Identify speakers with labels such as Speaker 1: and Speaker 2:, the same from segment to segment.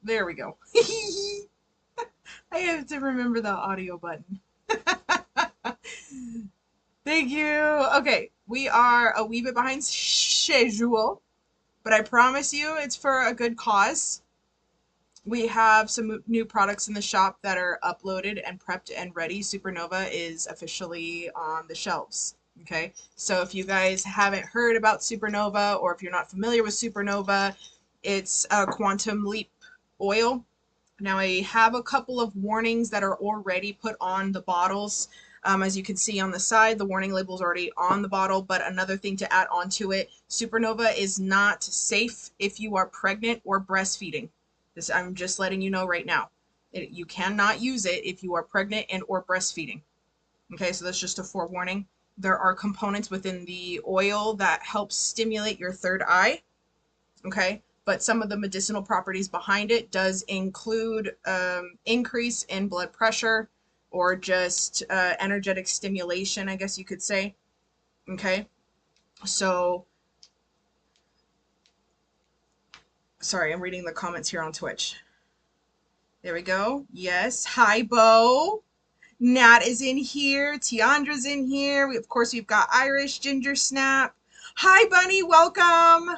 Speaker 1: There we go. I have to remember the audio button. Thank you. Okay, we are a wee bit behind schedule, but I promise you it's for a good cause. We have some new products in the shop that are uploaded and prepped and ready. Supernova is officially on the shelves. Okay, so if you guys haven't heard about Supernova or if you're not familiar with Supernova, it's a quantum leap oil. Now I have a couple of warnings that are already put on the bottles. As you can see on the side, the warning label is already on the bottle, but another thing to add onto it, Supernova is not safe if you are pregnant or breastfeeding. This I'm just letting you know right now. You cannot use it if you are pregnant and or breastfeeding. Okay, so that's just a forewarning. There are components within the oil that help stimulate your third eye. Okay, but some of the medicinal properties behind it does include increase in blood pressure or just energetic stimulation, I guess you could say. Okay, so sorry, I'm reading the comments here on Twitch. There we go. Yes, hi Bo. Nat is in here. Tiandra's in here. Of course, we've got Irish, Ginger Snap. Hi Bunny, welcome.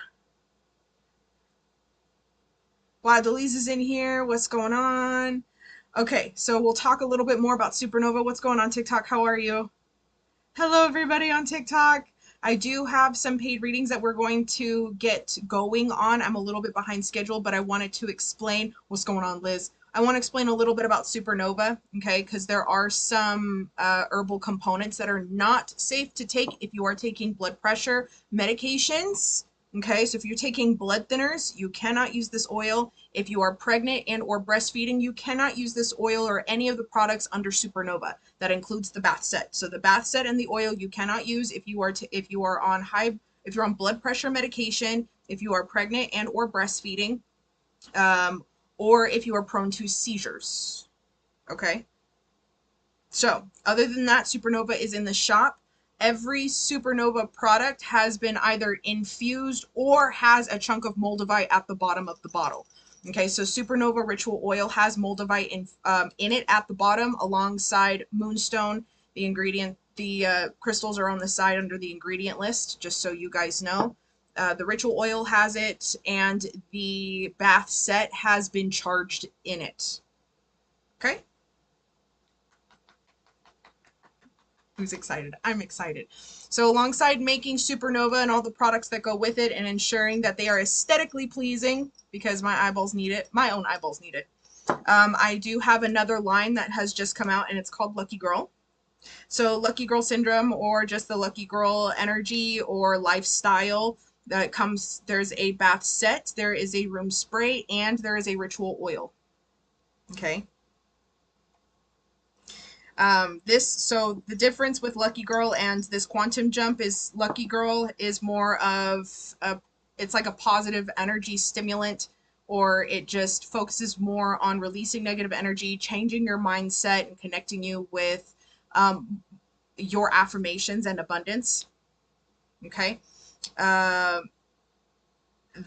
Speaker 1: Gladelize is in here. What's going on? Okay, so we'll talk a little bit more about Supernova. What's going on, TikTok? How are you? Hello, everybody on TikTok. I do have some paid readings that we're going to get going on. I'm a little bit behind schedule, but I wanted to explain what's going on, Liz. I want to explain a little bit about Supernova, okay, because there are some herbal components that are not safe to take if you are taking blood pressure medications. Okay, so if you're taking blood thinners, you cannot use this oil. If you are pregnant and or breastfeeding, you cannot use this oil or any of the products under Supernova. That includes the bath set. So the bath set and the oil you cannot use if you are on if you're on blood pressure medication, if you are pregnant and or breastfeeding, or if you are prone to seizures. Okay. So other than that, Supernova is in the shop. Every Supernova product has been either infused or has a chunk of moldavite at the bottom of the bottle. Okay, so Supernova Ritual Oil has moldavite in it at the bottom alongside Moonstone. The crystals are on the side under the ingredient list, just so you guys know. The Ritual Oil has it, and the bath set has been charged in it. Okay? Who's excited? I'm excited. So alongside making Supernova and all the products that go with it and ensuring that they are aesthetically pleasing, because my eyeballs need it, my own eyeballs need it, I do have another line that has just come out and it's called Lucky Girl. So Lucky Girl Syndrome or just the Lucky Girl energy or lifestyle that comes, there's a bath set, there is a room spray, and there is a ritual oil. Okay. So the difference with Lucky Girl and this Quantum Jump is Lucky Girl is more of it's like a positive energy stimulant, or it just focuses more on releasing negative energy, changing your mindset, and connecting you with your affirmations and abundance. Okay.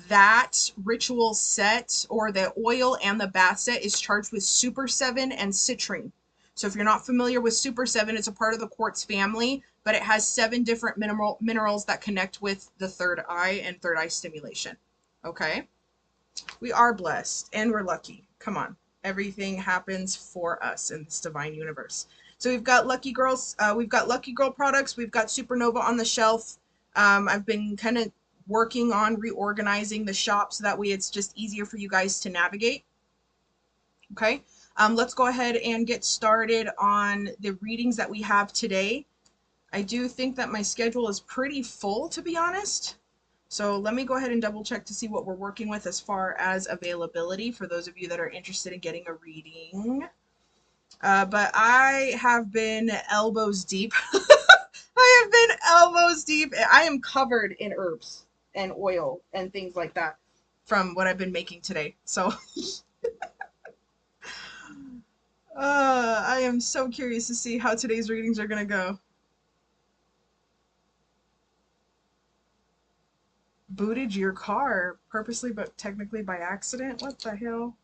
Speaker 1: That ritual set or the oil and the bath set is charged with Super 7 and citrine. So if you're not familiar with Super 7, it's a part of the quartz family, but it has 7 different minerals that connect with the third eye and third eye stimulation. Okay? We are blessed and we're lucky. Come on. Everything happens for us in this divine universe. So we've got Lucky Girls, we've got Lucky Girl products, we've got Supernova on the shelf. I've been kind of working on reorganizing the shop so that way it's just easier for you guys to navigate. Okay, let's go ahead and get started on the readings that we have today. I do think that my schedule is pretty full, to be honest. So let me go ahead and double check to see what we're working with as far as availability for those of you that are interested in getting a reading. But I have been elbows deep. I have been elbows deep. I am covered in herbs and oil and things like that from what I've been making today. So I am so curious to see how today's readings are going to go. Booted your car purposely, but technically by accident? What the hell?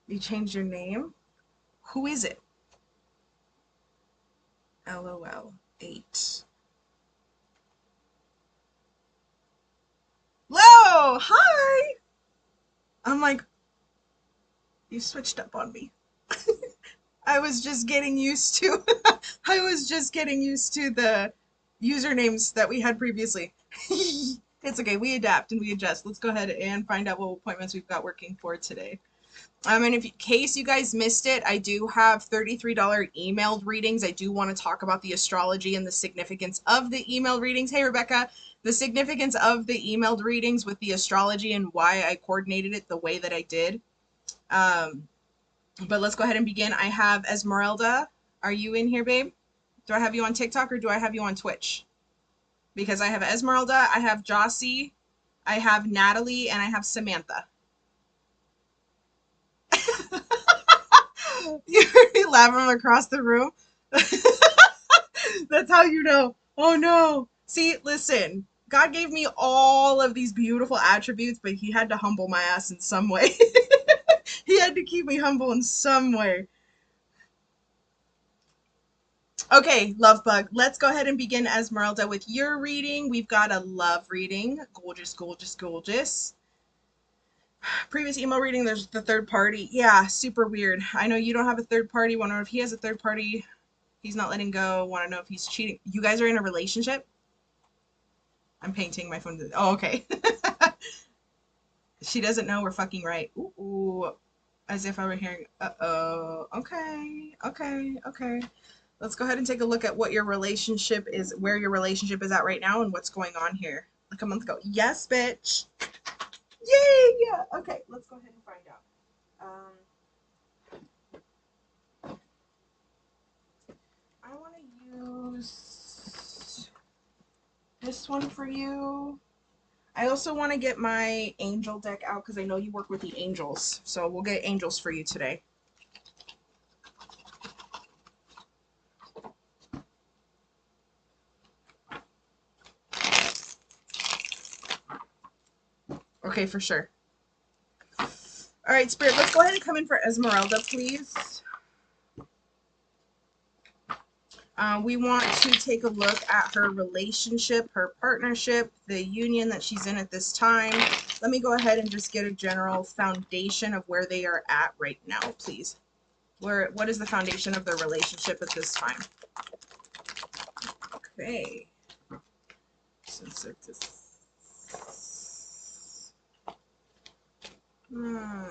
Speaker 1: You changed your name? Who is it? LOL 8. Hello! Hi! I'm like, you switched up on me. I was just getting used to I was just getting used to the usernames that we had previously. It's okay, we adapt and we adjust. Let's go ahead and find out what appointments we've got working for today. And in case you guys missed it, I do have $33 emailed readings. I do want to talk about the astrology and the significance of the emailed readings. Hey, Rebecca, the significance of the emailed readings with the astrology and why I coordinated it the way that I did. But let's go ahead and begin. I have Esmeralda. Are you in here, babe? Do I have you on TikTok or do I have you on Twitch? Because I have Esmeralda, I have Jossie, I have Natalie, and I have Samantha. You heard me laughing across the room? That's how you know. Oh no. See, listen. God gave me all of these beautiful attributes, but he had to humble my ass in some way. He had to keep me humble in some way. Okay, love bug. Let's go ahead and begin, Esmeralda, with your reading. We've got a love reading. Gorgeous, gorgeous, gorgeous. Previous email reading, there's the third party. Yeah, super weird. I know you don't have a third party. Want to know if he has a third party. He's not letting go. Want to know if he's cheating. You guys are in a relationship? I'm painting my phone. Oh, okay. She doesn't know we're fucking right. Ooh, as if I were hearing. Uh-oh. Okay, okay, okay. Let's go ahead and take a look at what your relationship is, where your relationship is at right now, and what's going on here. Like a month ago. Yes, bitch. Yay! Yeah. Okay, let's go ahead and find out. I want to use this one for you. I also want to get my angel deck out because I know you work with the angels. So we'll get angels for you today. Okay, for sure. All right, Spirit, let's go ahead and come in for Esmeralda, please. We want to take a look at her relationship, her partnership, the union that she's in at this time. Let me go ahead and just get a general foundation of where they are at right now, please. What is the foundation of their relationship at this time? Okay.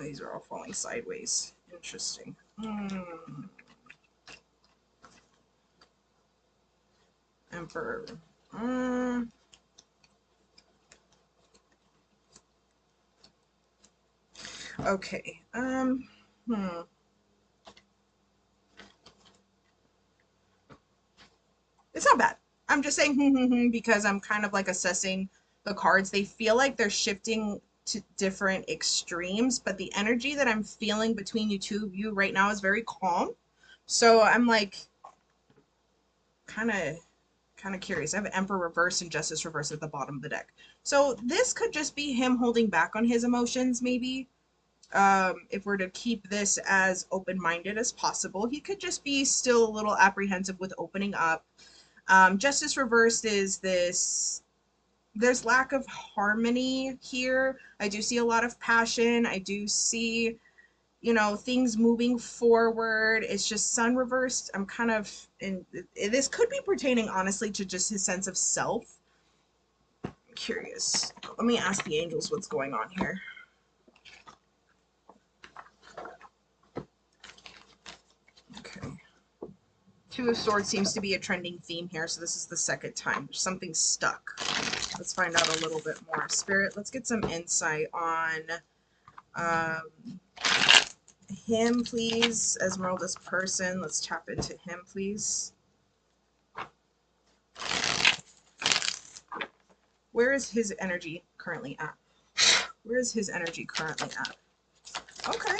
Speaker 1: These are all falling sideways. Interesting. Emperor. Okay. It's not bad. I'm just saying because I'm kind of like assessing the cards. They feel like they're shifting to different extremes, but the energy that I'm feeling between you two of you right now is very calm. So I'm like kind of curious. I have Emperor reverse and Justice reverse at the bottom of the deck. So this could just be him holding back on his emotions, maybe. If we're to keep this as open-minded as possible, he could just be still a little apprehensive with opening up. Justice reversed is this, there's lack of harmony here. I do see a lot of passion. I do see, you know, things moving forward. It's just Sun reversed. I'm kind of in, this could be pertaining honestly to just his sense of self. I'm curious. Let me ask the angels what's going on here. Okay. Two of Swords seems to be a trending theme here, so this is the second time. There's something stuck. Let's find out a little bit more. Spirit, let's get some insight on him, please. Esmeralda's person. Let's tap into him, please. Where is his energy currently at? Where is his energy currently at? Okay.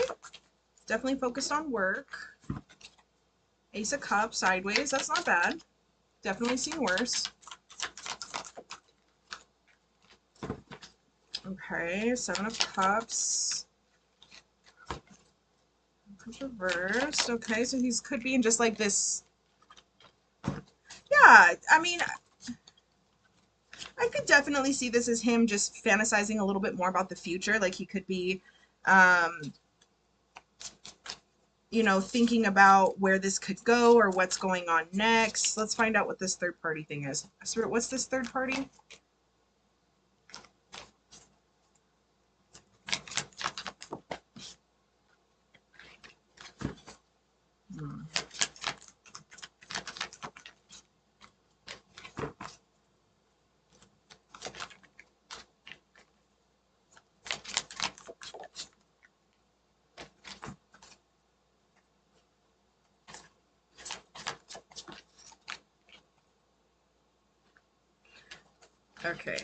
Speaker 1: Definitely focused on work. Ace of Cups sideways. That's not bad. Definitely seen worse. Okay, Seven of Cups. Reversed. Okay, so he's could be in just like this. Yeah, I mean, I could definitely see this as him just fantasizing a little bit more about the future. Like he could be, um, you know, thinking about where this could go or what's going on next. Let's find out what this third party thing is. Spirit, what's this third party? Hmm. Okay.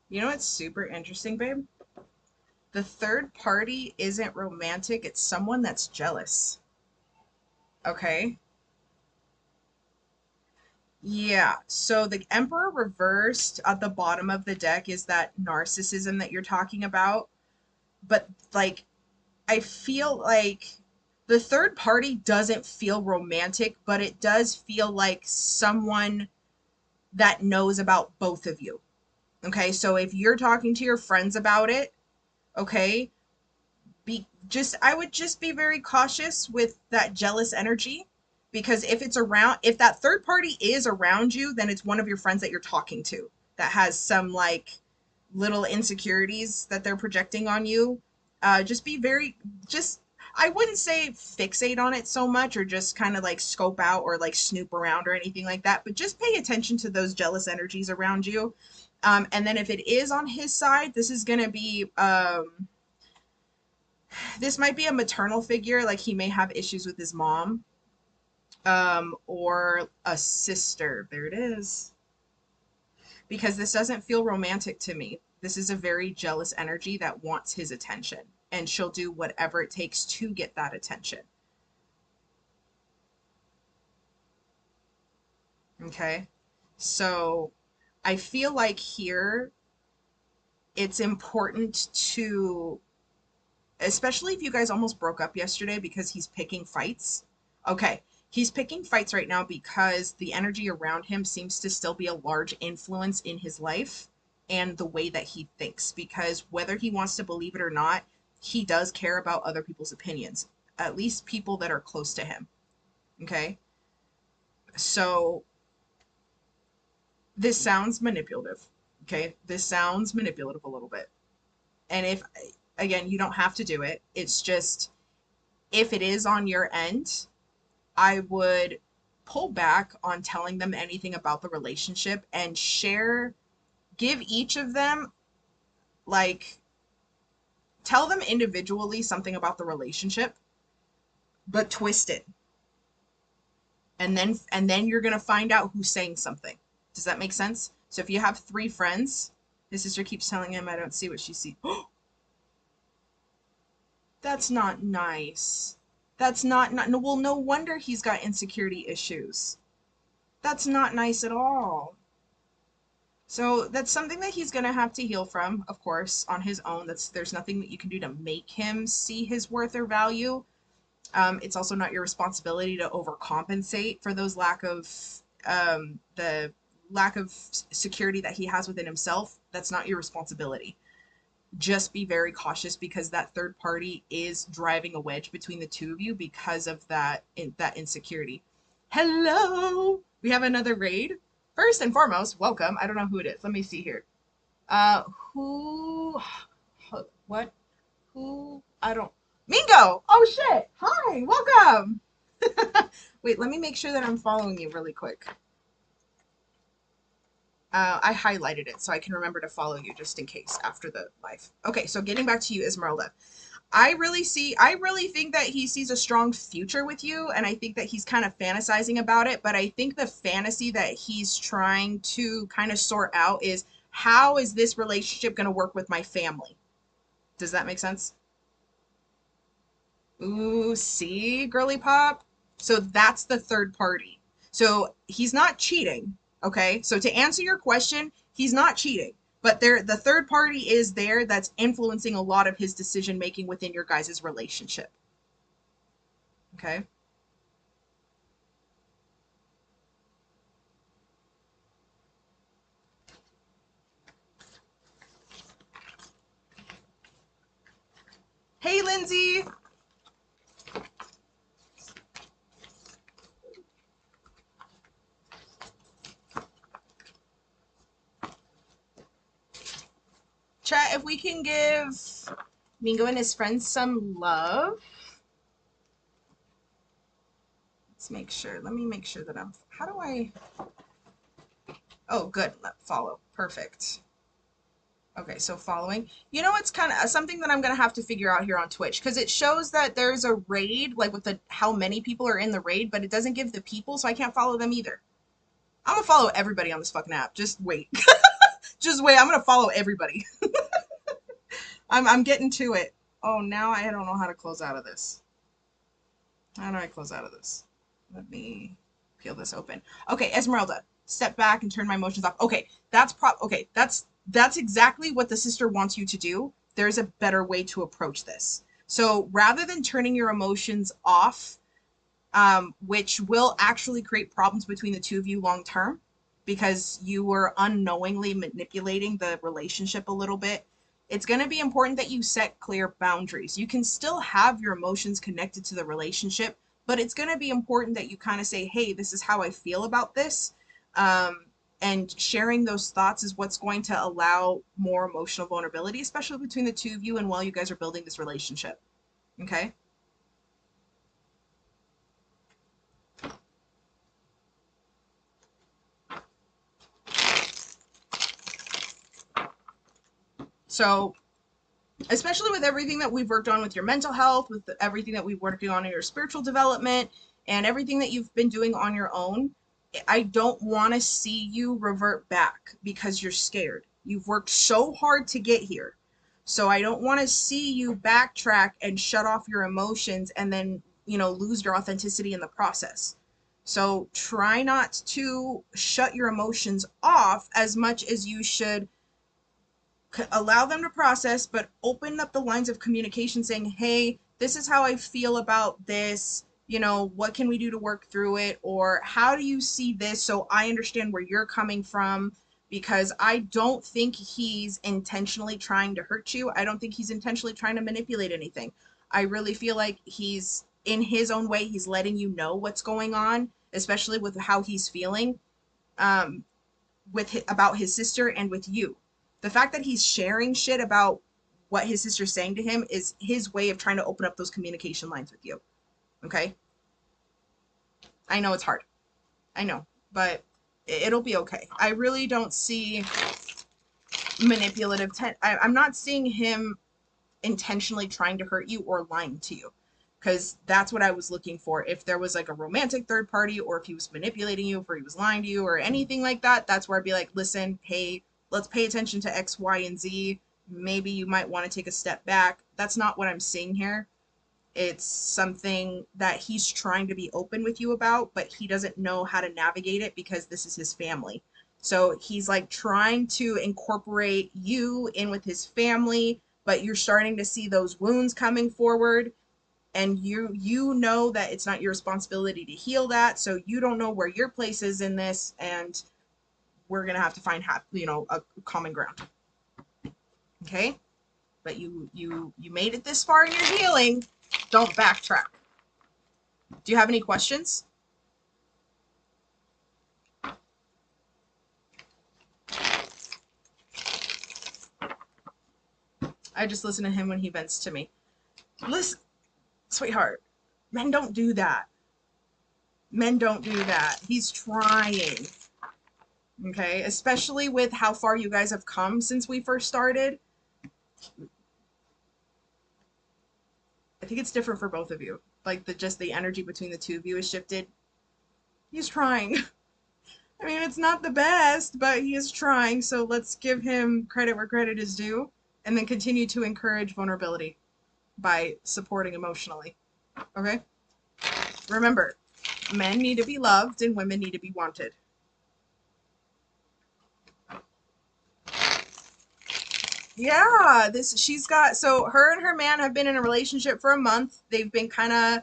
Speaker 1: You know what's super interesting, babe? The third party isn't romantic, it's someone that's jealous. Okay? Yeah, so the Emperor reversed at the bottom of the deck is that narcissism that you're talking about. But like, I feel like the third party doesn't feel romantic, but it does feel like someone that knows about both of you. Okay, so if you're talking to your friends about it, okay, be just I would just be very cautious with that jealous energy because if it's around if that third party is around you, then it's one of your friends that you're talking to that has some like little insecurities that they're projecting on you. Just be very just I wouldn't say fixate on it so much or just kind of like scope out or like snoop around or anything like that, but just pay attention to those jealous energies around you. And then if it is on his side, this is going to be this might be a maternal figure, like he may have issues with his mom, or a sister. There it is. Because this doesn't feel romantic to me. This is a very jealous energy that wants his attention, and she'll do whatever it takes to get that attention. Okay? So I feel like here it's important to, especially if you guys almost broke up yesterday because he's picking fights. Okay, he's picking fights right now because the energy around him seems to still be a large influence in his life and the way that he thinks. Because whether he wants to believe it or not, he does care about other people's opinions, at least people that are close to him. Okay, so this sounds manipulative. Okay, this sounds manipulative a little bit. And if, again, you don't have to do it, it's just if it is on your end, I would pull back on telling them anything about the relationship and give each of them, like, tell them individually something about the relationship, but twist it. And then you're going to find out who's saying something. Does that make sense? So if you have three friends, his sister keeps telling him, I don't see what she sees. That's not nice. That's not, no, well, no wonder he's got insecurity issues. That's not nice at all. So that's something that he's gonna have to heal from, of course, on his own. There's nothing that you can do to make him see his worth or value. It's also not your responsibility to overcompensate for those the lack of security that he has within himself. That's not your responsibility. Just be very cautious because that third party is driving a wedge between the two of you because of that insecurity. Hello, we have another raid. First and foremost, welcome. I don't know who it is. Let me see here. Uh, who? What? Who? I don't. Mingo. Oh shit. Hi. Welcome. Wait, let me make sure that I'm following you really quick. I highlighted it so I can remember to follow you just in case after the live. Okay, so getting back to you, Esmeralda. I really think that he sees a strong future with you, and I think that he's kind of fantasizing about it, but I think the fantasy that he's trying to kind of sort out is how is this relationship going to work with my family? Does that make sense? Ooh, see, girly pop? So that's the third party. So he's not cheating, okay? So to answer your question, he's not cheating. But the third party is there that's influencing a lot of his decision making within your guys' relationship. Okay? Hey, Lindsay. Chat, if we can give Mingo and his friends some love. Let's make sure. Let me make sure that I'm. How do I? Oh, good. Follow. Perfect. Okay, so following. You know, it's kind of something that I'm gonna have to figure out here on Twitch because it shows that there's a raid, like with the how many people are in the raid, but it doesn't give the people, so I can't follow them either. I'm gonna follow everybody on this fucking app. Just wait. Just wait. I'm gonna follow everybody. I'm getting to it. Oh, now I don't know how to close out of this. How do I close out of this? Let me peel this open. Okay, Esmeralda, step back and turn my emotions off. Okay, that's exactly what the sister wants you to do. There's a better way to approach this. So rather than turning your emotions off, which will actually create problems between the two of you long term, because you were unknowingly manipulating the relationship a little bit. It's going to be important that you set clear boundaries. You can still have your emotions connected to the relationship, but it's going to be important that you kind of say, hey, this is how I feel about this. And sharing those thoughts is what's going to allow more emotional vulnerability, especially between the two of you and while you guys are building this relationship. Okay? So especially with everything that we've worked on with your mental health, with everything that we've working on in your spiritual development, and everything that you've been doing on your own, I don't want to see you revert back because you're scared. You've worked so hard to get here. So I don't want to see you backtrack and shut off your emotions and then, lose your authenticity in the process. So try not to shut your emotions off as much as you should allow them to process, but open up the lines of communication saying, hey, this is how I feel about this. What can we do to work through it? Or how do you see this so I understand where you're coming from? Because I don't think he's intentionally trying to hurt you. I don't think he's intentionally trying to manipulate anything. I really feel like he's in his own way, he's letting you know what's going on, especially with how he's feeling. Um, about his sister and with you. The fact that he's sharing shit about what his sister's saying to him is his way of trying to open up those communication lines with you. Okay? I know it's hard. I know, but it'll be okay. I really don't see manipulative. I'm not seeing him intentionally trying to hurt you or lying to you, because that's what I was looking for. If there was like a romantic third party, or if he was manipulating you, or he was lying to you, or anything like that, that's where I'd be like, listen, hey, let's pay attention to X, Y, and Z. Maybe you might want to take a step back. That's not what I'm seeing here. It's something that he's trying to be open with you about, but he doesn't know how to navigate it because this is his family. So he's like trying to incorporate you in with his family, but you're starting to see those wounds coming forward, and you know that it's not your responsibility to heal that, so you don't know where your place is in this, and we're going to have to find a common ground. Okay? But you made it this far in your healing. Don't backtrack. Do you have any questions? I just listen to him when he vents to me. Listen, sweetheart, men don't do that. Men don't do that. He's trying. Okay? Especially with how far you guys have come since we first started. I think it's different for both of you. Like the energy between the two of you has shifted. He's trying. I mean, it's not the best, but he is trying, so let's give him credit where credit is due, and then continue to encourage vulnerability by supporting emotionally. Okay? Remember, men need to be loved and women need to be wanted. Yeah, she's got, so her and her man have been in a relationship for a month. They've been kind of,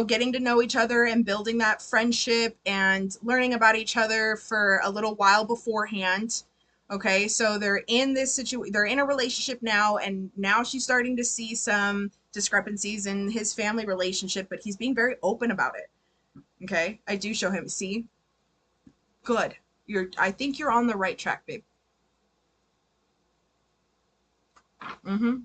Speaker 1: getting to know each other and building that friendship and learning about each other for a little while beforehand. Okay, so they're in a relationship now, and now she's starting to see some discrepancies in his family relationship, but he's being very open about it. Okay, I do show him. See, good. I think you're on the right track, babe. Mm-hmm.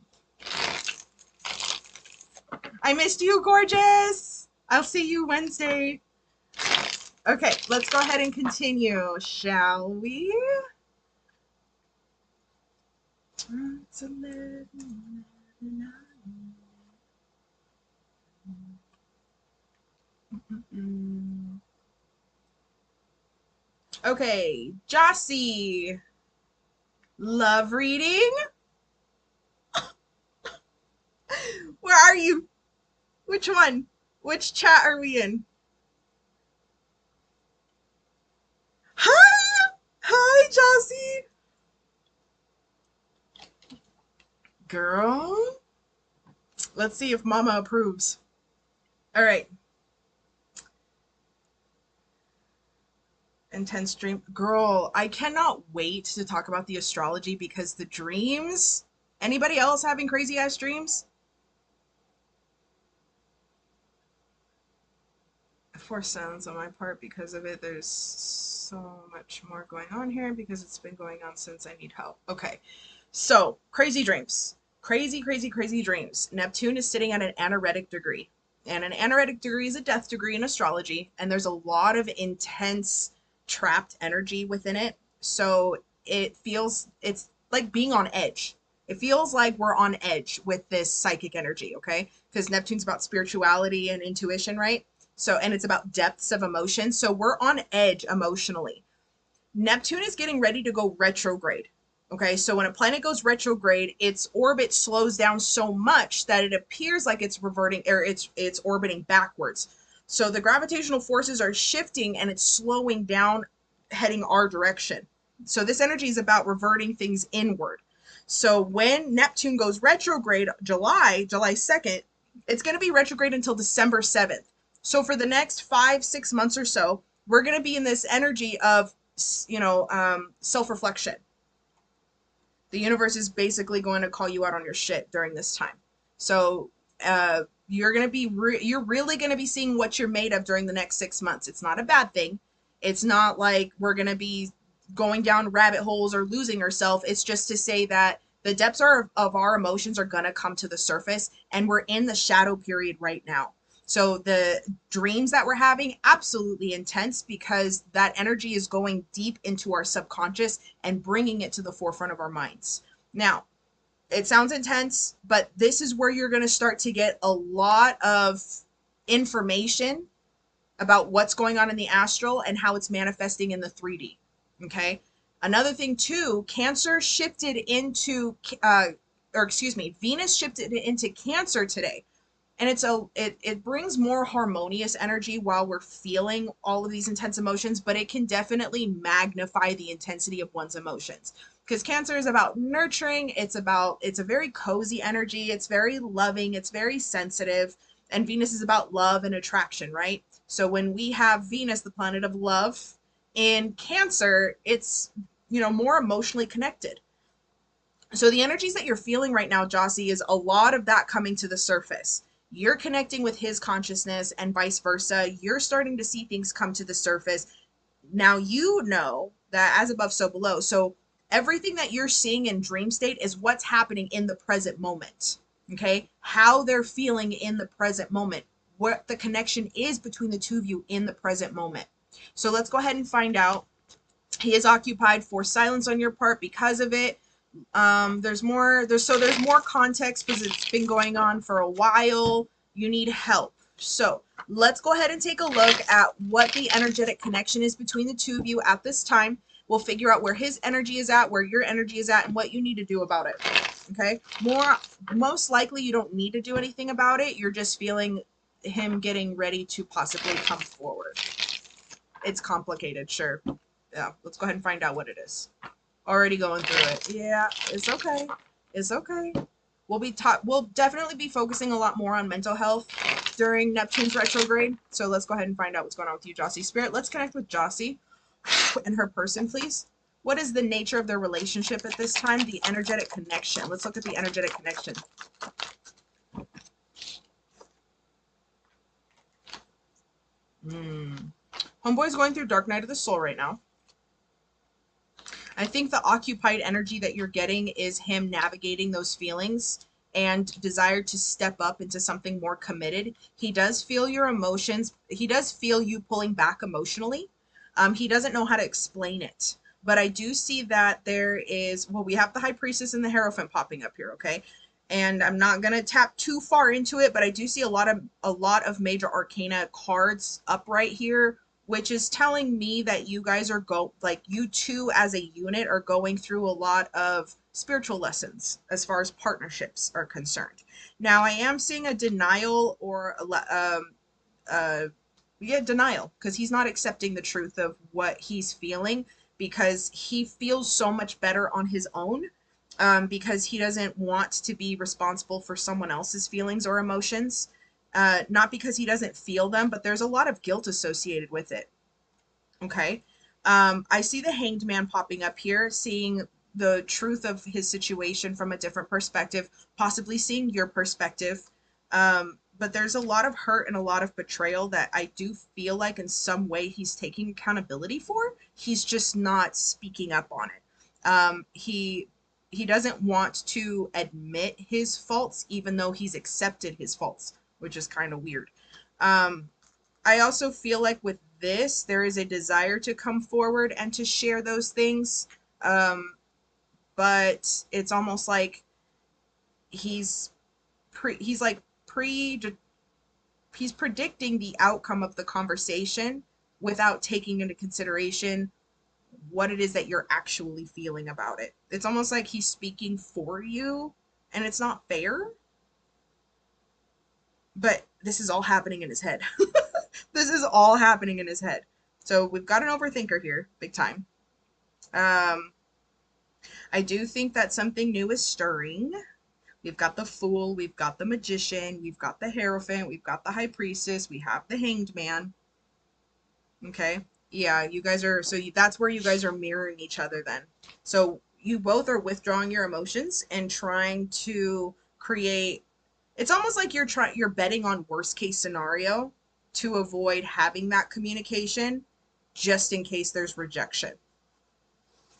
Speaker 1: I missed you, gorgeous. I'll see you Wednesday. Okay, let's go ahead and continue, shall we? Okay, Jossie. Love reading? Where are you? Which one? Which chat are we in? Hi! Hi, Jossie! Girl, let's see if Mama approves. All right. Intense dream. Girl, I cannot wait to talk about the astrology because the dreams. Anybody else having crazy ass dreams? Forced silence on my part because of it. There's so much more going on here because it's been going on since I need help. Okay. So, crazy dreams. Crazy, crazy, crazy dreams. Neptune is sitting at an anaretic degree. And an anaretic degree is a death degree in astrology. And there's a lot of intense trapped energy within it. So it's like being on edge. It feels like we're on edge with this psychic energy, okay? Because Neptune's about spirituality and intuition, right? So, and it's about depths of emotion. So we're on edge emotionally. Neptune is getting ready to go retrograde. Okay, so when a planet goes retrograde, its orbit slows down so much that it appears like it's reverting or it's orbiting backwards. So the gravitational forces are shifting and it's slowing down, heading our direction. So this energy is about reverting things inward. So when Neptune goes retrograde July 2nd, it's going to be retrograde until December 7th. So for the next 5, 6 months or so, we're going to be in this energy of self-reflection. The universe is basically going to call you out on your shit during this time. So you're going to be you're really going to be seeing what you're made of during the next 6 months. It's not a bad thing. It's not like we're going to be going down rabbit holes or losing ourselves. It's just to say that the depths of our emotions are going to come to the surface, and we're in the shadow period right now. So the dreams that we're having, absolutely intense because that energy is going deep into our subconscious and bringing it to the forefront of our minds. Now, it sounds intense, but this is where you're going to start to get a lot of information about what's going on in the astral and how it's manifesting in the 3D. Okay. Another thing too, Cancer shifted into, Venus shifted into Cancer today. And it brings more harmonious energy while we're feeling all of these intense emotions, but it can definitely magnify the intensity of one's emotions. Because Cancer is about nurturing, it's a very cozy energy, it's very loving, it's very sensitive, and Venus is about love and attraction, right? So when we have Venus, the planet of love, in Cancer, it's more emotionally connected. So the energies that you're feeling right now, Jossie, is a lot of that coming to the surface. You're connecting with his consciousness and vice versa. You're starting to see things come to the surface. Now you know that as above, so below. So everything that you're seeing in dream state is what's happening in the present moment. Okay? How they're feeling in the present moment. What the connection is between the two of you in the present moment. So let's go ahead and find out. He is occupied for silence on your part because of it. There's more context because it's been going on for a while. You need help. So let's go ahead and take a look at what the energetic connection is between the two of you at this time. We'll figure out where his energy is at, where your energy is at, and what you need to do about it. Okay? Most likely you don't need to do anything about it. You're just feeling him getting ready to possibly come forward. It's complicated, sure. Yeah, let's go ahead and find out what it is. Already going through it. Yeah, it's okay. It's okay. We'll definitely be focusing a lot more on mental health during Neptune's retrograde. So let's go ahead and find out what's going on with you, Jossie. Spirit, let's connect with Jossie and her person, please. What is the nature of their relationship at this time? The energetic connection. Let's look at the energetic connection. Homeboy's going through Dark Night of the Soul right now. I think the occupied energy that you're getting is him navigating those feelings and desire to step up into something more committed. He does feel your emotions. He does feel you pulling back emotionally. He doesn't know how to explain it. But I do see that there is, well, we have the High Priestess and the Hierophant popping up here, okay? And I'm not gonna tap too far into it, but I do see a lot of major arcana cards up right here, which is telling me that you guys are you two as a unit are going through a lot of spiritual lessons as far as partnerships are concerned. Now, I am seeing a denial or denial, because he's not accepting the truth of what he's feeling, because he feels so much better on his own, because he doesn't want to be responsible for someone else's feelings or emotions. Not because he doesn't feel them, but there's a lot of guilt associated with it. Okay. I see the Hanged Man popping up here, seeing the truth of his situation from a different perspective, possibly seeing your perspective. But there's a lot of hurt and a lot of betrayal that I do feel like in some way he's taking accountability for. He's just not speaking up on it. He doesn't want to admit his faults, even though he's accepted his faults, which is kind of weird. I also feel like with this, there is a desire to come forward and to share those things. But it's almost like he's predicting the outcome of the conversation without taking into consideration what it is that you're actually feeling about it. It's almost like he's speaking for you, and it's not fair. But this is all happening in his head. This is all happening in his head. So we've got an overthinker here, big time. I do think that something new is stirring. We've got the Fool, we've got the Magician, we've got the Hierophant, we've got the High Priestess, we have the Hanged Man. Okay, yeah, you guys are, that's where you guys are mirroring each other then. So you both are withdrawing your emotions and trying to create, it's almost like you're betting on worst case scenario to avoid having that communication, just in case there's rejection.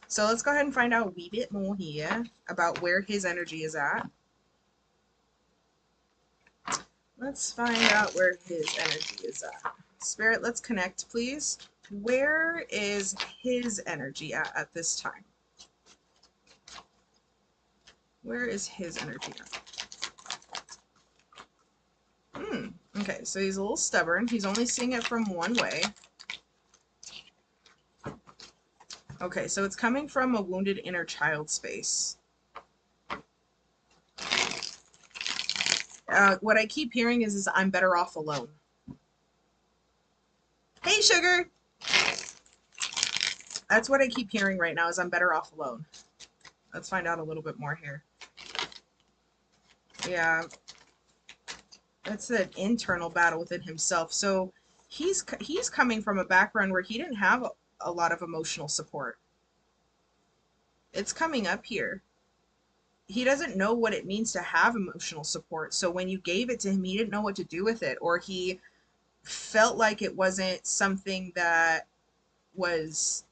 Speaker 1: So let's go ahead and find out a wee bit more here about where his energy is at. Let's find out where his energy is at. Spirit, let's connect, please. Where is his energy at this time? Where is his energy at? Okay, so he's a little stubborn. He's only seeing it from one way. Okay, so it's coming from a wounded inner child space. What I keep hearing is I'm better off alone. Hey, sugar! That's what I keep hearing right now, is I'm better off alone. Let's find out a little bit more here. Yeah. That's an internal battle within himself. So he's coming from a background where he didn't have a lot of emotional support. It's coming up here. He doesn't know what it means to have emotional support. So when you gave it to him, he didn't know what to do with it, or he felt like it wasn't something that was,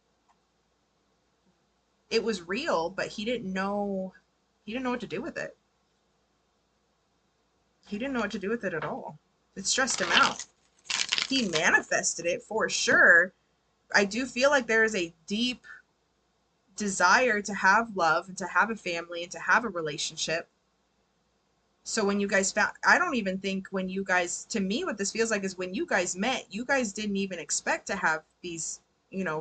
Speaker 1: it was real, but he didn't know what to do with it. He didn't know what to do with it at all. It stressed him out. He manifested it for sure. I do feel like there is a deep desire to have love and to have a family and to have a relationship. So when you guys found, I don't even think when you guys, to me, what this feels like is when you guys met, you guys didn't even expect to have these,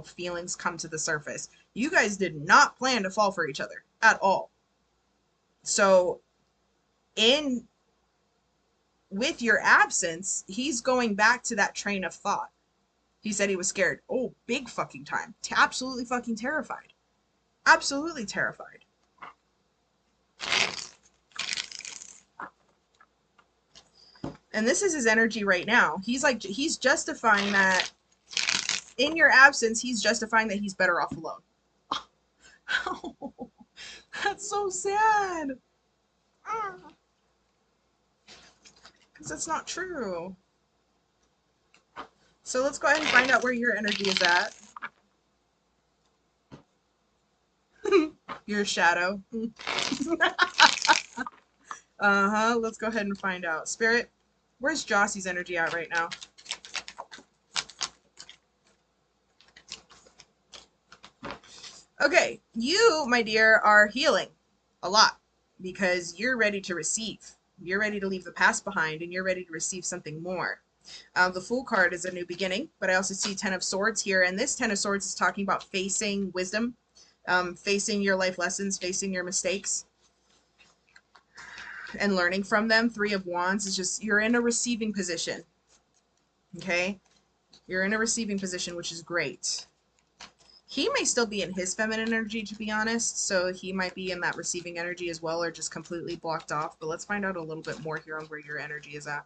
Speaker 1: feelings come to the surface. You guys did not plan to fall for each other at all. So with your absence, he's going back to that train of thought. He said he was scared. Oh, big fucking time. Absolutely fucking terrified. Absolutely terrified. And this is his energy right now. He's like, he's justifying that in your absence, he's justifying that he's better off alone. Oh, that's so sad. Because that's not true. So let's go ahead and find out where your energy is at. Your shadow. Uh-huh. Let's go ahead and find out. Spirit, where's Jossie's energy at right now? Okay, you, my dear, are healing a lot because you're ready to receive. You're ready to leave the past behind and you're ready to receive something more. The Fool card is a new beginning, but I also see Ten of Swords here, and this Ten of Swords is talking about facing wisdom, facing your life lessons, facing your mistakes, and learning from them. Three of Wands is just, you're in a receiving position, okay? You're in a receiving position, which is great. He may still be in his feminine energy, to be honest, so he might be in that receiving energy as well, or just completely blocked off, but let's find out a little bit more here on where your energy is at.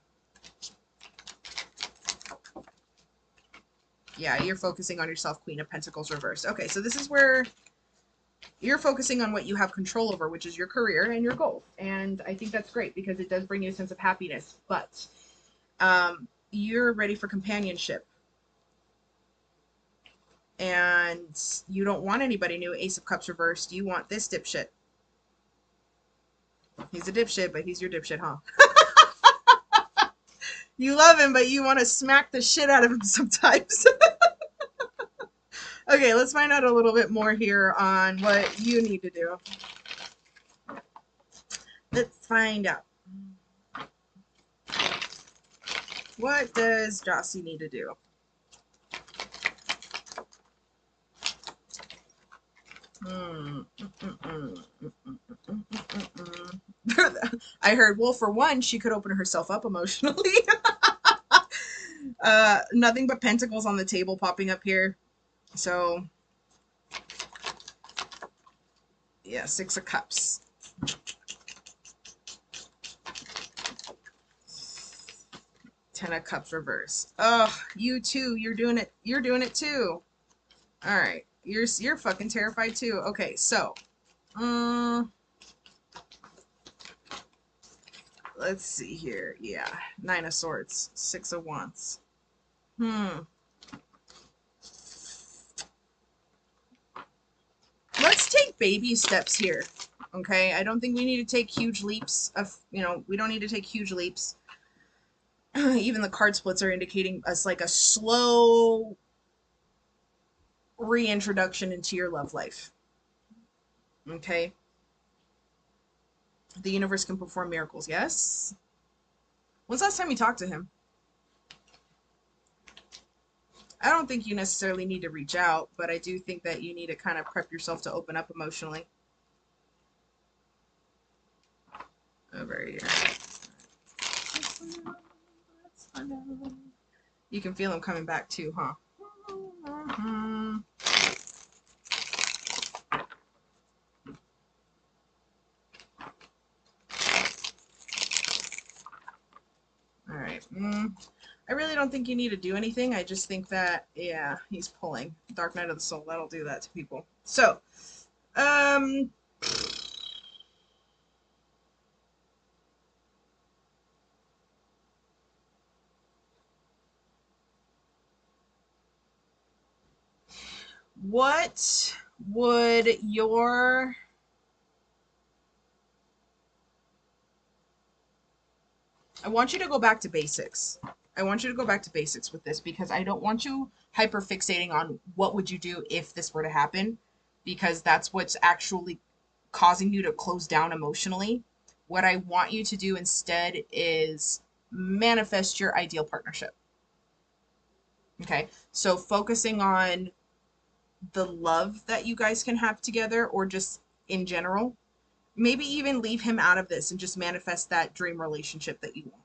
Speaker 1: Yeah, you're focusing on yourself, Queen of Pentacles reversed. Okay, so this is where you're focusing on what you have control over, which is your career and your goals. And I think that's great because it does bring you a sense of happiness. But you're ready for companionship. And you don't want anybody new. Ace of Cups reversed. You want this dipshit. He's a dipshit, but he's your dipshit, huh? You love him, but you want to smack the shit out of him sometimes. Okay, let's find out a little bit more here on what you need to do. Let's find out. What does Jossie need to do? I heard, well, for one, she could open herself up emotionally. Nothing but pentacles on the table popping up here. So, yeah, Six of Cups. Ten of Cups reverse. Oh, you too. You're doing it. You're doing it too. All right. You're fucking terrified too. Okay, so, let's see here. Yeah, Nine of Swords, Six of Wands. Let's take baby steps here. Okay, I don't think we need to take huge leaps of, we don't need to take huge leaps. Even the card splits are indicating us like a slow reintroduction into your love life. Okay. The universe can perform miracles, yes? When's the last time you talked to him? I don't think you necessarily need to reach out, but I do think that you need to kind of prep yourself to open up emotionally. Over here. You can feel him coming back too, huh? All right. I really don't think you need to do anything. I just think that, yeah, he's pulling. Dark Night of the Soul. That'll do that to people. So, what would your... I want you to go back to basics. I want you to go back to basics with this because I don't want you hyper fixating on what would you do if this were to happen, because that's what's actually causing you to close down emotionally. What I want you to do instead is manifest your ideal partnership. Okay, so focusing on the love that you guys can have together, or just in general, maybe even leave him out of this and just manifest that dream relationship that you want.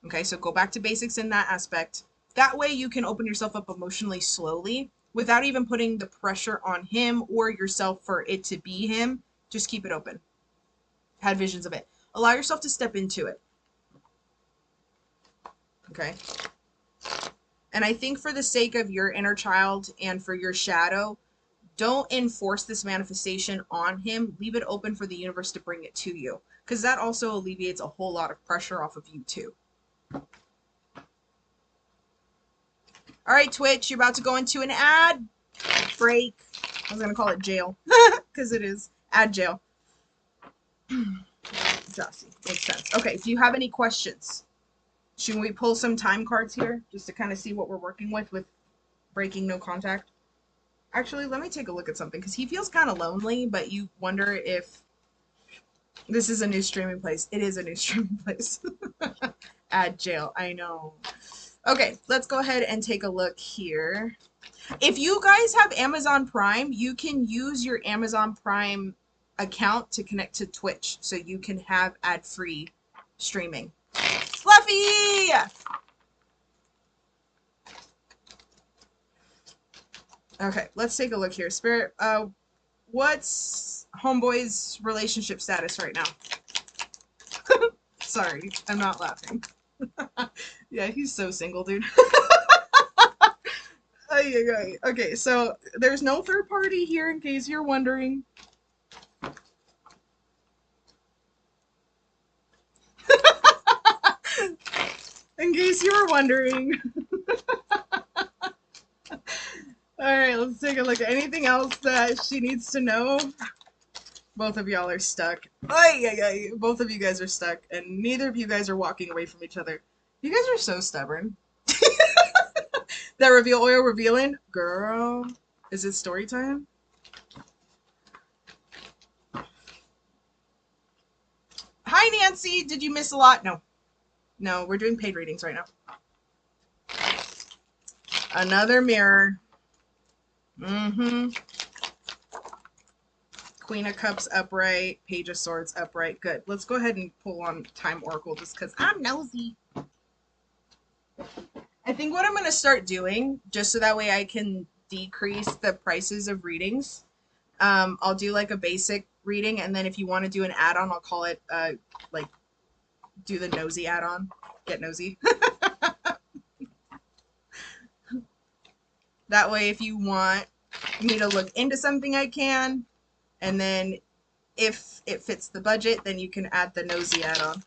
Speaker 1: Okay, so go back to basics in that aspect. That way you can open yourself up emotionally slowly without even putting the pressure on him or yourself for it to be him. Just keep it open. Had visions of it. Allow yourself to step into it. Okay? And I think for the sake of your inner child and for your shadow, don't enforce this manifestation on him. Leave it open for the universe to bring it to you. Because that also alleviates a whole lot of pressure off of you too. All right, Twitch, you're about to go into an ad break. I was going to call it jail. Because it is. Ad jail. Jossie. Makes sense. Okay, do you have any questions? Should we pull some time cards here just to kind of see what we're working with breaking no contact? Actually, let me take a look at something because he feels kind of lonely, but you wonder if this is a new streaming place. It is a new streaming place. Ad jail. I know. Okay, let's go ahead and take a look here. If you guys have Amazon Prime, you can use your Amazon Prime account to connect to Twitch so you can have ad-free streaming. Fluffy! Okay, let's take a look here. Spirit, what's Homeboy's relationship status right now? Sorry, I'm not laughing. Yeah, he's so single, dude. Okay, so there's no third party here in case you're wondering. In case you were wondering. Alright, let's take a look at anything else that she needs to know. Both of y'all are stuck. Both of you guys are stuck, and neither of you guys are walking away from each other. You guys are so stubborn. That reveal oil revealing? Girl, is it story time? Hi, Nancy. Did you miss a lot? No. No, we're doing paid readings right now. Another mirror. Mm-hmm. Queen of Cups upright. Page of Swords upright. Good. Let's go ahead and pull on Time Oracle just because I'm nosy. I think what I'm going to start doing, just so that way I can decrease the prices of readings, I'll do like a basic reading, and then if you want to do an add-on, I'll call it, like, do the nosy add-on. Get nosy. That way, if you want me to look into something, I can, and then if it fits the budget, then you can add the nosy add-on.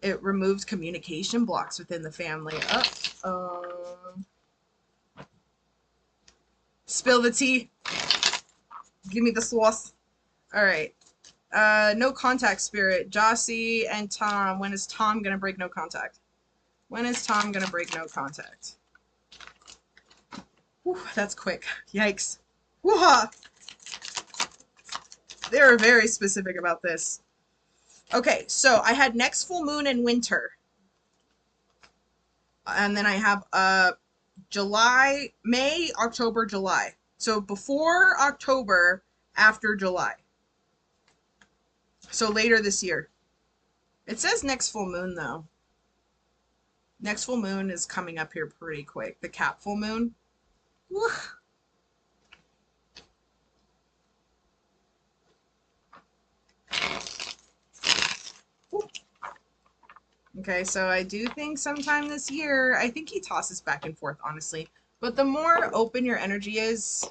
Speaker 1: It removes communication blocks within the family. Spill the tea. Give me the sauce. All right. No contact, Spirit. Jossie and Tom. When is Tom gonna break no contact? When is Tom gonna break no contact? Whew, that's quick. Yikes. Woo-ha! They were very specific about this. Okay, so I had next full moon in winter. And then I have July, May, October, July. So before October, after July. So later this year. It says next full moon though. Next full moon is coming up here pretty quick. The cap full moon. Woo. Okay, so I do think sometime this year, I think he tosses back and forth, honestly. But the more open your energy is,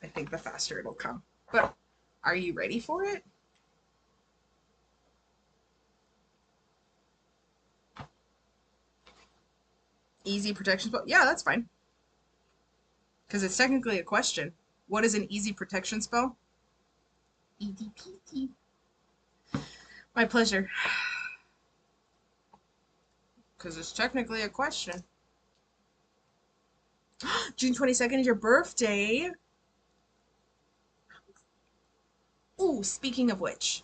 Speaker 1: I think the faster it'll come. But are you ready for it? Easy protection spell? Yeah, that's fine. Because it's technically a question. What is an easy protection spell? Easy peasy. My pleasure. Because it's technically a question. June 22nd is your birthday. Ooh, speaking of which,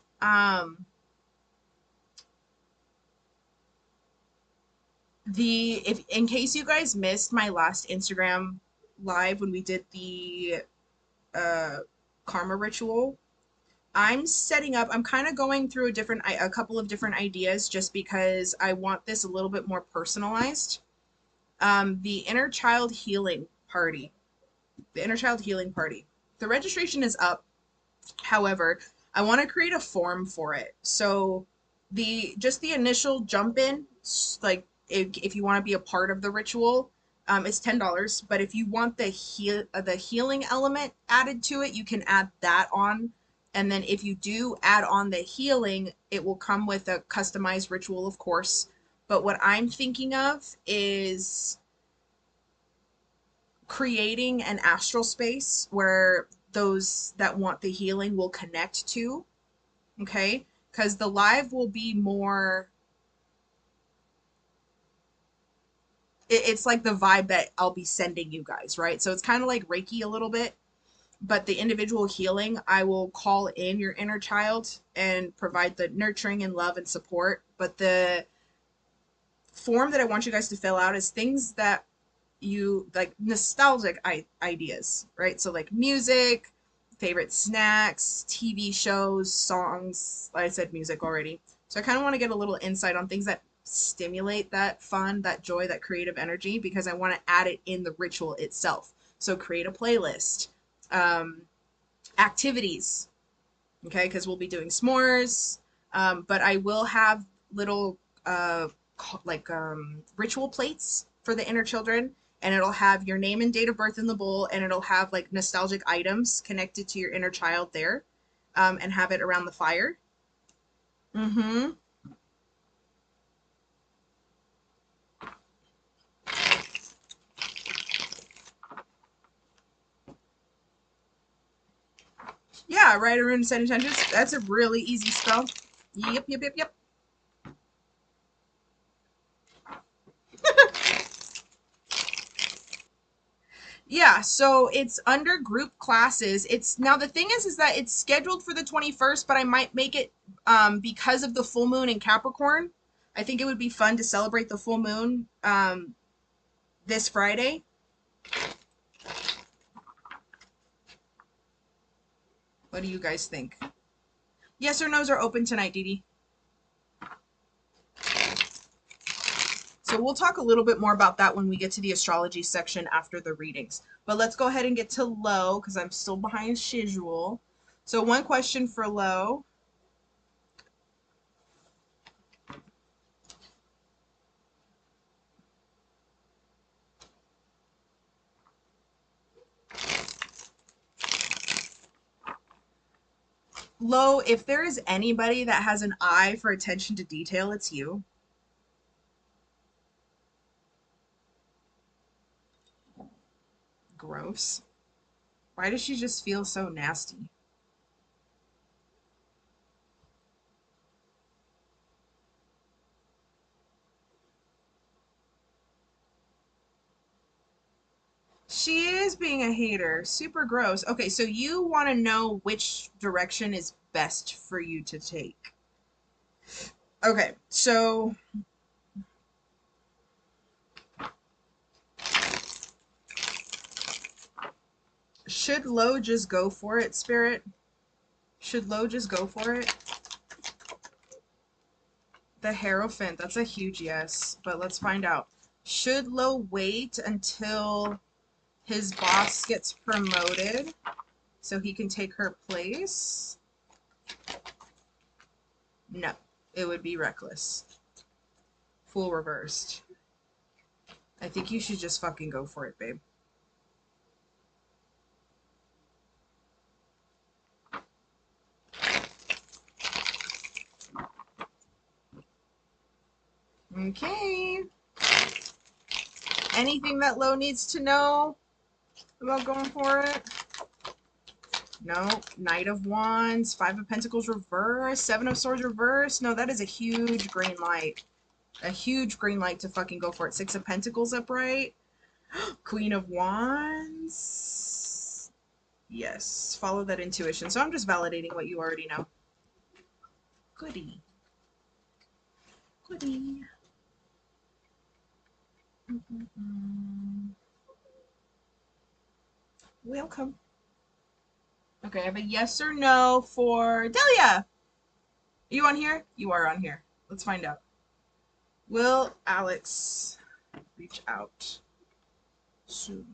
Speaker 1: if in case you guys missed my last Instagram live when we did the karma ritual, I'm setting up, I'm kind of going through a couple of different ideas just because I want this a little bit more personalized. The Inner Child Healing Party. The Inner Child Healing Party. The registration is up. However, I want to create a form for it. So the initial jump in, like if you want to be a part of the ritual, it's $10. But if you want the healing element added to it, you can add that on. And then if you do add on the healing, it will come with a customized ritual, of course. But what I'm thinking of is creating an astral space where those that want the healing will connect to, okay? Because the live will be more, it's like the vibe that I'll be sending you guys, right? So it's kind of like Reiki a little bit, but the individual healing, I will call in your inner child and provide the nurturing and love and support. But the form that I want you guys to fill out is things that you like, nostalgic ideas, right? So like music, favorite snacks, TV shows, songs. I said music already. So I kind of want to get a little insight on things that stimulate that fun, that joy, that creative energy, because I want to add it in the ritual itself. So create a playlist, um, activities, okay, because we'll be doing s'mores, but I will have little ritual plates for the inner children, and it'll have your name and date of birth in the bowl, and it'll have like nostalgic items connected to your inner child there, and have it around the fire. Mm-hmm. Yeah, right, Arun Sen intentions. That's a really easy spell. Yep, yep, yep, yep. Yeah, so it's under group classes. It's now the thing is that it's scheduled for the 21st, but I might make it because of the full moon in Capricorn. I think it would be fun to celebrate the full moon this Friday. What do you guys think? Yes or no's are open tonight, Dee Dee. So we'll talk a little bit more about that when we get to the astrology section after the readings. But let's go ahead and get to Lo because I'm still behind schedule. So one question for Lo. Lo, if there is anybody that has an eye for attention to detail, it's you. Gross. Why does she just feel so nasty? She is being a hater. Super gross. Okay, so you want to know which direction is best for you to take. Okay, so should Lo just go for it, Spirit? Should Lo just go for it? The Hierophant, that's a huge yes, but let's find out. Should Lo wait until his boss gets promoted so he can take her place? No, it would be reckless. Fool reversed. I think you should just fucking go for it, babe. Okay. Anything that Lo needs to know about going for it? No. Knight of Wands, Five of Pentacles reverse, Seven of Swords reverse. No, that is a huge green light. A huge green light to fucking go for it. Six of Pentacles upright. Queen of Wands. Yes. Follow that intuition. So I'm just validating what you already know. Goody. Goody. Welcome. Okay, I have a yes or no for Delia. Are you on here? You are on here. Let's find out. Will Alex reach out soon?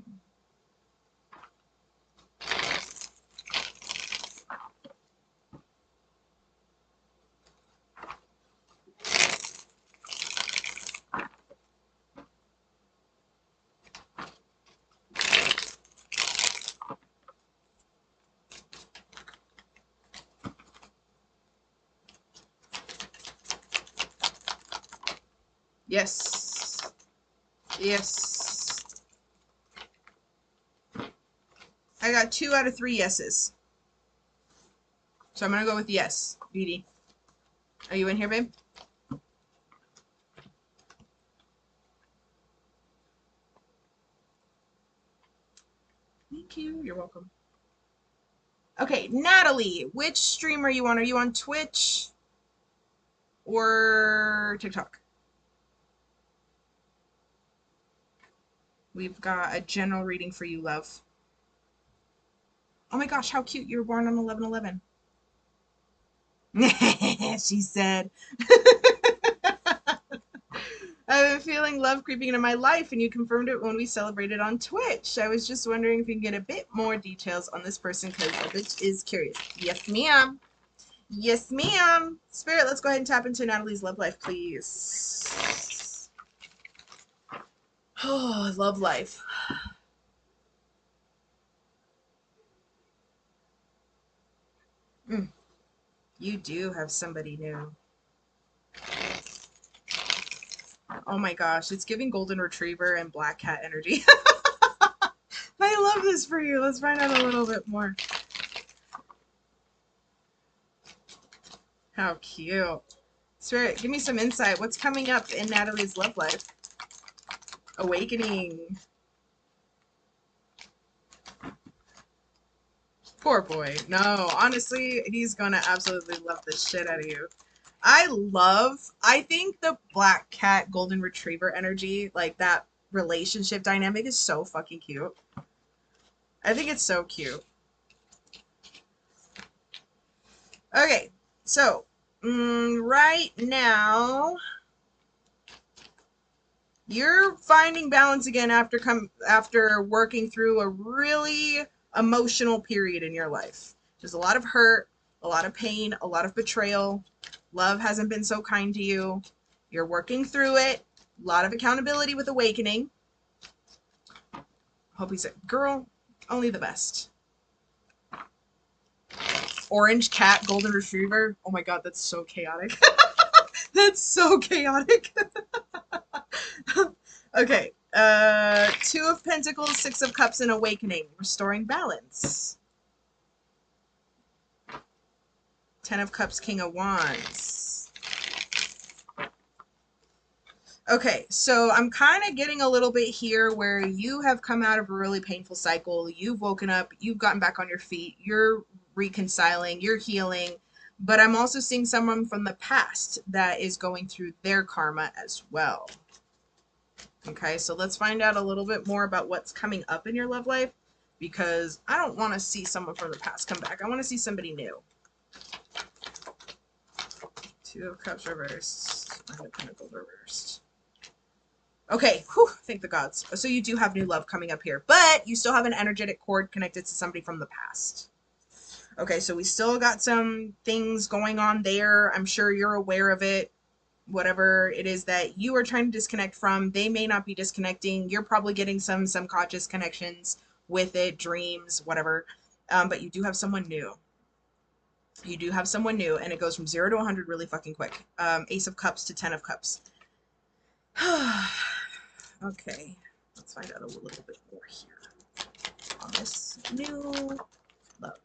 Speaker 1: Yes. Yes. I got 2 out of 3 yeses. So I'm gonna go with yes. Beauty. Are you in here, babe? Thank you. You're welcome. Okay, Natalie, which stream are you on? Are you on Twitch or TikTok? We've got a general reading for you, love. Oh my gosh, how cute. You were born on 11/11. She said. I've been feeling love creeping into my life, and you confirmed it when we celebrated on Twitch. I was just wondering if you can get a bit more details on this person because the bitch is curious. Yes, ma'am. Yes, ma'am. Spirit, let's go ahead and tap into Natalie's love life, please. Oh, love life. Mm, you do have somebody new. Oh my gosh, it's giving golden retriever and black cat energy. I love this for you. Let's find out a little bit more. How cute. Spirit, give me some insight. What's coming up in Natalie's love life? Awakening. Poor boy. No, honestly, he's gonna absolutely love the shit out of you. I think the black cat golden retriever energy, like that relationship dynamic is so fucking cute. I think it's so cute. Okay, so right now you're finding balance again after working through a really emotional period in your life. There's a lot of hurt, a lot of pain, a lot of betrayal. Love hasn't been so kind to you. You're working through it. A lot of accountability with awakening. Hope he said, girl, only the best. Orange cat, golden retriever. Oh my god, that's so chaotic. That's so chaotic. Okay. 2 of Pentacles, 6 of Cups, and Awakening. Restoring balance. 10 of Cups, King of Wands. Okay, so I'm kind of getting a little bit here where you have come out of a really painful cycle. You've woken up, you've gotten back on your feet, you're reconciling, you're healing, but I'm also seeing someone from the past that is going through their karma as well. Okay, so let's find out a little bit more about what's coming up in your love life because I don't want to see someone from the past come back. I want to see somebody new. 2 of Cups reversed. 9 of Pentacles reversed. Okay, whew, thank the gods. So you do have new love coming up here, but you still have an energetic cord connected to somebody from the past. Okay, so we still got some things going on there. I'm sure you're aware of it. Whatever it is that you are trying to disconnect from, they may not be disconnecting. You're probably getting some subconscious connections with it, dreams, whatever. But you do have someone new. You do have someone new, and it goes from 0 to 100 really fucking quick. Ace of Cups to 10 of Cups. Okay, let's find out a little bit more here on this new love.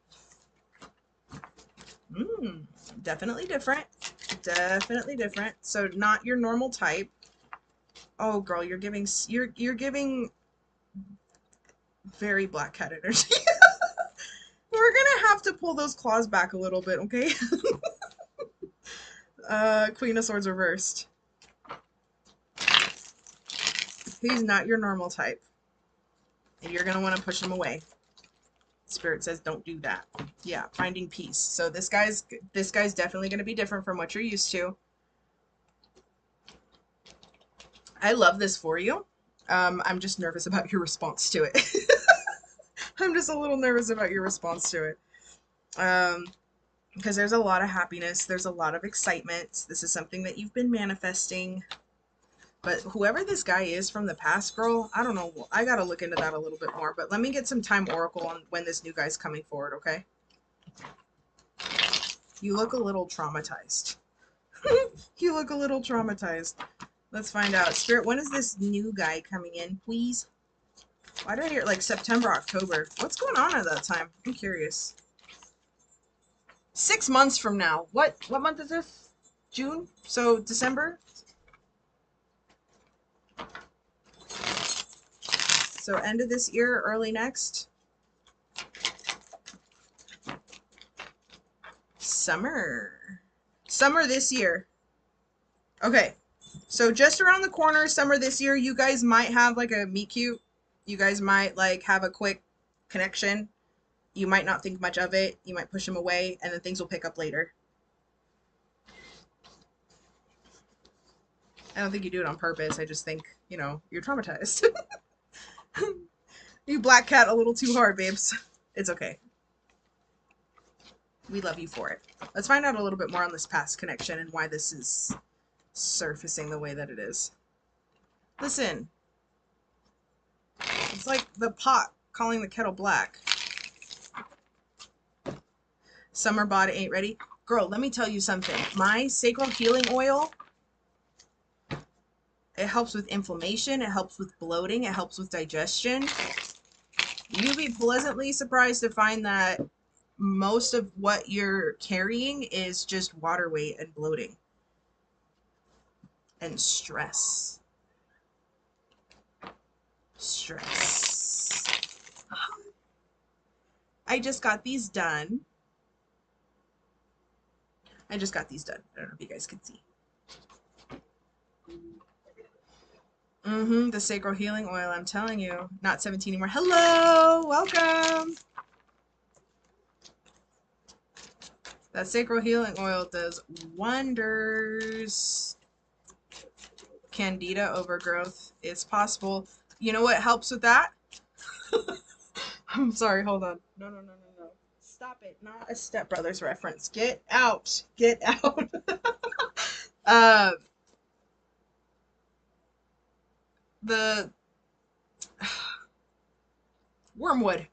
Speaker 1: Definitely different. Definitely different. So not your normal type. Oh, girl, you're giving very black cat energy. We're gonna have to pull those claws back a little bit, okay? Queen of Swords reversed. He's not your normal type. And you're gonna want to push him away. Spirit says don't do that. Yeah, finding peace. So this guy's definitely going to be different from what you're used to. I love this for you. I'm just nervous about your response to it. I'm just a little nervous about your response to it. Because there's a lot of happiness, there's a lot of excitement. This is something that you've been manifesting. But whoever this guy is from the past, girl, I don't know. I gotta look into that a little bit more. But let me get some time oracle on when this new guy's coming forward, okay? You look a little traumatized. You look a little traumatized. Let's find out. Spirit, when is this new guy coming in, please? Why do I hear like September, October? What's going on at that time? I'm curious. 6 months from now. What month is this? June? So December? So end of this year, early next. Summer. Summer this year. Okay. So just around the corner, summer this year, you guys might have like a meet cute. You guys might like have a quick connection. You might not think much of it. You might push him away and then things will pick up later. I don't think you do it on purpose. I just think, you know, you're traumatized. You black cat a little too hard, babes. It's okay. We love you for it. Let's find out a little bit more on this past connection and why this is surfacing the way that it is. Listen. It's like the pot calling the kettle black. Summer body ain't ready. Girl, let me tell you something. My sacral healing oil, it helps with inflammation, it helps with bloating, it helps with digestion. You'd be pleasantly surprised to find that most of what you're carrying is just water weight and bloating. And stress. Stress. I just got these done. I don't know if you guys can see. The sacral healing oil, I'm telling you. Not 17 anymore. Hello! Welcome! That sacral healing oil does wonders. Candida overgrowth is possible. You know what helps with that? I'm sorry, hold on. No. Stop it. Not a Step Brothers reference. Get out. Get out. The wormwood.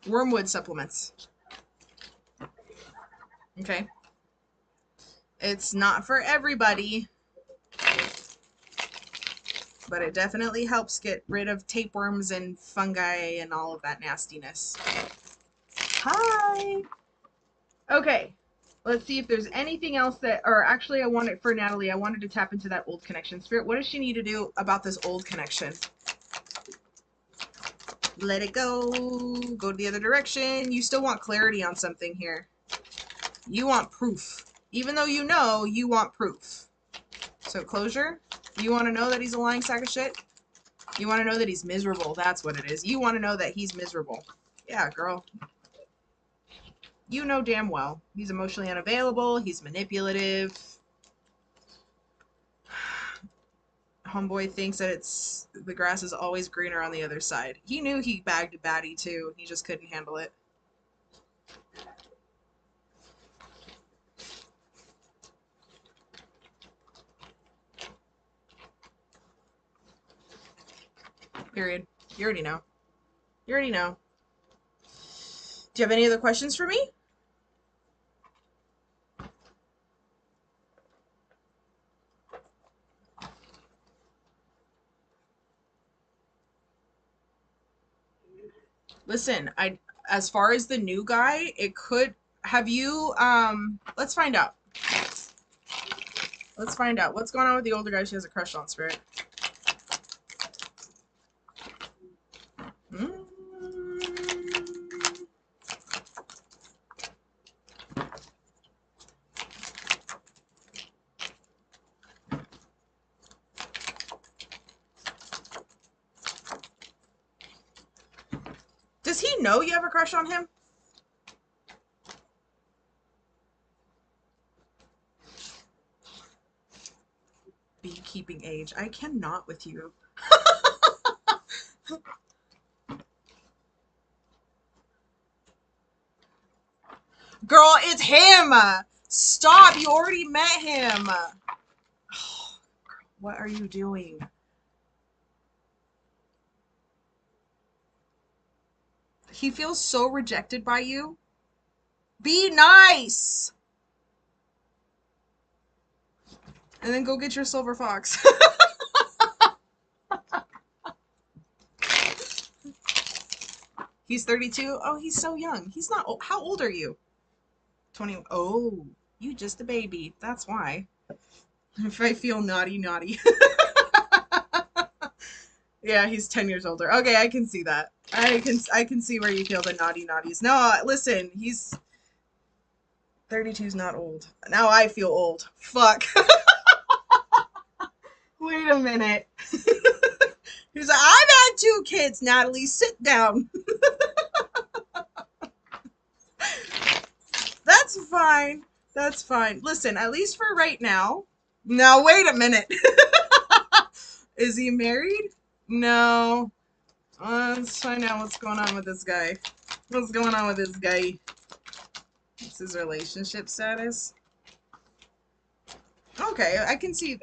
Speaker 1: Wormwood supplements. Okay. It's not for everybody, but it definitely helps get rid of tapeworms and fungi and all of that nastiness. Hi. Okay. Let's see if there's anything else that, or actually I wanted, for Natalie, I wanted to tap into that old connection. Spirit, what does she need to do about this old connection? Let it go. Go the other direction. You still want clarity on something here. You want proof. Even though you know, you want proof. So closure. You want to know that he's a lying sack of shit? You want to know that he's miserable. That's what it is. You want to know that he's miserable. Yeah, girl. You know damn well. He's emotionally unavailable. He's manipulative. Homeboy thinks that the grass is always greener on the other side. He knew he bagged a baddie too. He just couldn't handle it. Period. You already know. You already know. Do you have any other questions for me? Listen, as far as the new guy, it could have you let's find out. Let's find out. What's going on with the older guy she has a crush on, Spirit? Does he he know you have a crush on him? Beekeeping age. I cannot with you. Girl, it's him! Stop! You already met him! What are you doing? He feels so rejected by you. Be nice! And then go get your silver fox. He's 32? Oh, he's so young. He's not old. How old are you? 20. Oh, you just a baby. That's why. If I feel naughty, naughty. Yeah, he's 10 years older. Okay, I can see that. I can see where you feel the naughty naughties. No, listen, he's 32's not old. Now I feel old. Fuck. Wait a minute. He's like, I've had 2 kids, Natalie. Sit down. That's fine. That's fine. Listen, at least for right now. Now, wait a minute. Is he married? No. Let's find out what's going on with this guy. What's going on with this guy? What's his relationship status? Okay, I can see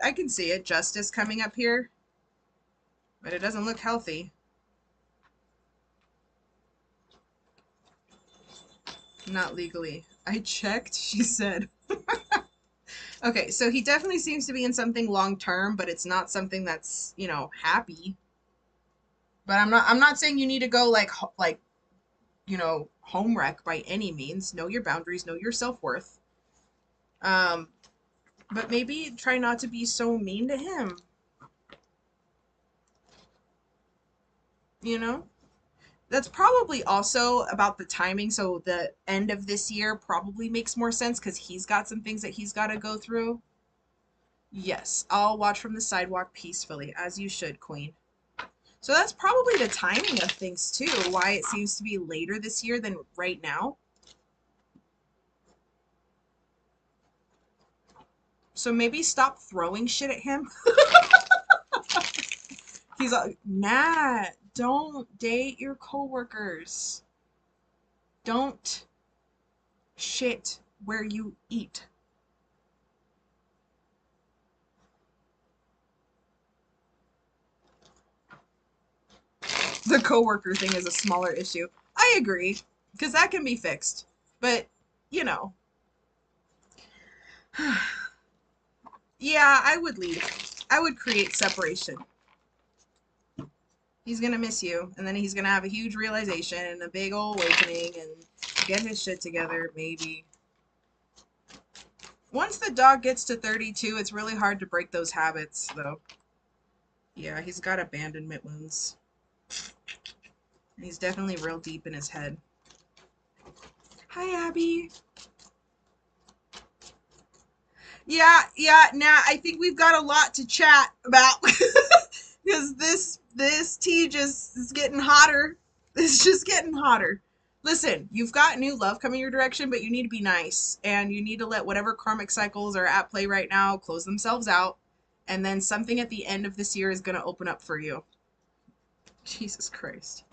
Speaker 1: it. Justice coming up here. But it doesn't look healthy. Not legally. I checked, she said. Okay, so he definitely seems to be in something long term, but it's not something that's, you know, happy. But I'm not saying you need to go like you know, home wreck by any means. Know your boundaries, know your self-worth. But maybe try not to be so mean to him. You know? That's probably also about the timing, so the end of this year probably makes more sense because he's got some things that he's got to go through. Yes, I'll watch from the sidewalk peacefully, as you should, Queen. So that's probably the timing of things too, why it seems to be later this year than right now. So maybe stop throwing shit at him. He's like, Nat, don't date your coworkers. Don't shit where you eat. The coworker thing is a smaller issue. I agree, because that can be fixed. But, you know. Yeah, I would leave. I would create separation. He's gonna miss you, and then he's gonna have a huge realization and a big old awakening and get his shit together, maybe. Once the dog gets to 32, it's really hard to break those habits, though. Yeah, he's got abandonment wounds. He's definitely real deep in his head. Hi, Abby. Yeah, nah, I think we've got a lot to chat about. Because this tea just is getting hotter. It's just getting hotter. Listen, you've got new love coming your direction, but you need to be nice. And you need to let whatever karmic cycles are at play right now close themselves out. And then something at the end of this year is going to open up for you. Jesus Christ.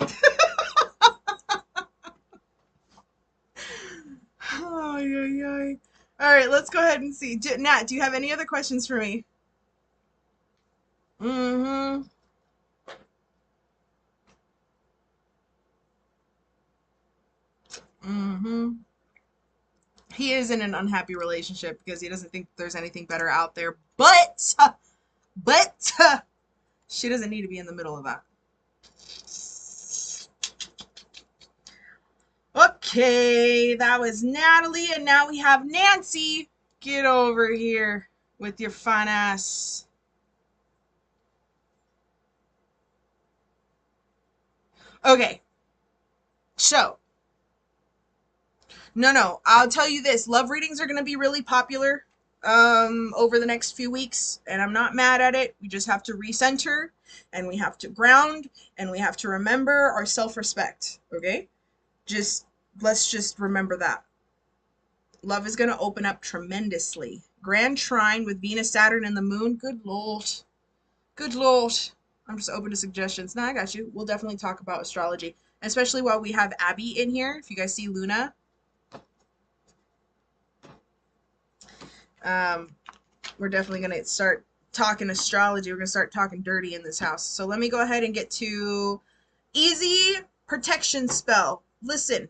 Speaker 1: Oh, yeah. All right, let's go ahead and see. Nat, do you have any other questions for me? Mm-hmm. Mm-hmm. He is in an unhappy relationship because he doesn't think there's anything better out there. But she doesn't need to be in the middle of that. Okay, that was Natalie, and now we have Nancy. Get over here with your fun ass. Okay, so no, I'll tell you this. Love readings are going to be really popular over the next few weeks, and I'm not mad at it. We just have to recenter, and we have to ground, and we have to remember our self-respect, okay? Just let's just remember that. Love is going to open up tremendously. Grand trine with Venus, Saturn, and the moon. Good Lord. Good Lord. I'm just open to suggestions. No, I got you. We'll definitely talk about astrology, especially while we have Abby in here. If you guys see Luna, we're definitely going to start talking astrology. We're going to start talking dirty in this house. So let me go ahead and get to easy protection spell. Listen,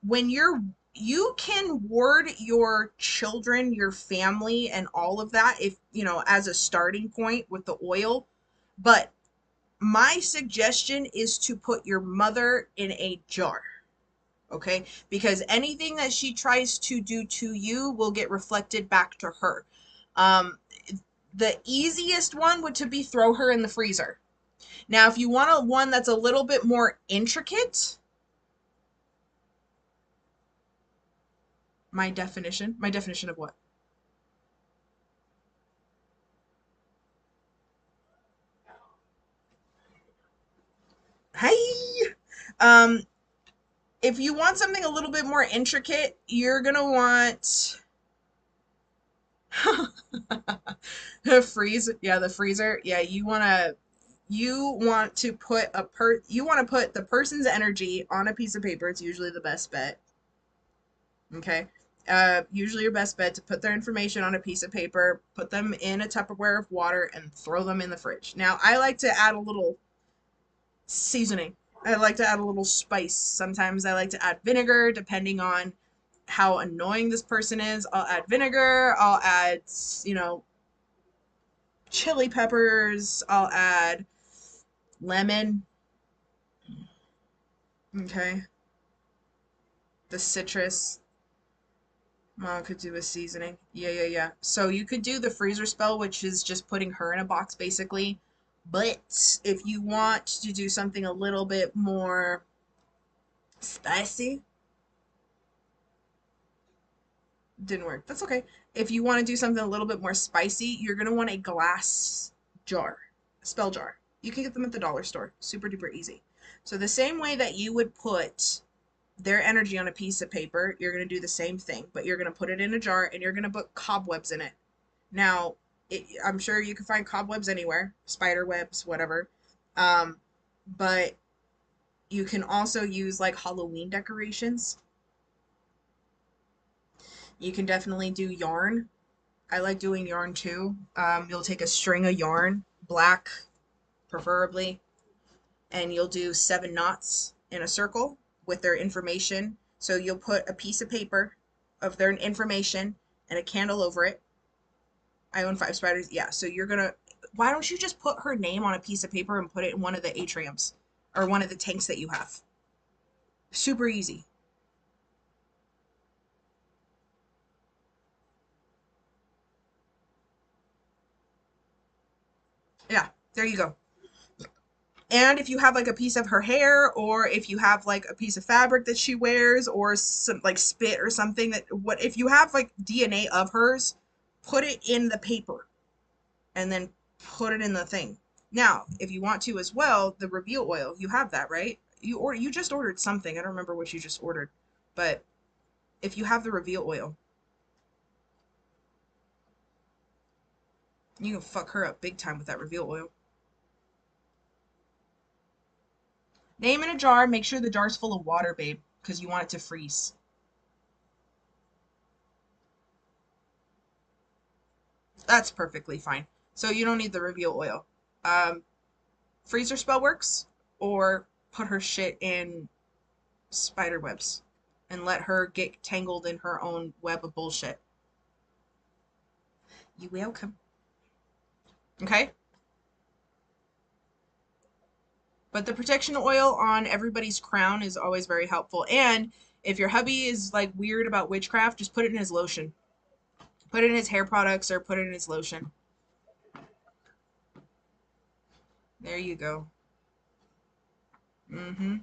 Speaker 1: when you can ward your children, your family, and all of that, if you know, as a starting point with the oil. But my suggestion is to put your mother in a jar, okay? Because anything that she tries to do to you will get reflected back to her. Um, the easiest one would to be throw her in the freezer. Now, if you want one that's a little bit more intricate, my definition of what? Hey! Um, if you want something a little bit more intricate, you're gonna want the freezer. Yeah, you want to put the person's energy on a piece of paper. It's usually the best bet. Okay. Usually your best bet to put their information on a piece of paper, put them in a Tupperware of water, and throw them in the fridge. Now, I like to add a little seasoning. I like to add a little spice. Sometimes I like to add vinegar, depending on how annoying this person is. I'll add vinegar. I'll add, you know, chili peppers. I'll add lemon. Okay. The citrus. Mom could do a seasoning. Yeah. So you could do the freezer spell, which is just putting her in a box, basically. But if you want to do something a little bit more spicy, didn't work. That's okay. If you want to do something a little bit more spicy, you're going to want a glass jar, spell jar. You can get them at the dollar store. Super duper easy. So the same way that you would put their energy on a piece of paper, you're going to do the same thing, but you're going to put it in a jar and you're going to put cobwebs in it. Now, I'm sure you can find cobwebs anywhere, spider webs, whatever. Um, but you can also use like Halloween decorations. You can definitely do yarn. I like doing yarn too. You'll take a string of yarn, black preferably, and you'll do 7 knots in a circle with their information. So you'll put a piece of paper of their information and a candle over it. I own 5 spiders. Yeah, so you're gonna. Why don't you just put her name on a piece of paper and put it in one of the atriums or one of the tanks that you have? Super easy. Yeah, there you go. And if you have like a piece of her hair, or if you have like a piece of fabric that she wears, or some like spit or something that what if you have like DNA of hers, put it in the paper and then put it in the thing. Now, if you want to as well, the reveal oil, you have that, right? You just ordered something. I don't remember what you just ordered. But if you have the reveal oil, you can fuck her up big time with that reveal oil. Name in a jar, make sure the jar's full of water, babe, because you want it to freeze. That's perfectly fine. So you don't need the reveal oil. Um, Freezer spell works, or put her shit in spider webs and let her get tangled in her own web of bullshit. You welcome. Okay? But the protection oil on everybody's crown is always very helpful. And if your hubby is like weird about witchcraft, just put it in his lotion. Put it in his hair products or put it in his lotion. There you go. Mm-hmm.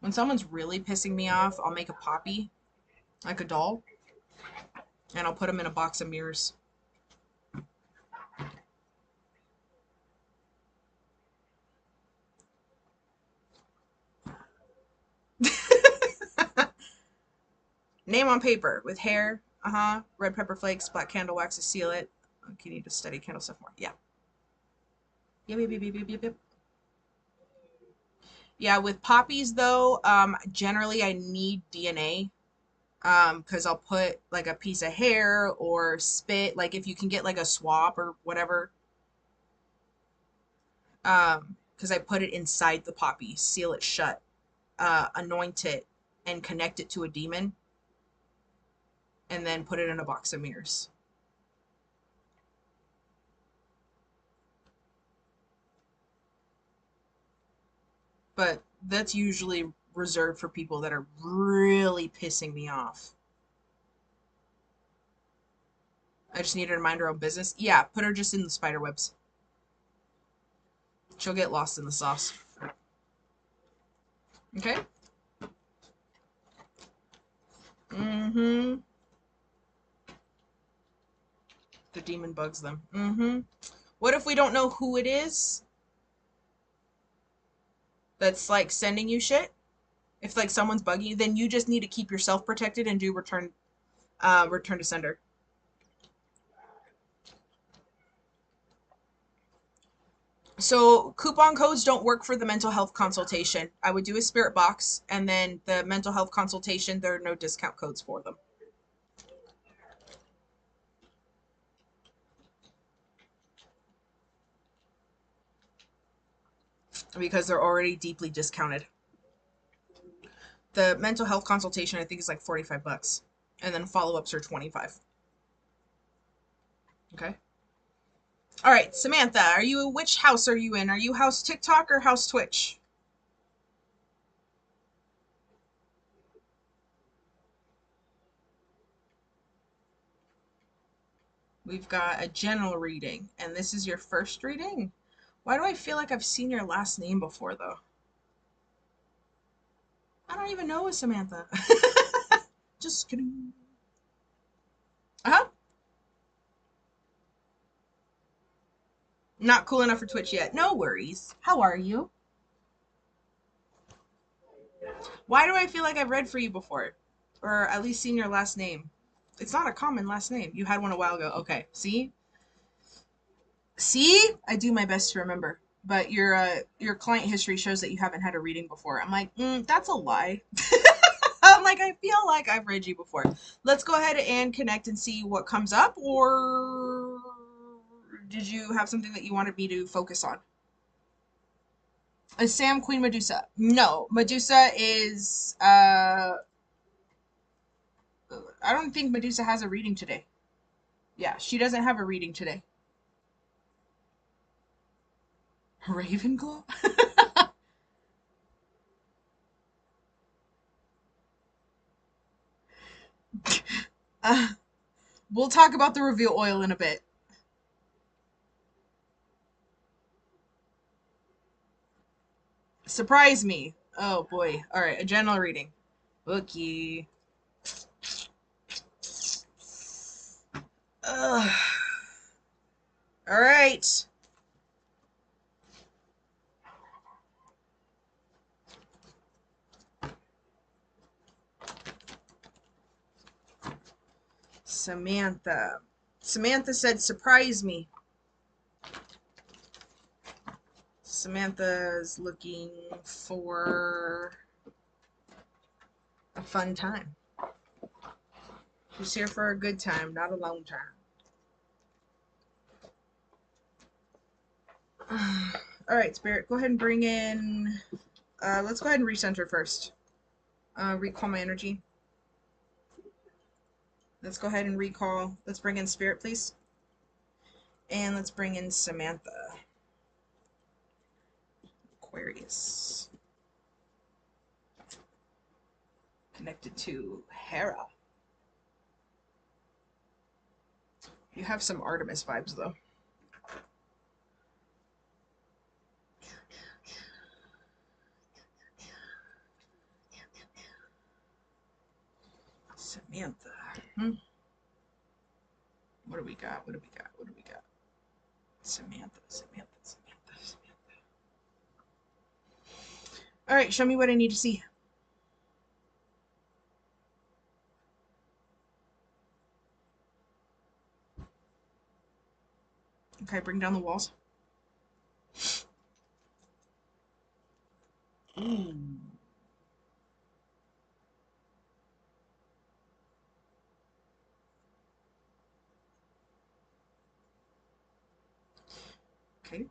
Speaker 1: When someone's really pissing me off, I'll make a poppy, like a doll, and I'll put them in a box of mirrors. Name on paper with hair. Red pepper flakes, black candle wax to seal it. Okay, you need to study candle stuff more. Yeah. Yep, yep, yep, yep, yep, yep. Yeah, with poppies though, generally I need DNA. Because I'll put like a piece of hair or spit, like if you can get like a swab or whatever. Because I put it inside the poppy, seal it shut, anoint it, and connect it to a demon, and then put it in a box of mirrors. But that's usually reserved for people that are really pissing me off. I just need her to mind her own business. Yeah, put her just in the spider webs. She'll get lost in the sauce. Okay? Mm-hmm. The demon bugs them. Mm-hmm. What if we don't know who it is that's like sending you shit? If like someone's bugging you, then you just need to keep yourself protected and do return to sender. So coupon codes don't work for the mental health consultation. I would do a spirit box, and then the mental health consultation, there are no discount codes for them because they're already deeply discounted. The mental health consultation I think is like 45 bucks, and then follow-ups are 25. Okay. All right, Samantha, which house are you in? Are you house TikTok or house Twitch? We've got a general reading, and this is your first reading? Why do I feel like I've seen your last name before, though? I don't even know a Samantha. Just kidding. Uh-huh. Not cool enough for Twitch yet. No worries. How are you? Why do I feel like I've read for you before? Or at least seen your last name? It's not a common last name. You had one a while ago. Okay. See? See? I do my best to remember. But your client history shows that you haven't had a reading before. I'm like, that's a lie. I'm like, I feel like I've read you before. Let's go ahead and connect and see what comes up, or did you have something that you wanted me to focus on? Is Sam Queen Medusa? No, Medusa is. I don't think Medusa has a reading today. Yeah, she doesn't have a reading today. Ravenclaw. uh, we'll talk about the reveal oil in a bit. Surprise me. Oh boy. All right, a general reading. Bookie. Ugh. All right. Samantha. Samantha said, surprise me. Samantha's looking for a fun time. She's here for a good time, not a long time. All right, Spirit, go ahead and bring in. Let's go ahead and recenter first. Recall my energy. Let's go ahead and recall. Let's bring in Spirit, please. And let's bring in Samantha. Aquarius. Connected to Hera. You have some Artemis vibes, though. Samantha. What do we got? What do we got? What do we got? Samantha, Samantha, Samantha, Samantha. All right, show me what I need to see. Okay, bring down the walls. Ooh. Okay.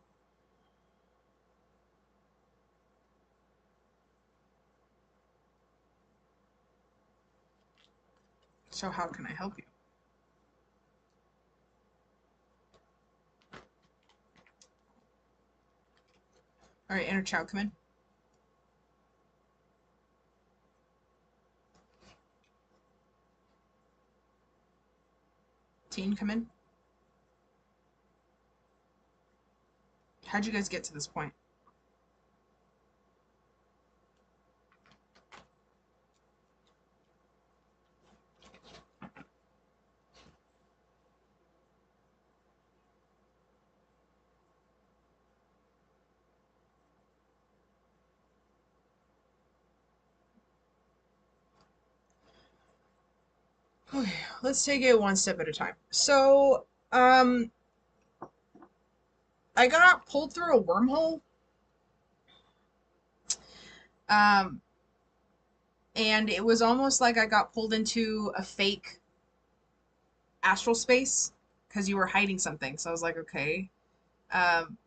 Speaker 1: So how can I help you? All right, inner child, come in. Teen, come in. How'd you guys get to this point? Okay, let's take it one step at a time. So, I got pulled through a wormhole. Um, and it was almost like I got pulled into a fake astral space because you were hiding something. So I was like, okay. Um,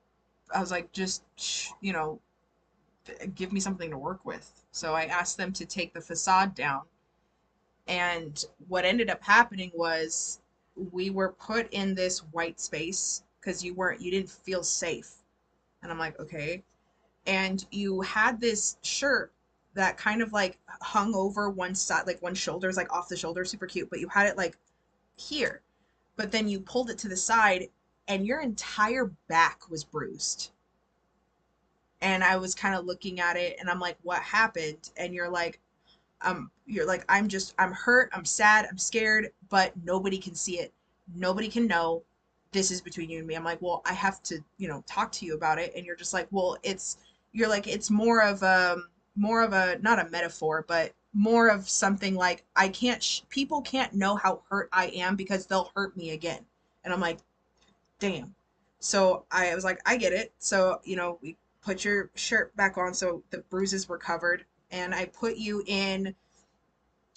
Speaker 1: I was like, just, give me something to work with. So I asked them to take the facade down. And what ended up happening was we were put in this white space because you didn't feel safe. And I'm like, okay. And you had this shirt that kind of like hung over one side, like one shoulder, is like off the shoulder, super cute, but you had it like here. But then you pulled it to the side and your entire back was bruised. And I was kind of looking at it and I'm like, what happened? And you're like, I'm hurt, I'm sad, I'm scared, but nobody can see it. Nobody can know. This is between you and me. I'm like, well, I have to, talk to you about it. And you're just like, well, you're like, it's more of a, not a metaphor, but more of something like, people can't know how hurt I am because they'll hurt me again. And I'm like, damn. So I was like, I get it. So, we put your shirt back on so the bruises were covered. And I put you in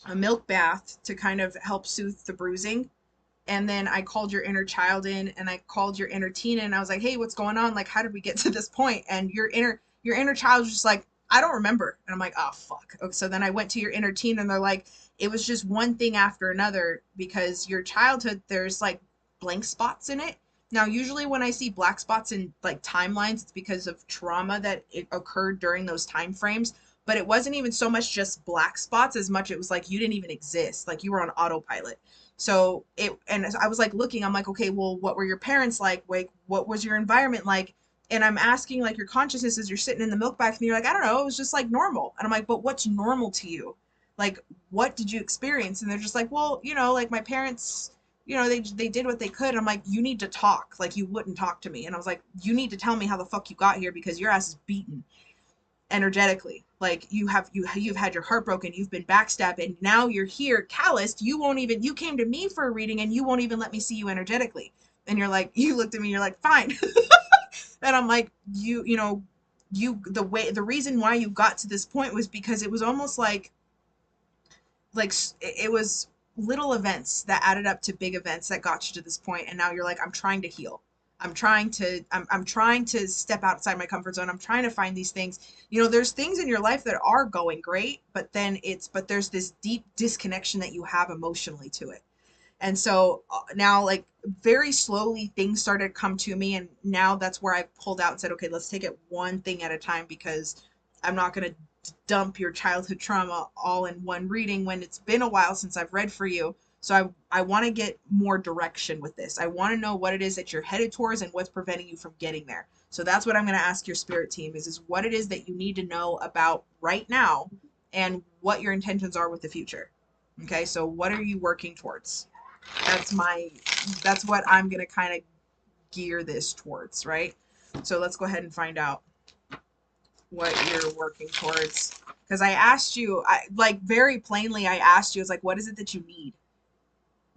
Speaker 1: a milk bath to kind of help soothe the bruising. And then I called your inner child in and I called your inner teen in and I was like, hey, what's going on? Like, how did we get to this point? And your inner child was just like, I don't remember. And I'm like, oh fuck. Okay, so then I went to your inner teen and they're like, it was just one thing after another because your childhood, there's like blank spots in it. Now, usually when I see black spots in like timelines, it's because of trauma that it occurred during those time frames. But it wasn't even so much just black spots as much it was like you didn't even exist. Like you were on autopilot. So and I was like looking, I'm like, okay, well, what were your parents like? Like, what was your environment like? And I'm asking like your consciousness as you're sitting in the milk bath and you're like, I don't know, it was just like normal. And I'm like, but what's normal to you? Like, what did you experience? And they're just like, well, like my parents, they did what they could. And I'm like, you need to talk. Like you wouldn't talk to me. And I was like, you need to tell me how the fuck you got here because your ass is beaten energetically. Like you've had your heart broken, you've been backstabbed, and now you're here calloused. You came to me for a reading and you won't even let me see you energetically. And you're like, you looked at me, you're like, fine. And I'm like, the reason why you got to this point was because it was almost like it was little events that added up to big events that got you to this point, and now you're like, I'm trying to heal. I'm trying to step outside my comfort zone. I'm trying to find these things. There's things in your life that are going great, but there's this deep disconnection that you have emotionally to it. And so now, like, very slowly things started to come to me, and now that's where I pulled out and said, okay, let's take it one thing at a time because I'm not going to dump your childhood trauma all in one reading when it's been a while since I've read for you. So I want to get more direction with this. I want to know what it is that you're headed towards and what's preventing you from getting there. So that's what I'm going to ask your spirit team is what it is that you need to know about right now and what your intentions are with the future. Okay, so what are you working towards? that's my that's what I'm gonna kind of gear this towards, right? So let's go ahead and find out what you're working towards. Because I asked you, I like very plainly, I asked you, it's like, what is it that you need?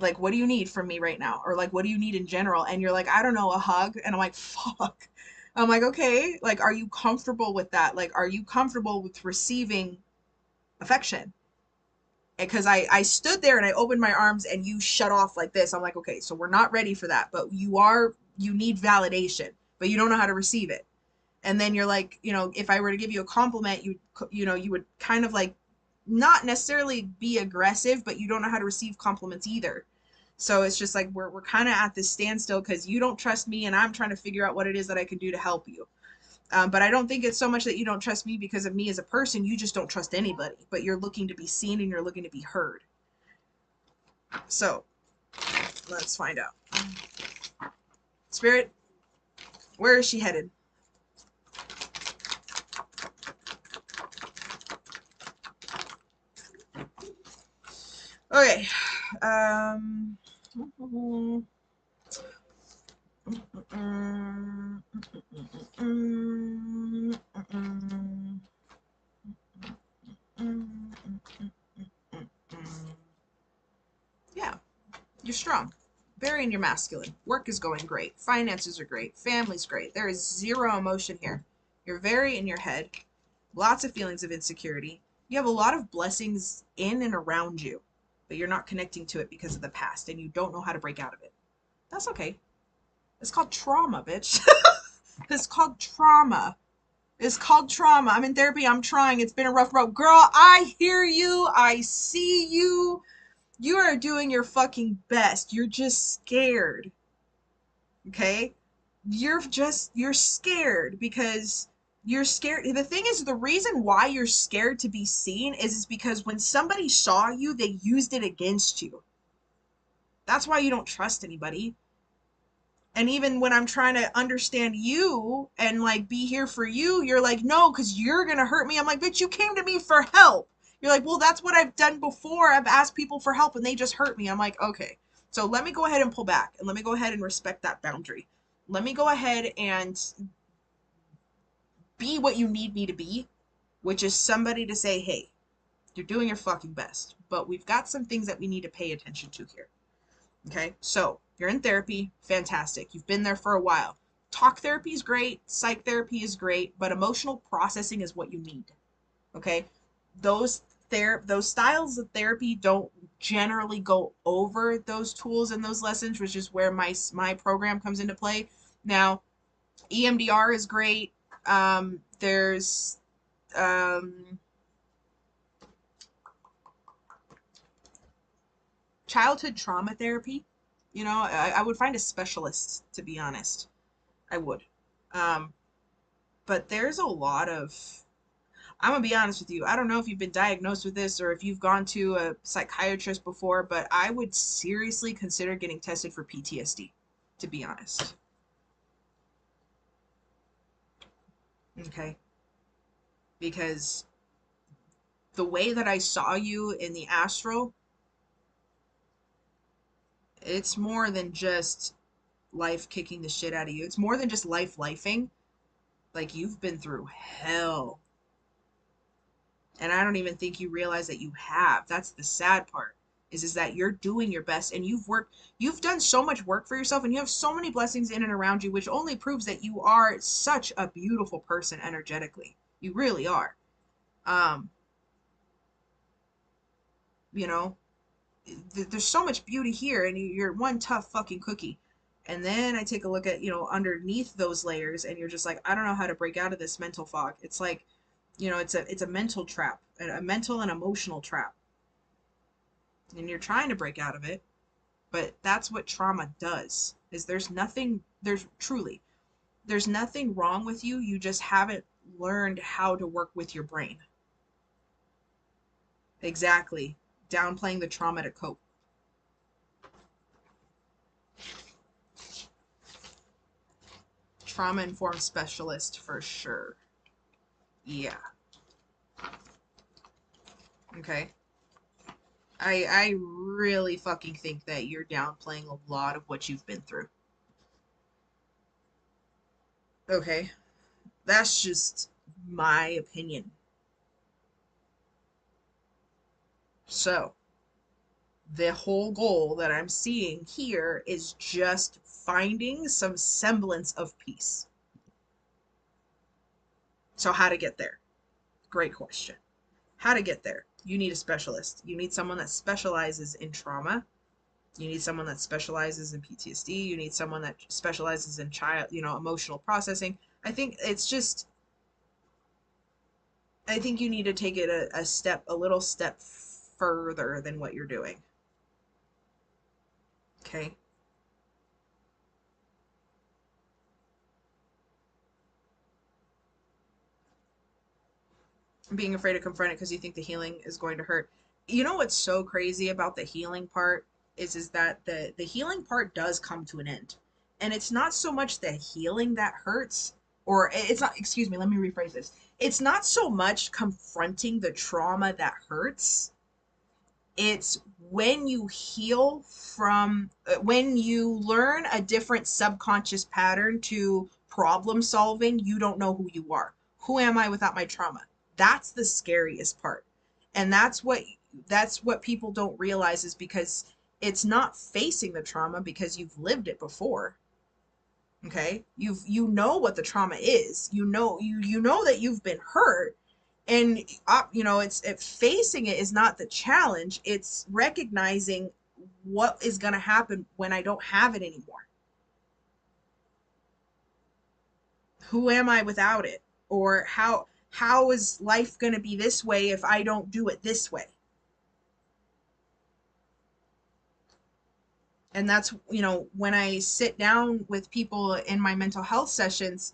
Speaker 1: Like, what do you need from me right now? Or like, what do you need in general? And you're like, I don't know, a hug. And I'm like, fuck. I'm like, okay, like, are you comfortable with that? Like, are you comfortable with receiving affection? Because I stood there and I opened my arms and you shut off like this. I'm like, okay, so we're not ready for that, but you need validation, but you don't know how to receive it. And then you're like, if I were to give you a compliment, you would kind of like not necessarily be aggressive, but you don't know how to receive compliments either. So it's just like we're kind of at this standstill because you don't trust me and I'm trying to figure out what it is that I can do to help you. But I don't think it's so much that you don't trust me because of me as a person. You just don't trust anybody, but you're looking to be seen and you're looking to be heard. So let's find out. Spirit, where is she headed? Okay. Yeah, you're strong. Very in your masculine. Work is going great. Finances are great. Family's great. There is zero emotion here. You're very in your head. Lots of feelings of insecurity. You have a lot of blessings in and around you, but you're not connecting to it because of the past and you don't know how to break out of it. That's okay. It's called trauma, bitch. It's called trauma. It's called trauma. I'm in therapy. I'm trying. It's been a rough road. Girl, I hear you. I see you. You are doing your fucking best. You're just scared. Okay? You're scared because you're scared. The thing is, the reason why you're scared to be seen is because when somebody saw you, they used it against you. That's why you don't trust anybody. And even when I'm trying to understand you and like be here for you, you're like, no, because you're gonna hurt me. I'm like, bitch, you came to me for help. You're like, well, that's what I've done before. I've asked people for help and they just hurt me. I'm like, okay. So let me go ahead and pull back and let me go ahead and respect that boundary. Let me go ahead and be what you need me to be, which is somebody to say, hey, you're doing your fucking best, but we've got some things that we need to pay attention to here. Okay, so you're in therapy, fantastic. You've been there for a while. Talk therapy is great, psych therapy is great, but emotional processing is what you need. Okay, those those styles of therapy don't generally go over those tools and those lessons, which is where my program comes into play. Now, EMDR is great. There's childhood trauma therapy. I would find a specialist, to be honest. I would. Um, but there's a lot of, I'm gonna be honest with you. I don't know if you've been diagnosed with this or if you've gone to a psychiatrist before, but I would seriously consider getting tested for PTSD, to be honest. Okay? Because the way that I saw you in the astral, it's more than just life kicking the shit out of you. It's more than just life lifing. Like, you've been through hell. And I don't even think you realize that you have. That's the sad part. Is that you're doing your best and you've done so much work for yourself and you have so many blessings in and around you, which only proves that you are such a beautiful person energetically. You really are. Um, you know, there's so much beauty here and you're one tough fucking cookie. And then I take a look at, underneath those layers and you're just like, I don't know how to break out of this mental fog. It's like, it's a mental trap, a mental and emotional trap. And you're trying to break out of it, but that's what trauma does. Is there's nothing wrong with you. You just haven't learned how to work with your brain. Exactly. Downplaying the trauma to cope. Trauma informed specialist for sure. Yeah. Okay. I really fucking think that you're downplaying a lot of what you've been through. Okay. That's just my opinion. So, The whole goal that I'm seeing here is just finding some semblance of peace. So, how to get there? Great question. How to get there? You need a specialist. You need someone that specializes in trauma. You need someone that specializes in PTSD. You need someone that specializes in emotional processing. I think it's just, I think you need to take it a little step further than what you're doing. Okay. Being afraid to confront it because you think the healing is going to hurt. You know what's so crazy about the healing part is that the healing part does come to an end. And it's not so much the healing that hurts, or it's not, excuse me, let me rephrase this. It's not so much confronting the trauma that hurts. It's when you heal from, when you learn a different subconscious pattern to problem solving, you don't know who you are. Who am I without my trauma? That's the scariest part. And that's what people don't realize, is because it's not facing the trauma because you've lived it before. Okay? You know what the trauma is. You know that you've been hurt, and facing it is not the challenge. It's recognizing what is going to happen when I don't have it anymore. Who am I without it? Or how is life going to be this way if I don't do it this way? And that's, when I sit down with people in my mental health sessions,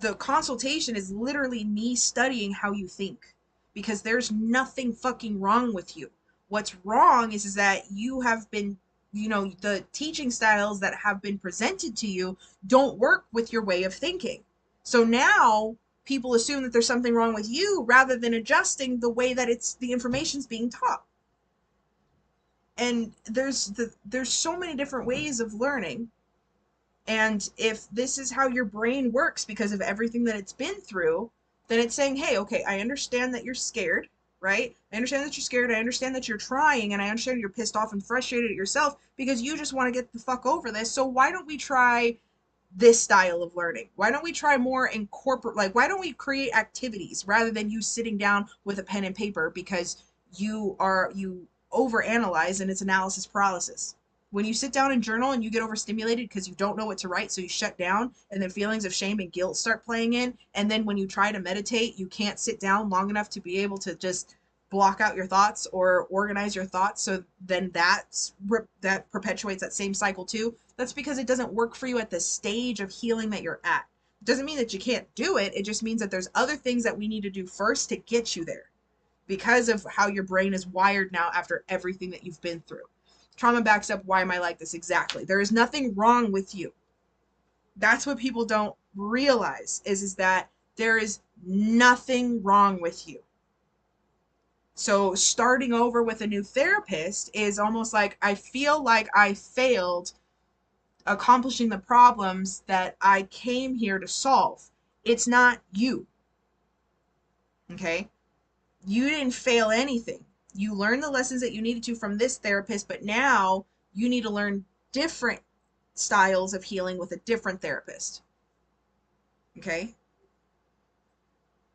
Speaker 1: the consultation is literally me studying how you think, because there's nothing fucking wrong with you. What's wrong is that you have been, the teaching styles that have been presented to you don't work with your way of thinking. So now people assume that there's something wrong with you rather than adjusting the way that the information's being taught. And there's so many different ways of learning. And if this is how your brain works because of everything that it's been through, then it's saying, hey, okay, I understand that you're scared, right? I understand that you're scared. I understand that you're trying, and I understand you're pissed off and frustrated at yourself because you just want to get the fuck over this. So why don't we try this style of learning? Why don't we try more why don't we create activities rather than you sitting down with a pen and paper because you overanalyze and it's analysis paralysis. When you sit down and journal and you get overstimulated because you don't know what to write, so you shut down, and then feelings of shame and guilt start playing in, and then when you try to meditate, you can't sit down long enough to be able to just block out your thoughts or organize your thoughts, so then that perpetuates that same cycle too. That's because it doesn't work for you at the stage of healing that you're at. It doesn't mean that you can't do it. It just means that there's other things that we need to do first to get you there, because of how your brain is wired now after everything that you've been through. Trauma backs up, why am I like this? Exactly. There is nothing wrong with you. That's what people don't realize, is that there is nothing wrong with you. So starting over with a new therapist is almost like, I feel like I failed accomplishing the problems that I came here to solve. It's not you. Okay? You didn't fail anything. You learned the lessons that you needed to from this therapist, but now you need to learn different styles of healing with a different therapist. Okay?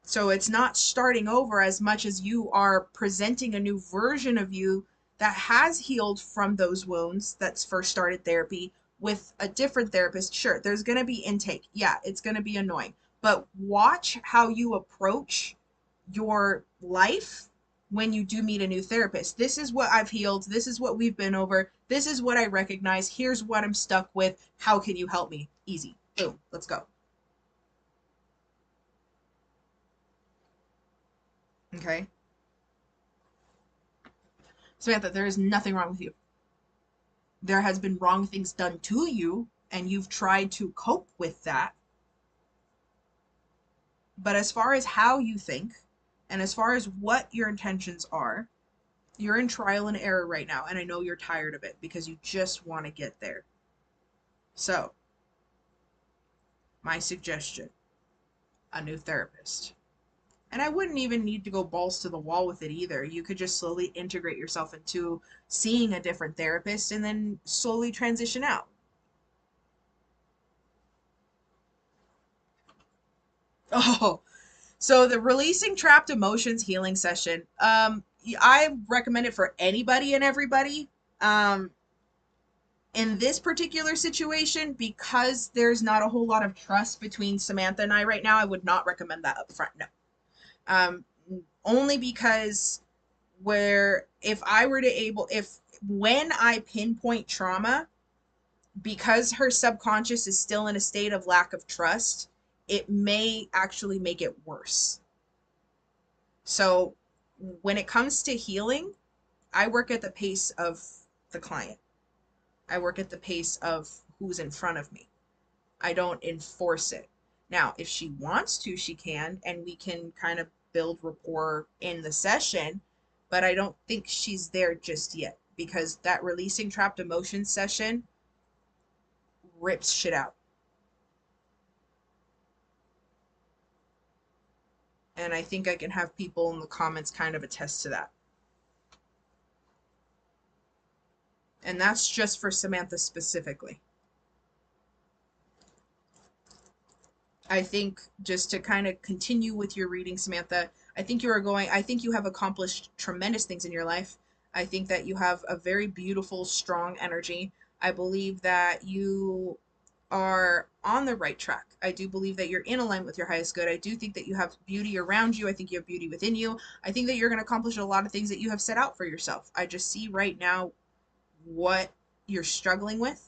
Speaker 1: So it's not starting over as much as you are presenting a new version of you that has healed from those wounds that's first started therapy with a different therapist. Sure, there's going to be intake. Yeah, it's going to be annoying. But watch how you approach your life when you do meet a new therapist. This is what I've healed. This is what we've been over. This is what I recognize. Here's what I'm stuck with. How can you help me? Easy. Boom. Let's go. Okay? Samantha, there is nothing wrong with you. There has been wrong things done to you, and you've tried to cope with that. But as far as how you think, and as far as what your intentions are, you're in trial and error right now, and I know you're tired of it because you just want to get there. So, my suggestion, a new therapist. And I wouldn't even need to go balls to the wall with it either. You could just slowly integrate yourself into seeing a different therapist and then slowly transition out. Oh, so the releasing trapped emotions healing session. I recommend it for anybody and everybody. Um, in this particular situation, because there's not a whole lot of trust between Samantha and I right now, I would not recommend that up front. No. Um, Only because where if I were to able if when I pinpoint trauma, because her subconscious is still in a state of lack of trust, it may actually make it worse. So when it comes to healing, I work at the pace of the client. I work at the pace of who's in front of me. I don't enforce it. Now, if she wants to, she can, and we can kind of build rapport in the session, but I don't think she's there just yet because that releasing trapped emotions session rips shit out. And I think I can have people in the comments kind of attest to that. And that's just for Samantha specifically. I think just to kind of continue with your reading, Samantha, I think you have accomplished tremendous things in your life. I think that you have a very beautiful, strong energy. I believe that you are on the right track. I do believe that you're in alignment with your highest good. I do think that you have beauty around you. I think you have beauty within you. I think that you're going to accomplish a lot of things that you have set out for yourself. I just see right now what you're struggling with.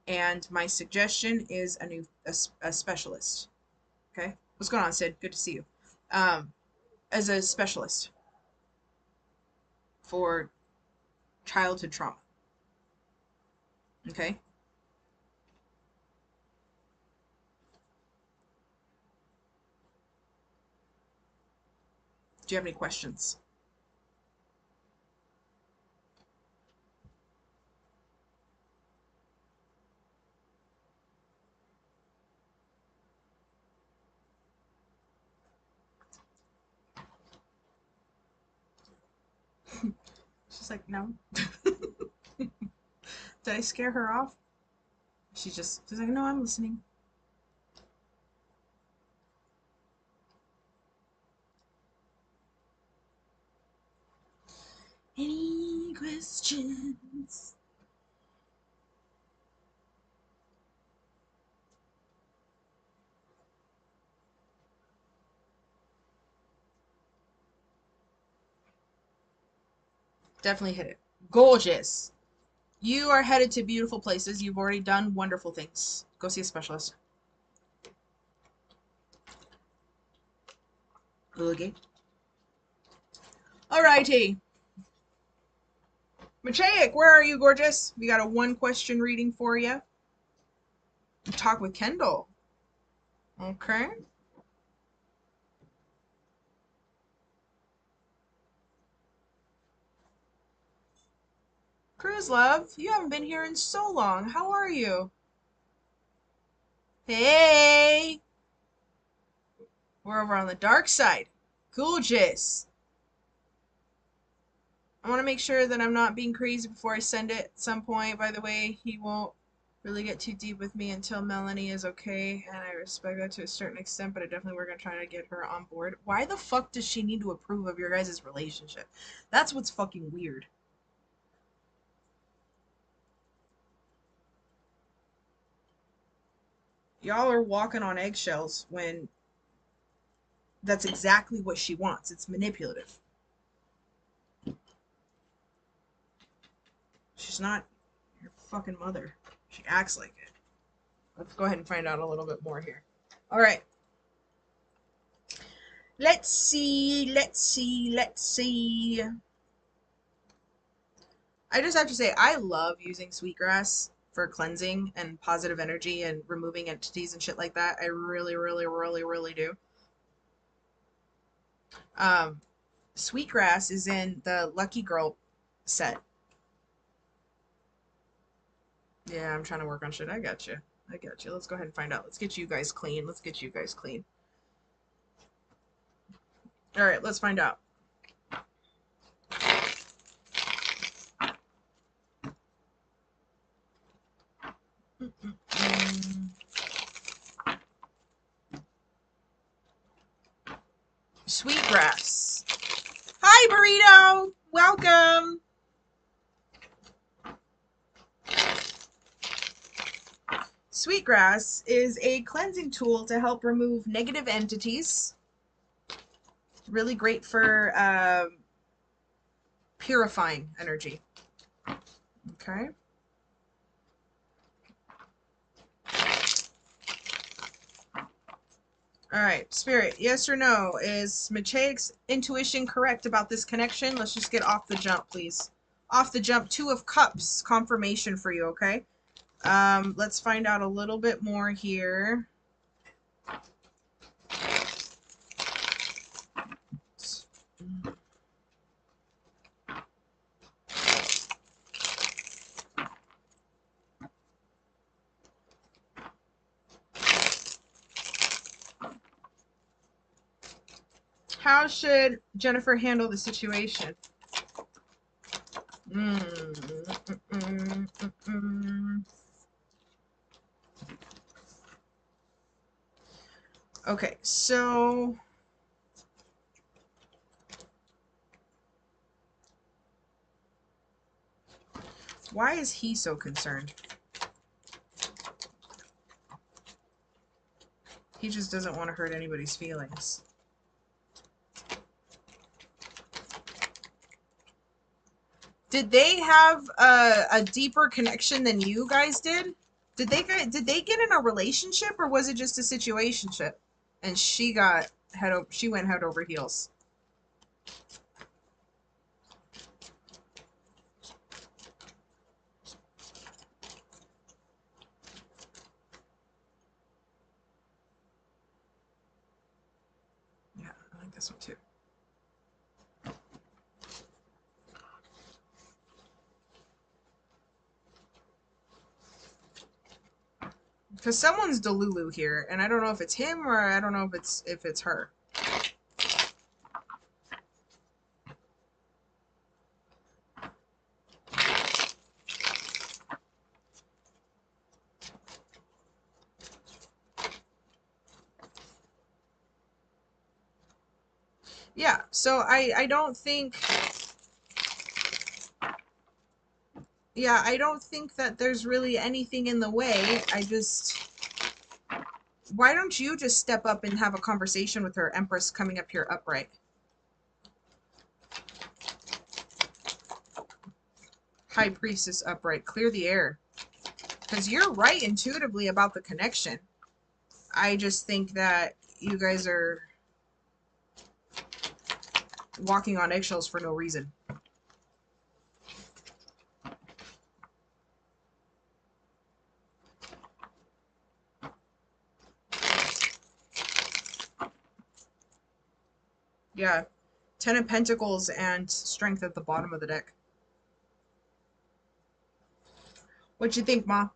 Speaker 1: And my suggestion is a specialist. Okay. What's going on, Sid? Good to see you. Um, as a specialist for childhood trauma. Okay. Do you have any questions? She's like, no. Did I scare her off? She's like, no, I'm listening. Any questions? Definitely hit it. Gorgeous. You are headed to beautiful places. You've already done wonderful things. Go see a specialist. Okay. Alrighty. Machaic, where are you, gorgeous? We got a one question reading for you. Talk with Kendall. Okay. Cruise Love, you haven't been here in so long. How are you? Hey! We're over on the dark side. Gorgeous. I want to make sure that I'm not being crazy before I send it at some point. By the way, he won't really get too deep with me until Melanie is okay, and I respect that to a certain extent, but I definitely we're gonna try to get her on board. Why the fuck does she need to approve of your guys' relationship? That's what's fucking weird. Y'all are walking on eggshells when that's exactly what she wants. It's manipulative. She's not your fucking mother. She acts like it. Let's go ahead and find out a little bit more here. All right. Let's see. Let's see. Let's see. I just have to say, I love using sweetgrass for cleansing and positive energy and removing entities and shit like that. I really, really, really, really do. Um, Sweetgrass is in the Lucky Girl set. Yeah, I'm trying to work on shit. I got you. I got you. Let's go ahead and find out. Let's get you guys clean. Let's get you guys clean. All right, let's find out. Sweetgrass. Hi, Burrito. Welcome. Sweetgrass is a cleansing tool to help remove negative entities. Really great for purifying energy. Okay. All right, Spirit, yes or no? Is Machaek's intuition correct about this connection? Let's just get off the jump, please. Off the jump, Two of Cups, confirmation for you, okay? Let's find out a little bit more here. How should Jennifer handle the situation? Okay, so why is he so concerned? He just doesn't want to hurt anybody's feelings. Did they have a deeper connection than you guys did? Did they get in a relationship, or was it just a situationship? And she went head over heels. Yeah, I like this one too. Because someone's Delulu here, and I don't know if it's him or I don't know if it's her. Yeah, so I don't think... Yeah, I don't think that there's really anything in the way. I just... Why don't you just step up and have a conversation with her, Empress coming up here upright? High Priestess upright. Clear the air. Because you're right intuitively about the connection. I just think that you guys are walking on eggshells for no reason. Yeah. 10 of Pentacles and Strength at the bottom of the deck. What you think, Ma?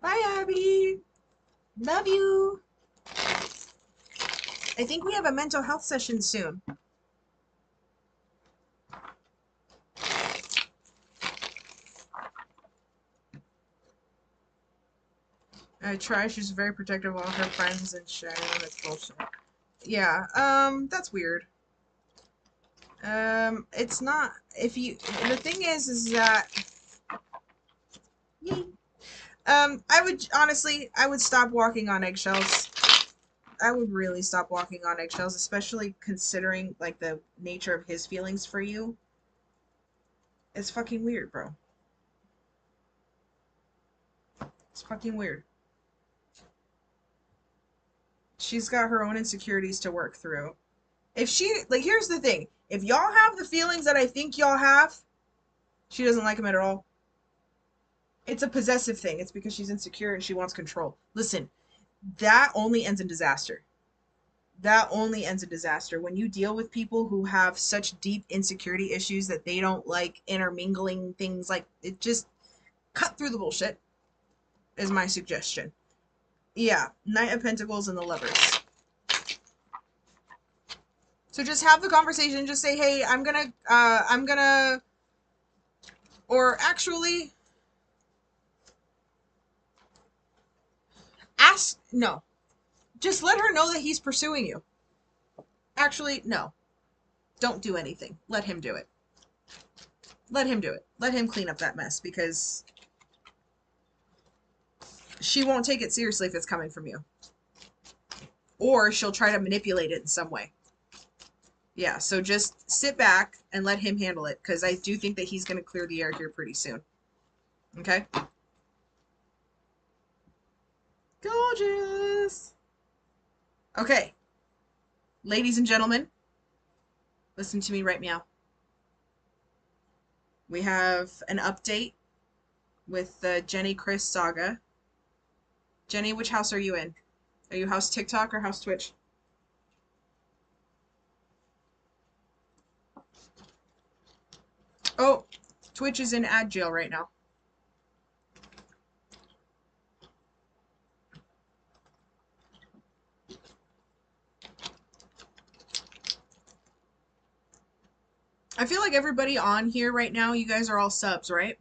Speaker 1: Bye, Abby. Love you. I think we have a mental health session soon. I try. She's very protective of all her friends and shit. That's bullshit. Yeah. That's weird. It's not. If you. The thing is that. Yay. I would honestly. I would stop walking on eggshells. I would really stop walking on eggshells, especially considering like the nature of his feelings for you. It's fucking weird, bro. It's fucking weird. She's got her own insecurities to work through. If she, like, here's the thing. If y'all have the feelings that I think y'all have, she doesn't like him at all. It's a possessive thing. It's because she's insecure and she wants control. Listen, that only ends in disaster. That only ends in disaster when you deal with people who have such deep insecurity issues that they don't like intermingling things. Like, it just cut through the bullshit is my suggestion. Yeah, Knight of Pentacles and the Lovers. So just have the conversation. Just say, hey, I'm gonna, or actually, no. Just let her know that he's pursuing you. Actually, no. Don't do anything. Let him do it. Let him do it. Let him clean up that mess, because she won't take it seriously if it's coming from you. Or she'll try to manipulate it in some way. Yeah, so just sit back and let him handle it, because I do think that he's going to clear the air here pretty soon. Okay? Gorgeous! Okay. Ladies and gentlemen, listen to me right meow. We have an update with the Jenny Chris saga. Jenny, which house are you in? Are you house TikTok or house Twitch? Oh, Twitch is in ad jail right now. I feel like everybody on here right now, you guys are all subs, right?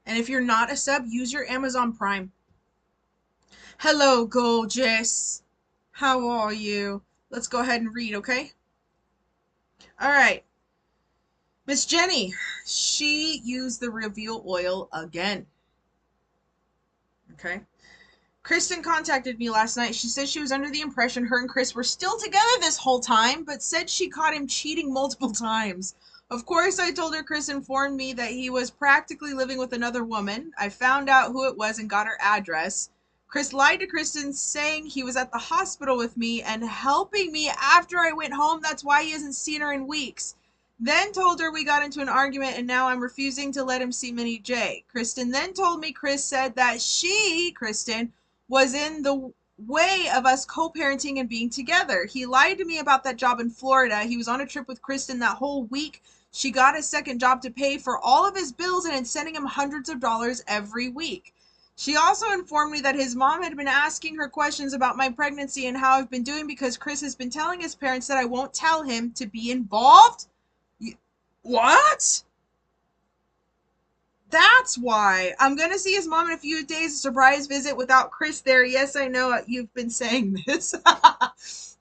Speaker 1: And if you're not a sub, use your Amazon Prime. Hello, gorgeous. How are you? Let's go ahead and read, okay? All right. Miss Jenny, she used the reveal oil again. Okay. Kristen contacted me last night. She said she was under the impression her and Chris were still together this whole time, but said she caught him cheating multiple times. Of course, I told her Chris informed me that he was practically living with another woman. I found out who it was and got her address. Chris lied to Kristen, saying he was at the hospital with me and helping me after I went home. That's why he hasn't seen her in weeks. Then told her we got into an argument and now I'm refusing to let him see Minnie J. Kristen then told me Chris said that Kristen, was in the way of us co-parenting and being together. He lied to me about that job in Florida. He was on a trip with Kristen that whole week. She got a second job to pay for all of his bills and is sending him hundreds of dollars every week. She also informed me that his mom had been asking her questions about my pregnancy and how I've been doing because Chris has been telling his parents that I won't tell him to be involved. What? That's why. I'm going to see his mom in a few days, a surprise visit without Chris there. Yes, I know you've been saying this.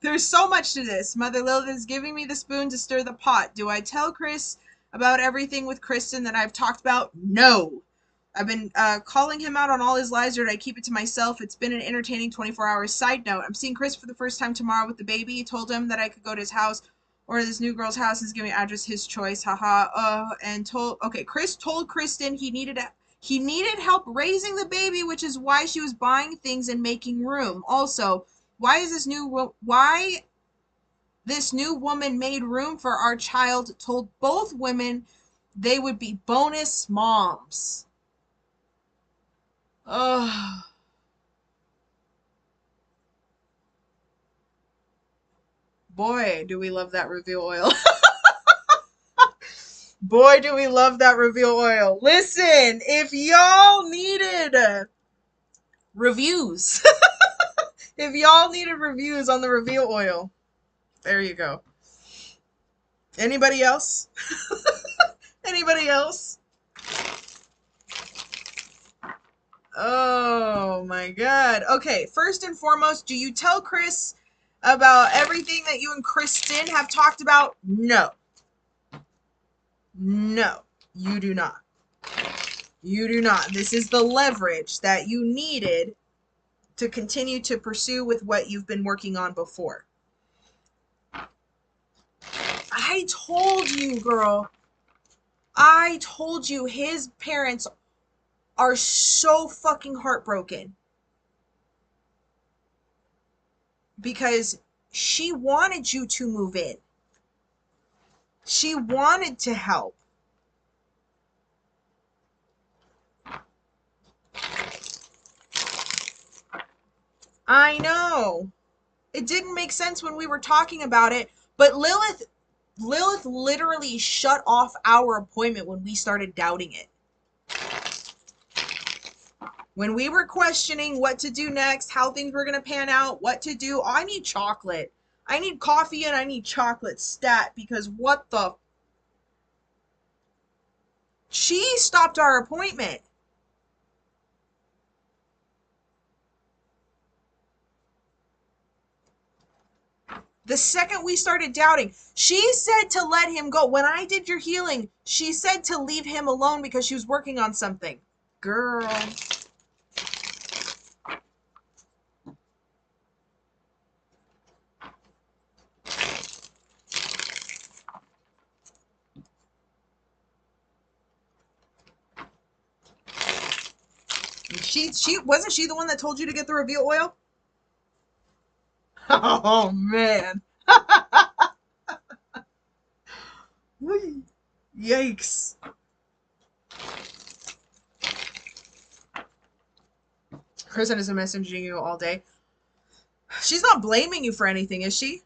Speaker 1: There's so much to this. Mother Lilith is giving me the spoon to stir the pot. Do I tell Chris about everything with Kristen that I've talked about? No. I've been calling him out on all his lies, or did I keep it to myself? It's been an entertaining 24 hours. Side note, I'm seeing Chris for the first time tomorrow with the baby. Told him that I could go to his house or this new girl's house. Is giving address, his choice. Haha. Chris told Kristen he needed help raising the baby, which is why she was buying things and making room. Also, why this new woman made room for our child, told both women they would be bonus moms. Ugh. Boy, do we love that reveal oil. Boy, do we love that reveal oil. Listen, if y'all needed reviews, if y'all needed reviews on the reveal oil, there you go. Anybody else? Anybody else? Oh my God. Okay, first and foremost, do you tell Chris about everything that you and Kristen have talked about? No. No, you do not. You do not. This is the leverage that you needed to continue to pursue with what you've been working on before. I told you, girl. I told you his parents are so fucking heartbroken. Because she wanted you to move in. She wanted to help. I know. It didn't make sense when we were talking about it, but Lilith literally shut off our appointment when we started doubting it. When we were questioning what to do next, how things were going to pan out, what to do, I need chocolate. I need coffee and I need chocolate stat because what the... She stopped our appointment. The second we started doubting, she said to let him go. When I did your healing, she said to leave him alone because she was working on something. Girl. She wasn't she the one that told you to get the reveal oil? Oh man. Yikes. Kristen is messaging you all day. She's not blaming you for anything, is she?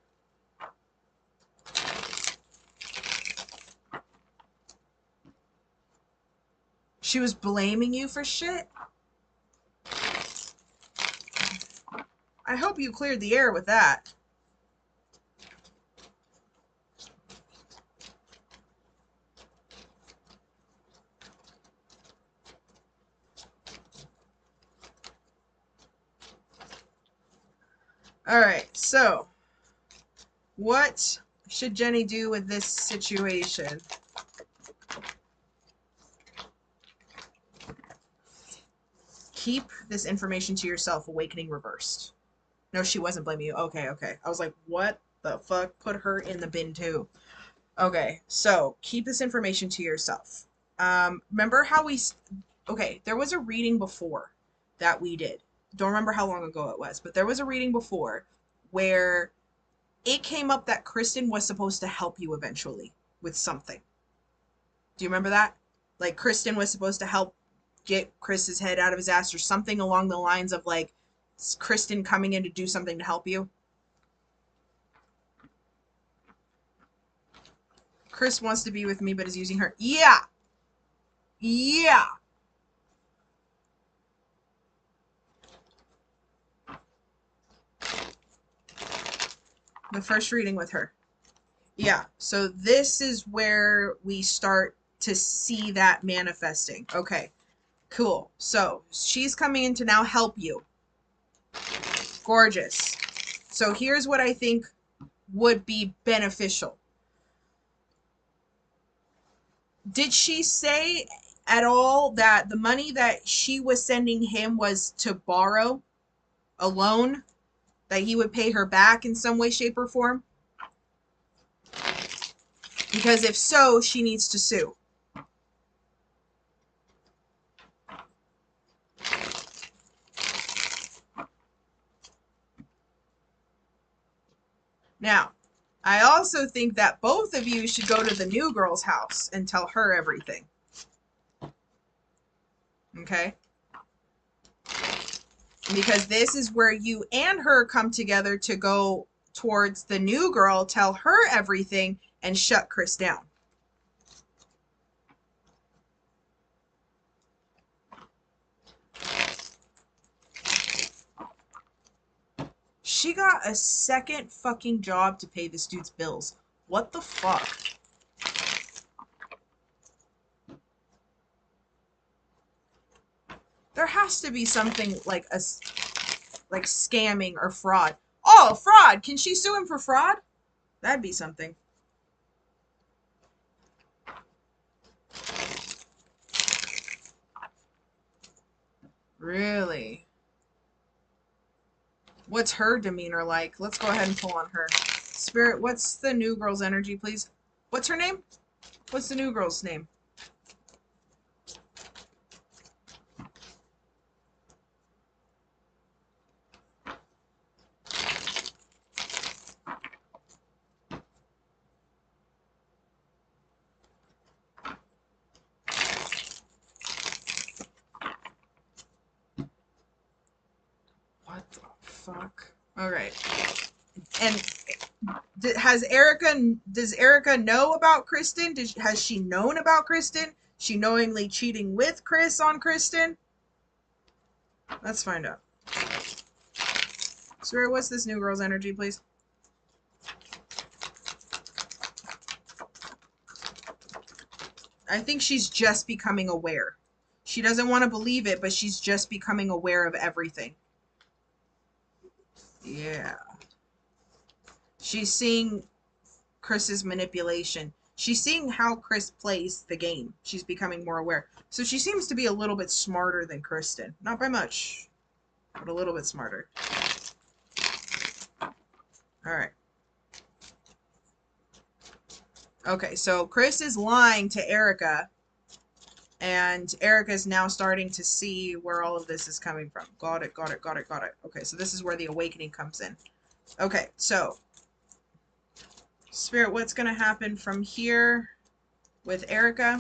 Speaker 1: She was blaming you for shit? I hope you cleared the air with that. Alright, so what should Jenny do with this situation? Keep this information to yourself. Awakening reversed. No, she wasn't blaming you. Okay, okay. I was like, what the fuck? Put her in the bin too. Okay, so keep this information to yourself. Remember how we... Okay, there was a reading before that we did. Don't remember how long ago it was, but there was a reading before where it came up that Kristen was supposed to help you eventually with something. Do you remember that? Like, Kristen was supposed to help get Chris's head out of his ass or something along the lines of, like, Kristen coming in to do something to help you. Chris wants to be with me, but is using her. Yeah! Yeah! The first reading with her. Yeah, so this is where we start to see that manifesting. Okay, cool. So she's coming in to now help you. Gorgeous. So here's what I think would be beneficial. Did she say at all that the money that she was sending him was to borrow a loan, that he would pay her back in some way, shape, or form? Because if so, she needs to sue. Now, I also think that both of you should go to the new girl's house and tell her everything. Okay? Because this is where you and her come together to go towards the new girl, tell her everything, and shut Chris down. She got a second fucking job to pay this dude's bills. What the fuck? There has to be something like like scamming or fraud. Oh, fraud! Can she sue him for fraud? That'd be something. Really? What's her demeanor like? Let's go ahead and pull on her. Spirit, what's the new girl's energy, please? What's her name? What's the new girl's name? What the fuck? Alright. And does Erica know about Kristen? Has she known about Kristen? She knowingly cheating with Chris on Kristen? Let's find out. Spirit, what's this new girl's energy, please? I think she's just becoming aware. She doesn't want to believe it, but she's just becoming aware of everything. Yeah. She's seeing Chris's manipulation. She's seeing how Chris plays the game. She's becoming more aware. So she seems to be a little bit smarter than Kristen. Not by much, but a little bit smarter. Alright. Okay, so Chris is lying to Erica, and Erica is now starting to see where all of this is coming from. Got it, got it, got it, got it. Okay, so this is where the awakening comes in. Okay, so Spirit, what's going to happen from here with Erica?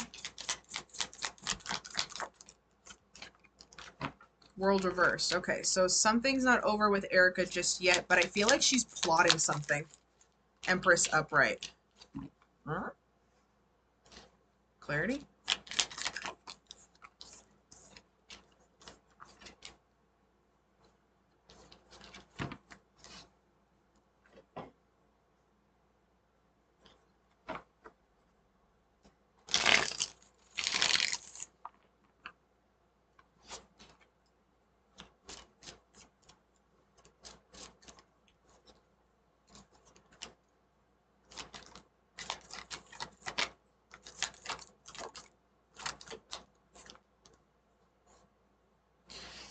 Speaker 1: World reversed. Okay, so something's not over with Erica just yet, but I feel like she's plotting something. Empress upright. Huh? Clarity?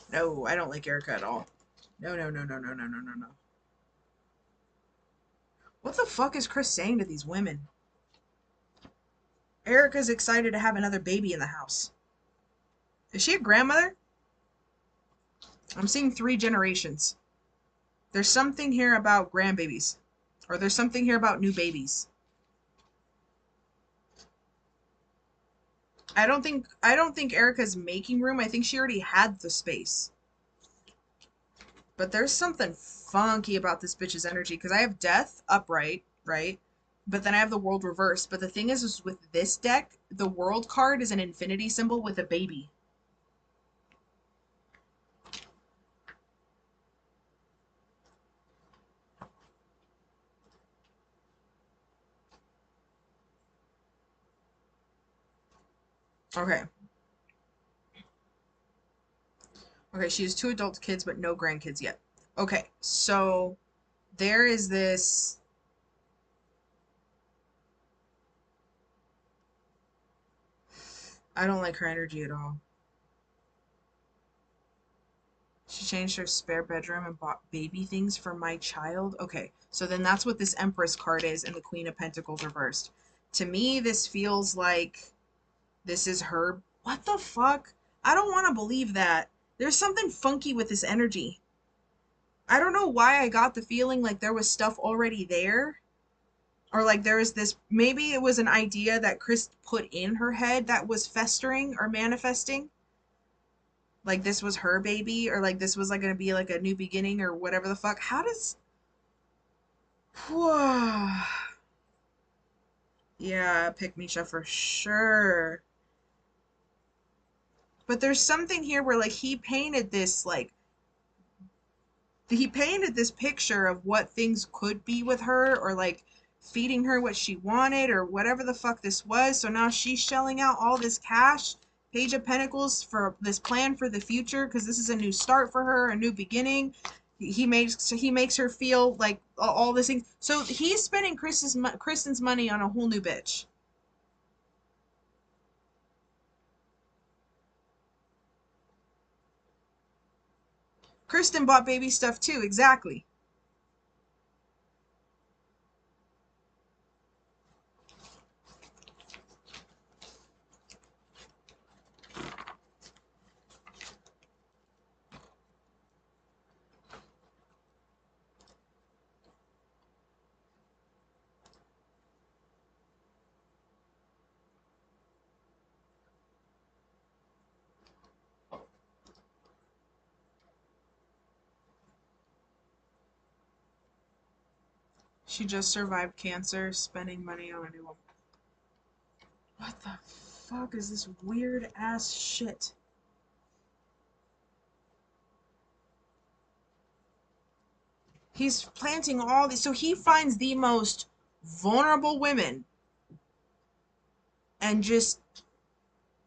Speaker 1: No, I don't like Erica at all. No, no, no, no, no, no, no, no, no. What the fuck is Chris saying to these women? Erica's excited to have another baby in the house. Is she a grandmother? I'm seeing 3 generations. There's something here about grandbabies. Or there's something here about new babies. I don't think Erica's making room. I think she already had the space. But there's something funky about this bitch's energy, because I have death upright, right? But then I have the world reversed. But the thing is with this deck, the world card is an infinity symbol with a baby. Okay. Okay, she has 2 adult kids, but no grandkids yet. Okay, so there is this... I don't like her energy at all. She changed her spare bedroom and bought baby things for my child. Okay, so then that's what this Empress card is and the Queen of Pentacles reversed. To me, this feels like this is her... What the fuck? I don't want to believe that. There's something funky with this energy. I don't know why I got the feeling like there was stuff already there. Or like there was this... Maybe it was an idea that Chris put in her head that was festering or manifesting. Like this was her baby, or like this was like gonna be like a new beginning or whatever the fuck. How does... Yeah, pick Misha for sure. But there's something here where like he painted this picture of what things could be with her, or like feeding her what she wanted or whatever the fuck this was. So now she's shelling out all this cash, Page of Pentacles, for this plan for the future, because this is a new start for her, a new beginning. He makes her feel like all this thing. So he's spending Kristen's money on a whole new bitch. Kristen bought baby stuff too, exactly. She just survived cancer, spending money on a new one. What the fuck is this weird ass shit? He's planting all these. So he finds the most vulnerable women and just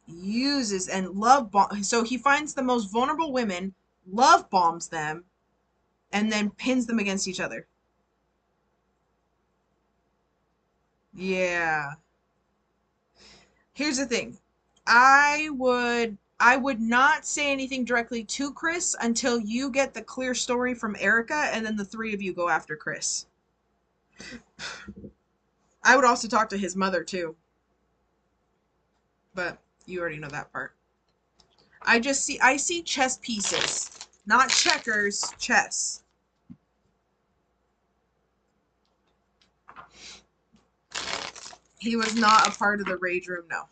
Speaker 1: uses and love bomb. So he finds the most vulnerable women, love bombs them, and then pins them against each other. Yeah. Here's the thing. I would not say anything directly to Chris until you get the clear story from Erica and then the three of you go after Chris. I would also talk to his mother too, but you already know that part. I see chess pieces, not checkers, chess. He was not a part of the rage room, no.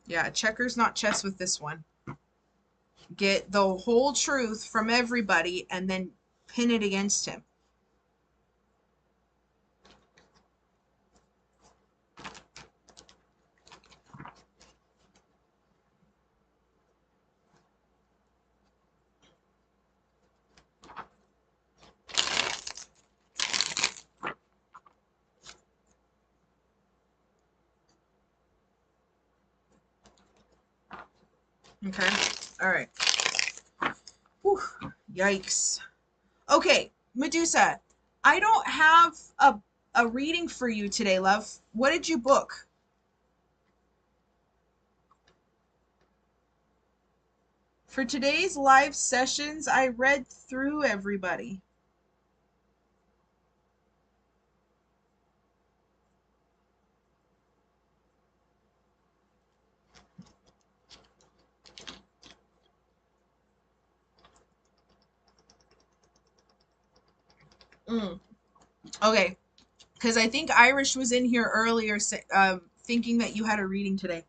Speaker 1: Yeah, checkers, not chess with this one. Get the whole truth from everybody and then pin it against him. Okay. All right. Whew. Yikes. Okay, Medusa, I don't have a reading for you today, love. What did you book? For today's live sessions, I read through everybody. Mm. Okay, because I think Irish was in here earlier thinking that you had a reading today.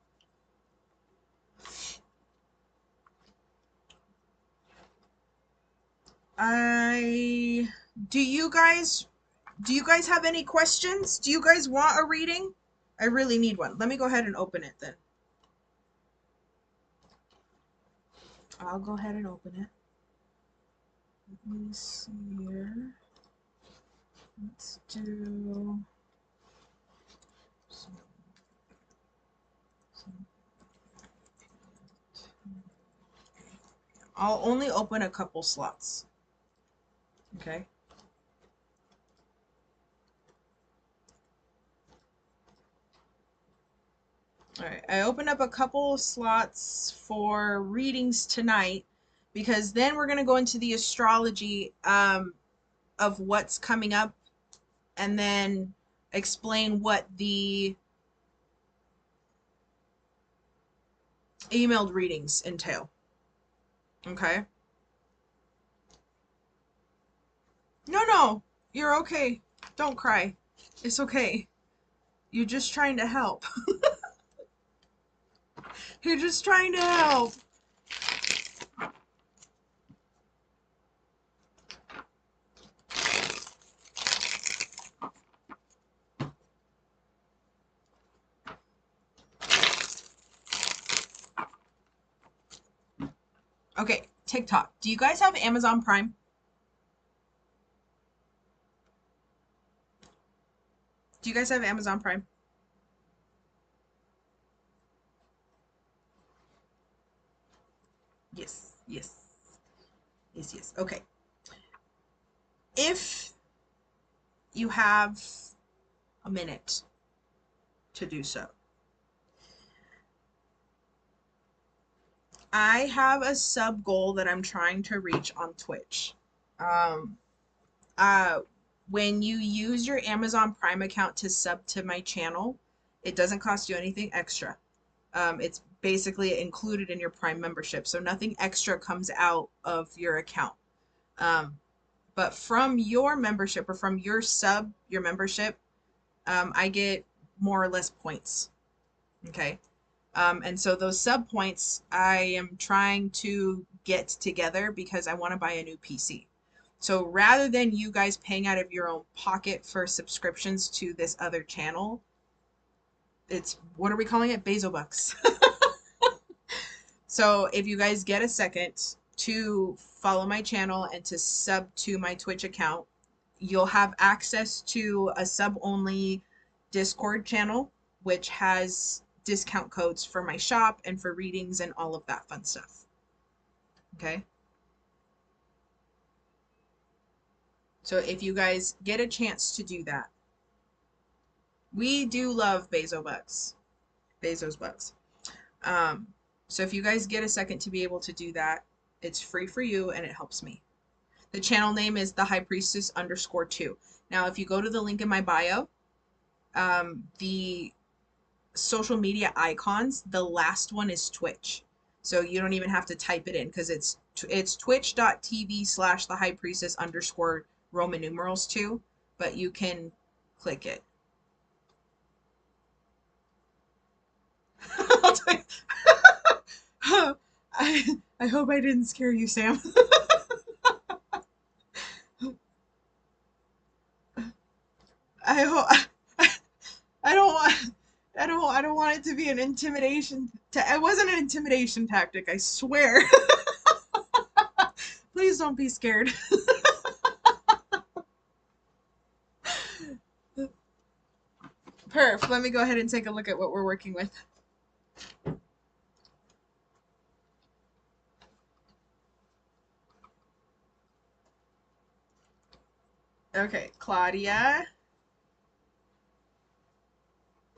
Speaker 1: I do you guys have any questions? Do you guys want a reading? I really need one. Let me go ahead and open it then. I'll go ahead and open it. Let me see here. Let's do I'll only open a couple slots. Okay. All right. I opened up a couple slots for readings tonight because then we're going to go into the astrology of what's coming up and then explain what the emailed readings entail. Okay? No, you're okay. Don't cry. It's okay. You're just trying to help. You're just trying to help. Okay, TikTok. Do you guys have Amazon Prime? Do you guys have Amazon Prime? Yes, yes. Yes, yes. Okay. If you have a minute to do so, I have a sub goal that I'm trying to reach on Twitch. Um, uh, when you use your Amazon Prime account to sub to my channel, it doesn't cost you anything extra. It's basically included in your Prime membership, so nothing extra comes out of your account. Um, but from your membership or from your membership, I get more or less points. Okay. And so those sub points I am trying to get together because I want to buy a new PC. So rather than you guys paying out of your own pocket for subscriptions to this other channel, it's, what are we calling it? Bezobucks. So if you guys get a second to follow my channel and to sub to my Twitch account, you'll have access to a sub only Discord channel, which has discount codes for my shop and for readings and all of that fun stuff. Okay. So if you guys get a chance to do that, we do love Bezobucks. Bezos bucks. Um, so if you guys get a second to be able to do that, it's free for you and it helps me. The channel name is the High Priestess _2. Now, if you go to the link in my bio, the social media icons, the last one is Twitch. So you don't even have to type it in because it's twitch.tv/ the High Priestess _ Roman numerals 2, but you can click it. I hope I didn't scare you, Sam. I hope I don't want I don't want it to be an intimidation. It wasn't an intimidation tactic, I swear. Please don't be scared. Perf, let me go ahead and take a look at what we're working with. Okay, Claudia.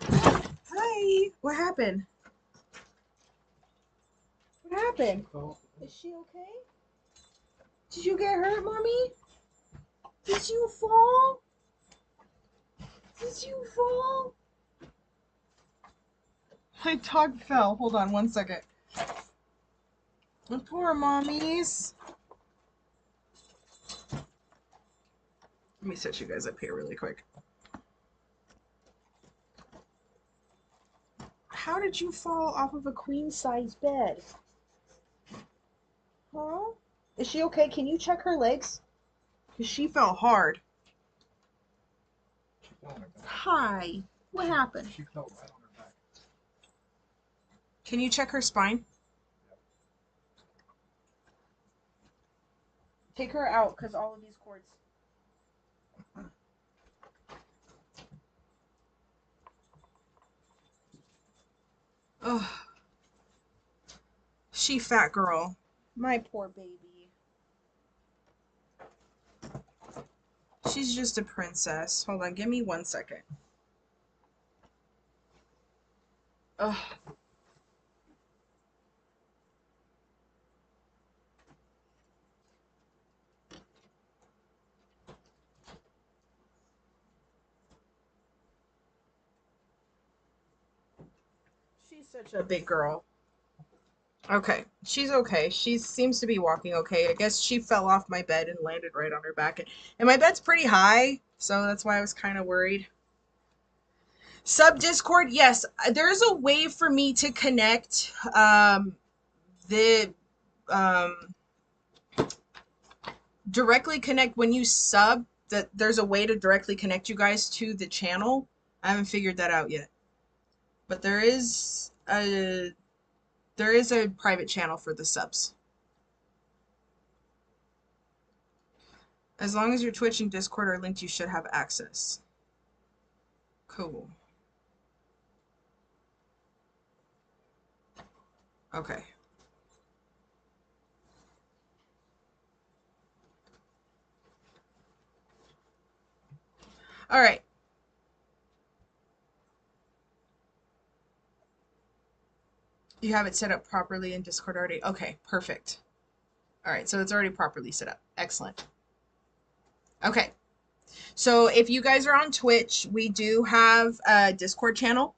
Speaker 1: Hi. What happened? What happened? Is she okay? Did you get hurt, Mommy? Did you fall? Did you fall? My dog fell. Hold on one second. Poor mommies. Let me set you guys up here really quick. How did you fall off of a queen size bed? Huh? Is she okay? Can you check her legs? Because she fell hard. Hi. What happened?
Speaker 2: She fell right on her back.
Speaker 1: Can you check her spine? Take her out because all of these cords. Oh, she fat girl. My poor baby. She's just a princess. Hold on, give me 1 second. Ugh. She's such a big girl. Okay, she's okay. She seems to be walking okay. I guess she fell off my bed and landed right on her back. And my bed's pretty high, so that's why I was kind of worried. Sub Discord, yes, there's a way for me to connect the um, directly connect when you sub. That there's a way to directly connect you guys to the channel. I haven't figured that out yet, but there is a private channel for the subs. As long as your Twitch and Discord are linked, you should have access. Cool. Okay. All right. You have it set up properly in Discord already? Okay, perfect. All right, so it's already properly set up. Excellent. Okay. So if you guys are on Twitch, we do have a Discord channel,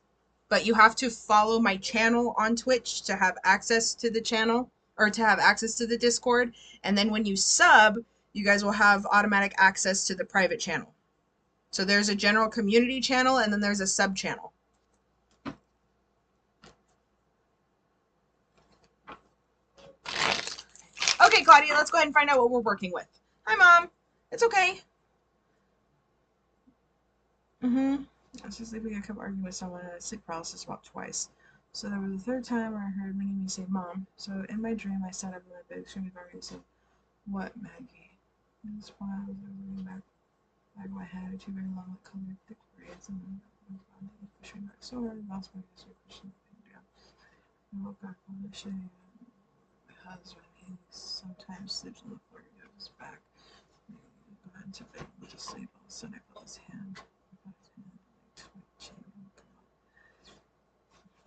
Speaker 1: but you have to follow my channel on Twitch to have access to the channel or to have access to the Discord. And then when you sub, you guys will have automatic access to the private channel. So there's a general community channel and then there's a sub channel. Okay, Claudia, let's go ahead and find out what we're working with. Hi, Mom. It's okay. I was just sleeping. I kept arguing with someone and I had sleep paralysis about twice. So that was the third time where I heard many me say, Mom. So in my dream, I sat up in my bed, extremely angry, and said, What, Maggie? And that's why I was looking back of my head, two very long, colored, thick braids, and then pushing back so hard, lost my history, pushing down. I woke back on the shade. My husband, he sometimes sleeps on the floor of his back. I went to bed to sleep. All of a sudden, I felt his hand.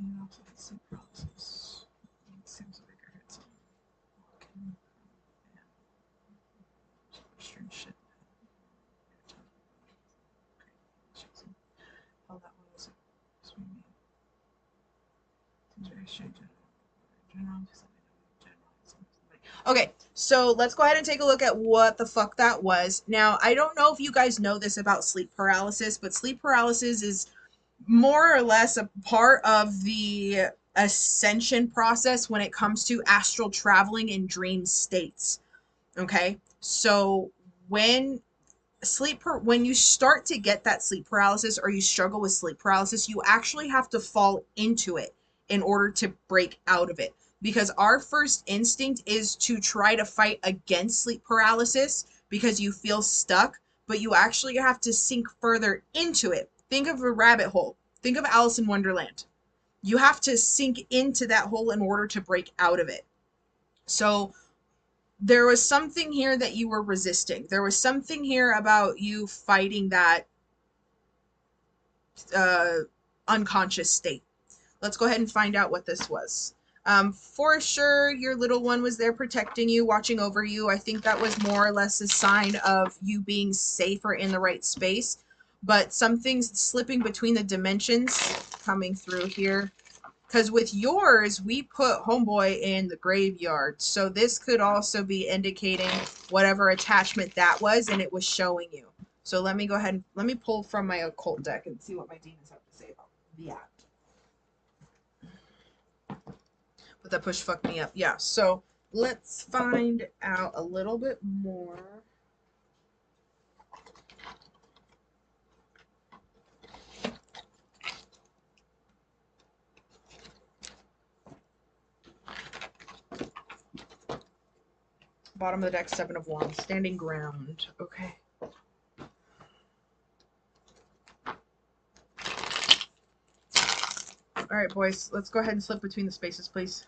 Speaker 1: He also had sleep paralysis. It seems like I heard something walking and strange shit. How that one was between me. Seems very strange. Okay, so let's go ahead and take a look at what the fuck that was. Now, I don't know if you guys know this about sleep paralysis, but sleep paralysis is more or less a part of the ascension process when it comes to astral traveling in dream states. Okay, so when when you start to get that sleep paralysis or you struggle with sleep paralysis, you actually have to fall into it in order to break out of it, because our first instinct is to try to fight against sleep paralysis because you feel stuck, but you actually have to sink further into it. Think of a rabbit hole. Think of Alice in Wonderland. You have to sink into that hole in order to break out of it. So there was something here that you were resisting. There was something here about you fighting that uh, unconscious state. Let's go ahead and find out what this was. For sure, your little one was there protecting you, watching over you. I think that was more or less a sign of you being safe or in the right space. But something's slipping between the dimensions coming through here. Because with yours, we put homeboy in the graveyard. So this could also be indicating whatever attachment that was, and it was showing you. So let me go ahead and let me pull from my occult deck and see what my demons have to say about that. But that push fucked me up. Yeah, so let's find out a little bit more. Bottom of the deck, Seven of Wands. Standing ground. Okay. All right, boys. Let's go ahead and slip between the spaces, please.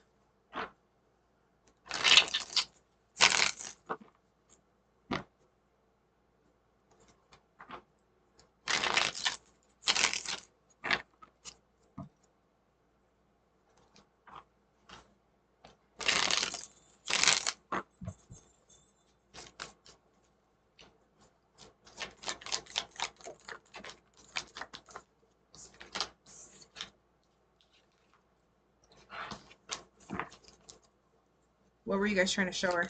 Speaker 1: What were you guys trying to show her?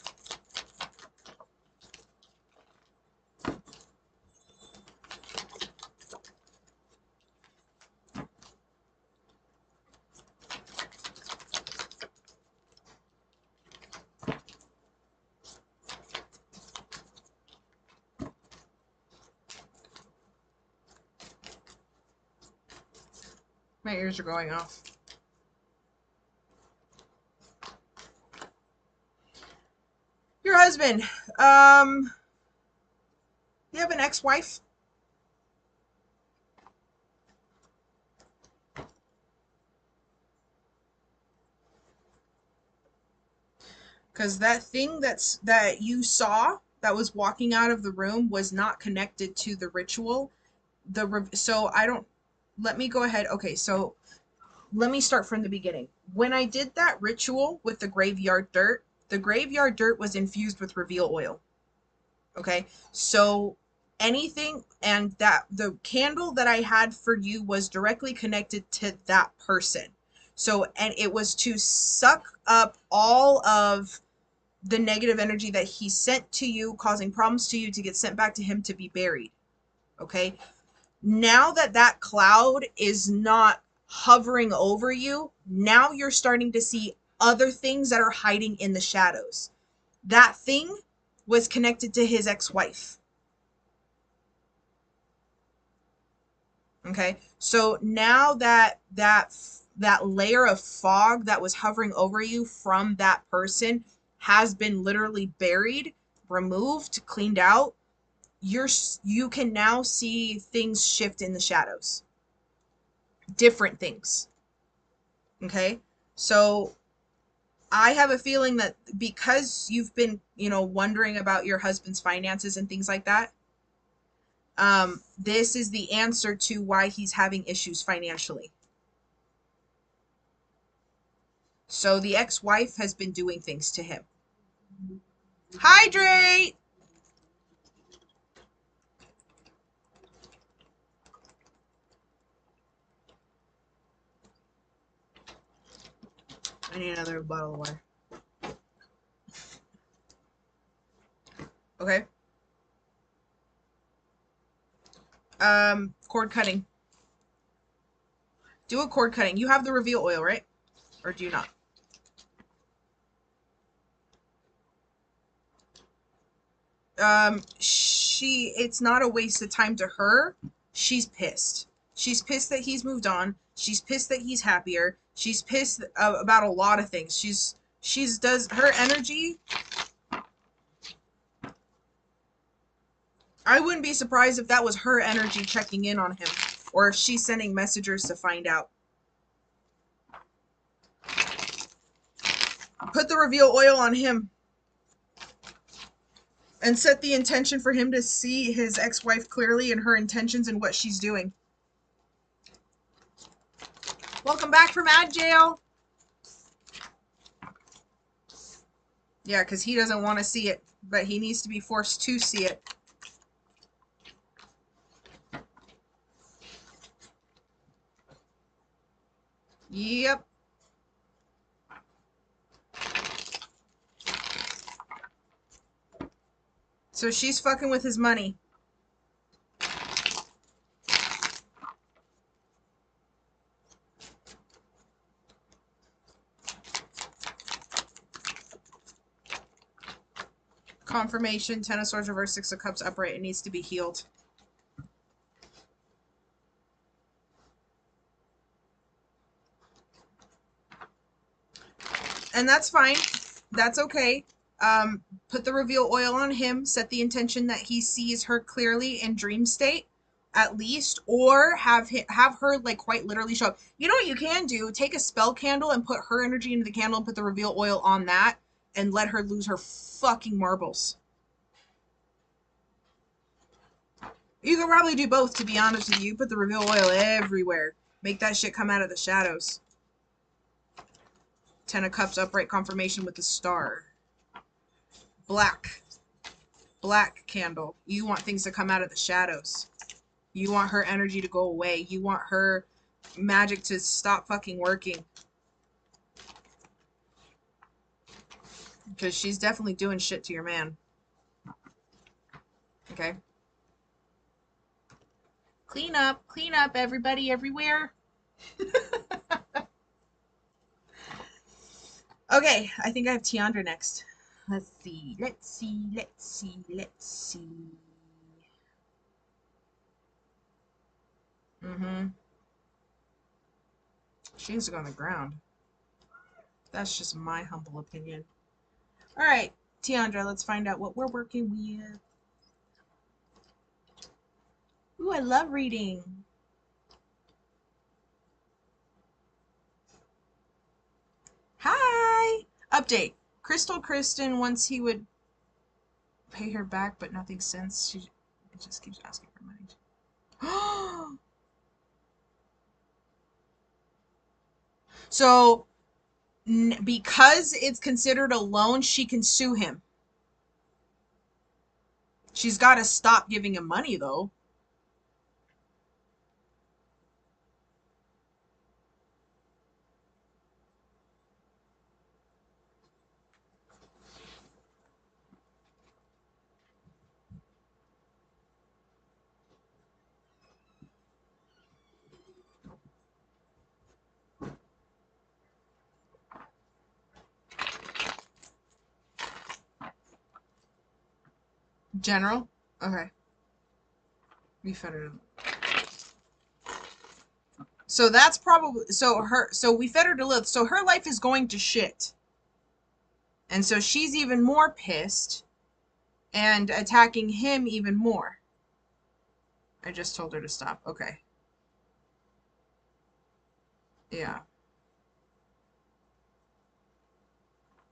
Speaker 1: My ears are going off. Your husband. You have an ex-wife? Because that thing that you saw that was walking out of the room was not connected to the ritual. So I don't. Let me go ahead. Okay, so let me start from the beginning. When I did that ritual with the graveyard dirt was infused with reveal oil. Okay, so anything, and that the candle that I had for you was directly connected to that person. So, and it was to suck up all of the negative energy that he sent to you, causing problems to you, to get sent back to him to be buried. Okay, now that that cloud is not hovering over you, now you're starting to see other things that are hiding in the shadows. That thing was connected to his ex-wife. Okay, so now that layer of fog that was hovering over you from that person has been literally buried, removed, cleaned out. You can now see things shift in the shadows, different things. Okay, so I have a feeling that because you've been, wondering about your husband's finances and things like that, this is the answer to why he's having issues financially. So the ex-wife has been doing things to him. Hydrate! I need another bottle of water. Okay. Cord cutting. Do a cord cutting. You have the reveal oil, right? Or do you not? It's not a waste of time to her. She's pissed. She's pissed that he's moved on. She's pissed that he's happier. She's pissed about a lot of things. She's does her energy. I wouldn't be surprised if that was her energy checking in on him, or if she's sending messengers to find out. Put the reveal oil on him and set the intention for him to see his ex-wife clearly and her intentions and what she's doing. Welcome back from ad jail. Yeah, because he doesn't want to see it, but he needs to be forced to see it. Yep. So she's fucking with his money. Confirmation, Ten of Swords reverse, Six of Cups upright. It needs to be healed. And that's fine. That's okay. Put the reveal oil on him. Set the intention that he sees her clearly in dream state, at least, or have her like quite literally show up. You know what you can do? Take a spell candle and put her energy into the candle and put the reveal oil on that, and let her lose her fucking marbles. You could probably do both, to be honest with you. Put the reveal oil everywhere. Make that shit come out of the shadows. Ten of Cups upright, confirmation with the star. Black. Black candle. You want things to come out of the shadows. You want her energy to go away. You want her magic to stop fucking working. Because she's definitely doing shit to your man. Okay? Clean up, everybody, everywhere. Okay, I think I have Tiandra next. Let's see. She needs to go on the ground. That's just my humble opinion. Alright, Tiandra, let's find out what we're working with. Ooh, I love reading. Hi! Update. Crystal Kristen, once he would pay her back, but nothing since. She just keeps asking for money. So, because it's considered a loan, she can sue him. She's got to stop giving him money, though. General? Okay. We fed her. So that's probably so we fed her to Lilith. So her life is going to shit. And so she's even more pissed and attacking him even more. I just told her to stop. Okay. Yeah.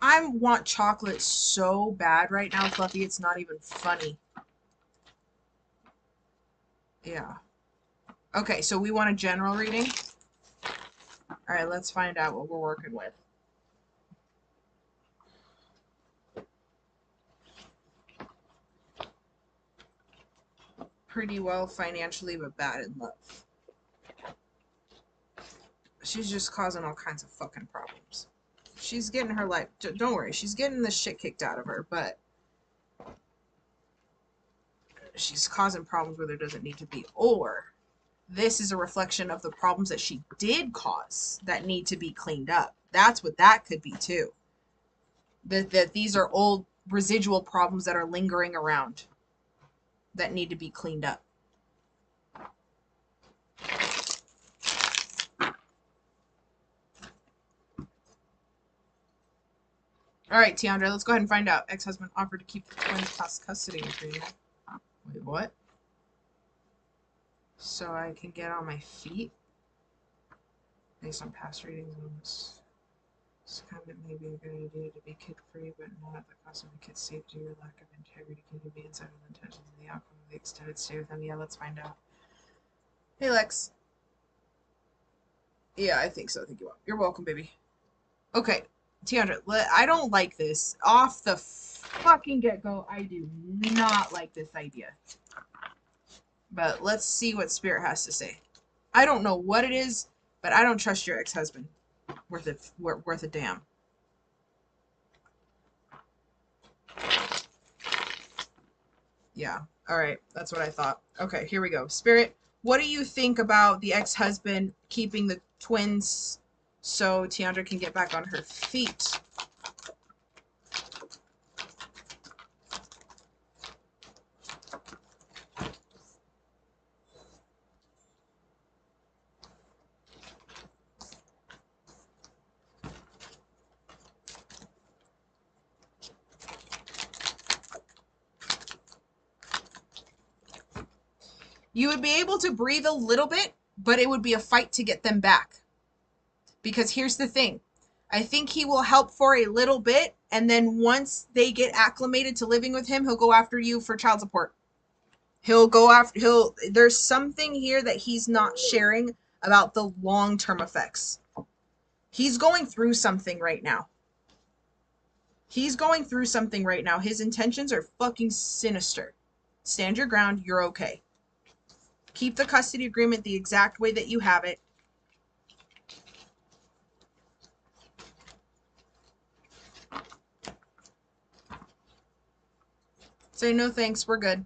Speaker 1: I want chocolate so bad right now, Fluffy. It's not even funny. Yeah. Okay, so we want a general reading. All right, let's find out what we're working with. Pretty well financially, but bad in love. She's just causing all kinds of fucking problems. She's getting her life. Don't worry, she's getting the shit kicked out of her, but she's causing problems where there doesn't need to be. Or this is a reflection of the problems that she did cause that need to be cleaned up. That's what that could be too. That these are old residual problems that are lingering around that need to be cleaned up. All right, Tiandra, let's go ahead and find out. Ex-husband offered to keep the twins past custody agreement. Wait, what? So I can get on my feet? Based on past readings on this comment may be a good idea to be kid-free, but not at the cost of the kid's safety or lack of integrity, convenience, and intentions in the outcome of the extended stay with them. Yeah, let's find out. Hey, Lex. Yeah, I think so. I think you are. You're welcome, baby. Okay, Tiandra, I don't like this. Off the fucking get-go, I do not like this idea. But let's see what Spirit has to say. I don't know what it is, but I don't trust your ex-husband. Worth a damn. Yeah. All right. That's what I thought. Okay, here we go. Spirit, what do you think about the ex-husband keeping the twins so Tiandra can get back on her feet? You would be able to breathe a little bit, but it would be a fight to get them back. Because here's the thing. I think he will help for a little bit, and then once they get acclimated to living with him, he'll go after you for child support. There's something here that he's not sharing about the long-term effects. He's going through something right now. He's going through something right now. His intentions are fucking sinister. Stand your ground. You're okay. Keep the custody agreement the exact way that you have it. Say no thanks. We're good.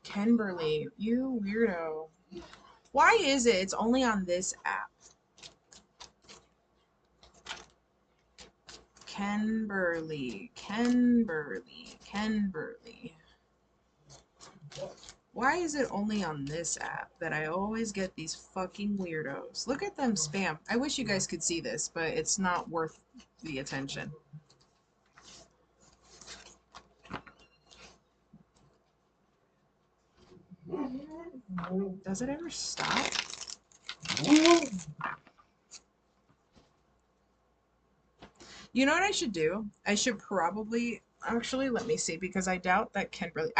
Speaker 1: Kimberly, you weirdo. Why is it it's only on this app? Kimberly. Why is it only on this app that I always get these fucking weirdos? Look at them spam. I wish you guys could see this, but it's not worth the attention. Does it ever stop? You know what I should do? I should probably actually let me see because I doubt that Kimberly.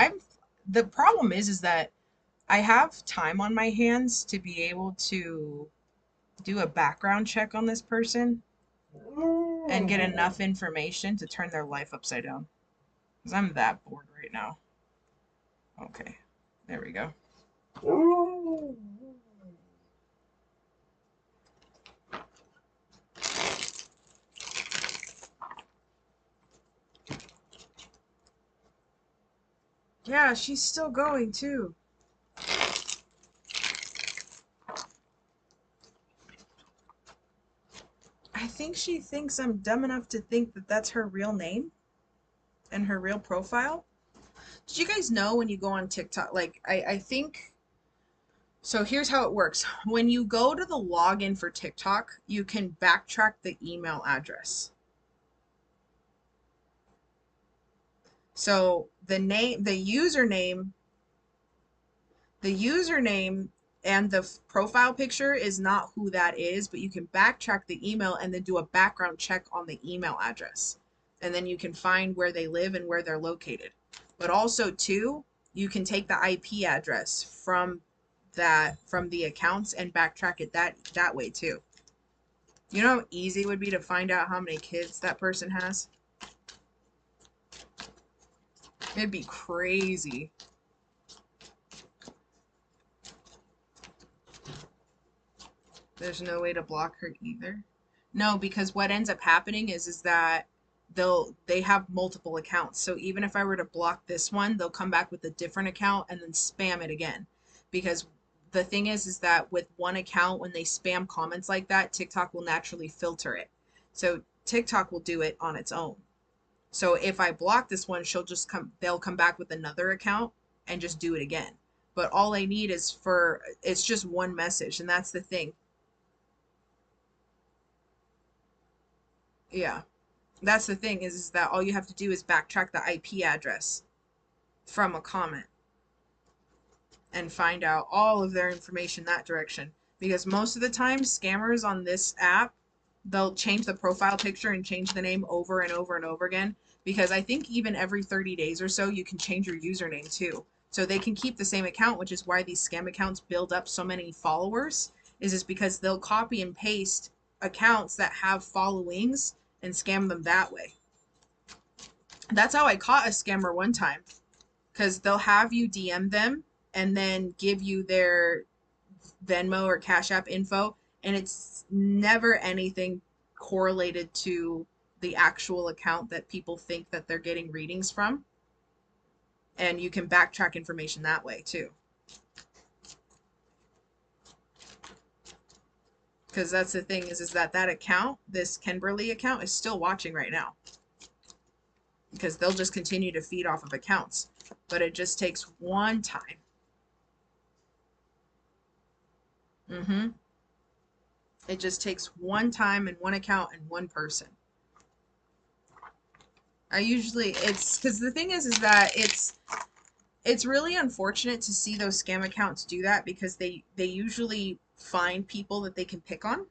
Speaker 1: The problem is that I have time on my hands to be able to do a background check on this person and get enough information to turn their life upside down. Because I'm that bored right now. Okay, there we go. Yeah, she's still going too. I think she thinks I'm dumb enough to think that that's her real name and her real profile. Did you guys know when you go on TikTok, like I think so here's how it works. When you go to the login for TikTok, you can backtrack the email address. So the username and the profile picture is not who that is, but you can backtrack the email and then do a background check on the email address. And then you can find where they live and where they're located. But also too, you can take the IP address from the accounts and backtrack it that way too. You know how easy it would be to find out how many kids that person has? It'd be crazy. There's no way to block her either. No, because what ends up happening is that they have multiple accounts. So even if I were to block this one, they'll come back with a different account and then spam it again. Because the thing is that with one account, when they spam comments like that, TikTok will naturally filter it. So TikTok will do it on its own. So if I block this one, they'll come back with another account and just do it again. But all I need it's just one message, and that's the thing. Yeah. That's the thing is that all you have to do is backtrack the IP address from a comment and find out all of their information that direction. Because most of the time, scammers on this app, they'll change the profile picture and change the name over and over and over again. Because I think even every 30 days or so, you can change your username too. So they can keep the same account, which is why these scam accounts build up so many followers, is just because they'll copy and paste accounts that have followings and scam them that way. That's how I caught a scammer one time, because they'll have you DM them and then give you their Venmo or Cash App info, and it's never anything correlated to the actual account that people think that they're getting readings from. And you can backtrack information that way too. Because that's the thing is that account, this Kenberly account, is still watching right now. Because they'll just continue to feed off of accounts. But it just takes one time. Mm-hmm. It just takes one time and one account and one person. It's because the thing is that it's really unfortunate to see those scam accounts do that, because they usually find people that they can pick on,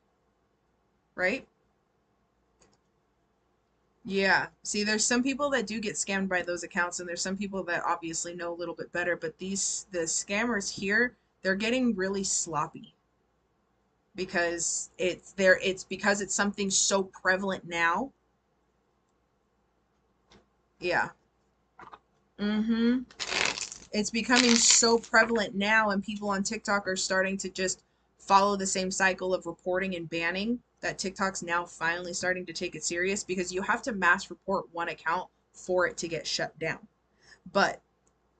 Speaker 1: right? Yeah. See, there's some people that do get scammed by those accounts, and there's some people that obviously know a little bit better, but the scammers here, they're getting really sloppy because it's because it's something so prevalent now. Yeah. Mm-hmm. It's becoming so prevalent now, and people on TikTok are starting to just follow the same cycle of reporting and banning, that TikTok's now finally starting to take it serious, because you have to mass report one account for it to get shut down. But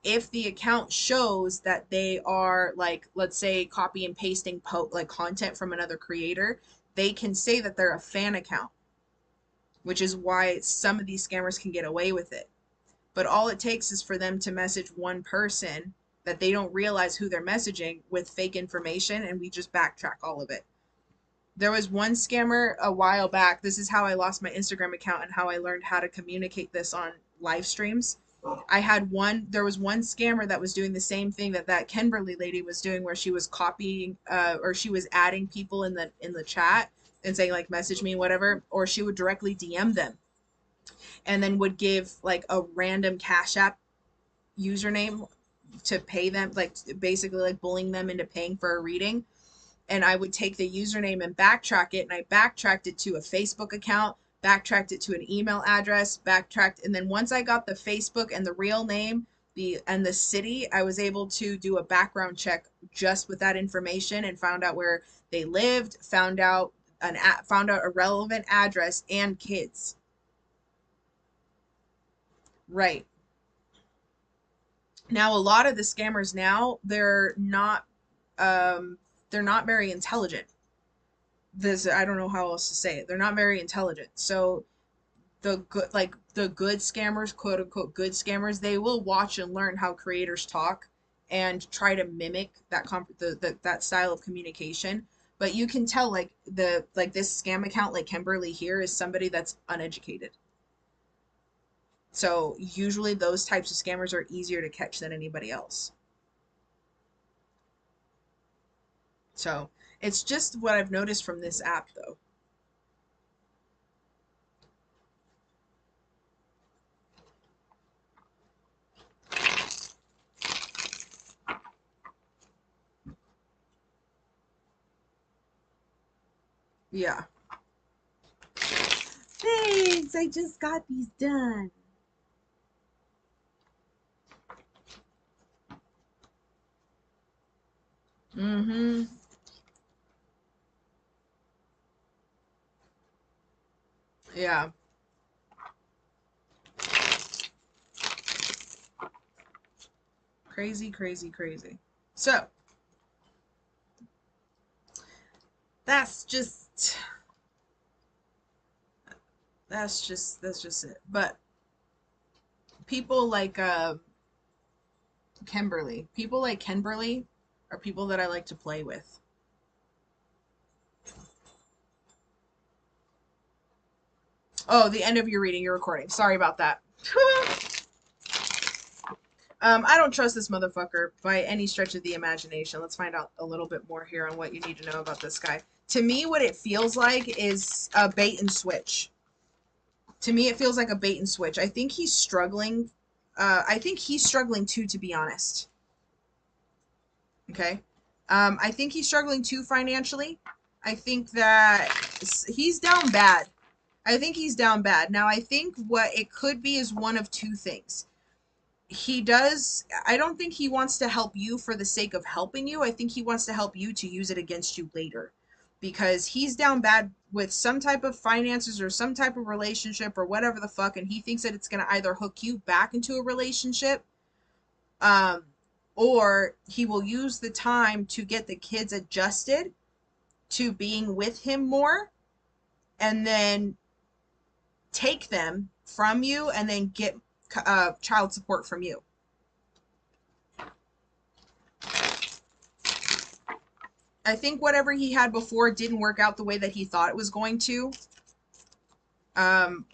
Speaker 1: if the account shows that they are, like, let's say copy and pasting like content from another creator, they can say that they're a fan account, which is why some of these scammers can get away with it. But all it takes is for them to message one person that they don't realize who they're messaging with fake information, and we just backtrack all of it. There was one scammer a while back. This is how I lost my Instagram account and how I learned how to communicate this on live streams. There was one scammer that was doing the same thing that Kenberly lady was doing, where she was copying, or she was adding people in the chat and saying, like, message me, whatever, or she would directly DM them and then would give like a random Cash App username to pay them, like basically like bullying them into paying for a reading. And I would take the username and backtrack it, and I backtracked it to a Facebook account, backtracked it to an email address, backtracked, and then once I got the Facebook and the real name, the city, I was able to do a background check just with that information and found out where they lived, found out a relevant address and kids. Right. Now, a lot of the scammers now, um, they're not very intelligent. This, I don't know how else to say it. They're not very intelligent. So the good scammers, quote unquote good scammers, they will watch and learn how creators talk and try to mimic that style of communication. But you can tell, like, this scam account, like Kimberly here, is somebody that's uneducated. So usually those types of scammers are easier to catch than anybody else. So it's just what I've noticed from this app, though. Yeah. Thanks, I just got these done. Mm-hmm. Yeah. Crazy, crazy, crazy. So that's just that's just it. But people like people like Kimberly are people that I like to play with. Oh, the end of your reading, your recording. Sorry about that. I don't trust this motherfucker by any stretch of the imagination. Let's find out a little bit more here on what you need to know about this guy. To me, what it feels like is a bait and switch. To me, it feels like a bait and switch. I think he's struggling. I think he's struggling too, to be honest. Okay. I think he's struggling too financially. I think that he's down bad. I think he's down bad. Now, I think what it could be is one of two things. I don't think he wants to help you for the sake of helping you. I think he wants to help you to use it against you later. Because he's down bad with some type of finances or some type of relationship or whatever the fuck, and he thinks that it's going to either hook you back into a relationship, um, or he will use the time to get the kids adjusted to being with him more, and then take them from you and then get child support from you. I think whatever he had before didn't work out the way that he thought it was going to.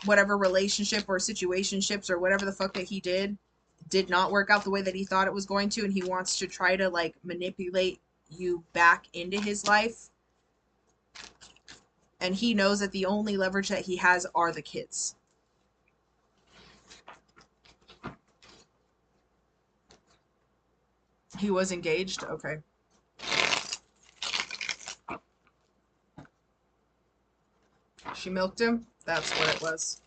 Speaker 1: Whatever relationship or situationships or whatever the fuck that he did not work out the way that he thought it was going to, and he wants to try to like manipulate you back into his life. And he knows that the only leverage that he has are the kids. He was engaged? Okay. She milked him? That's what it was.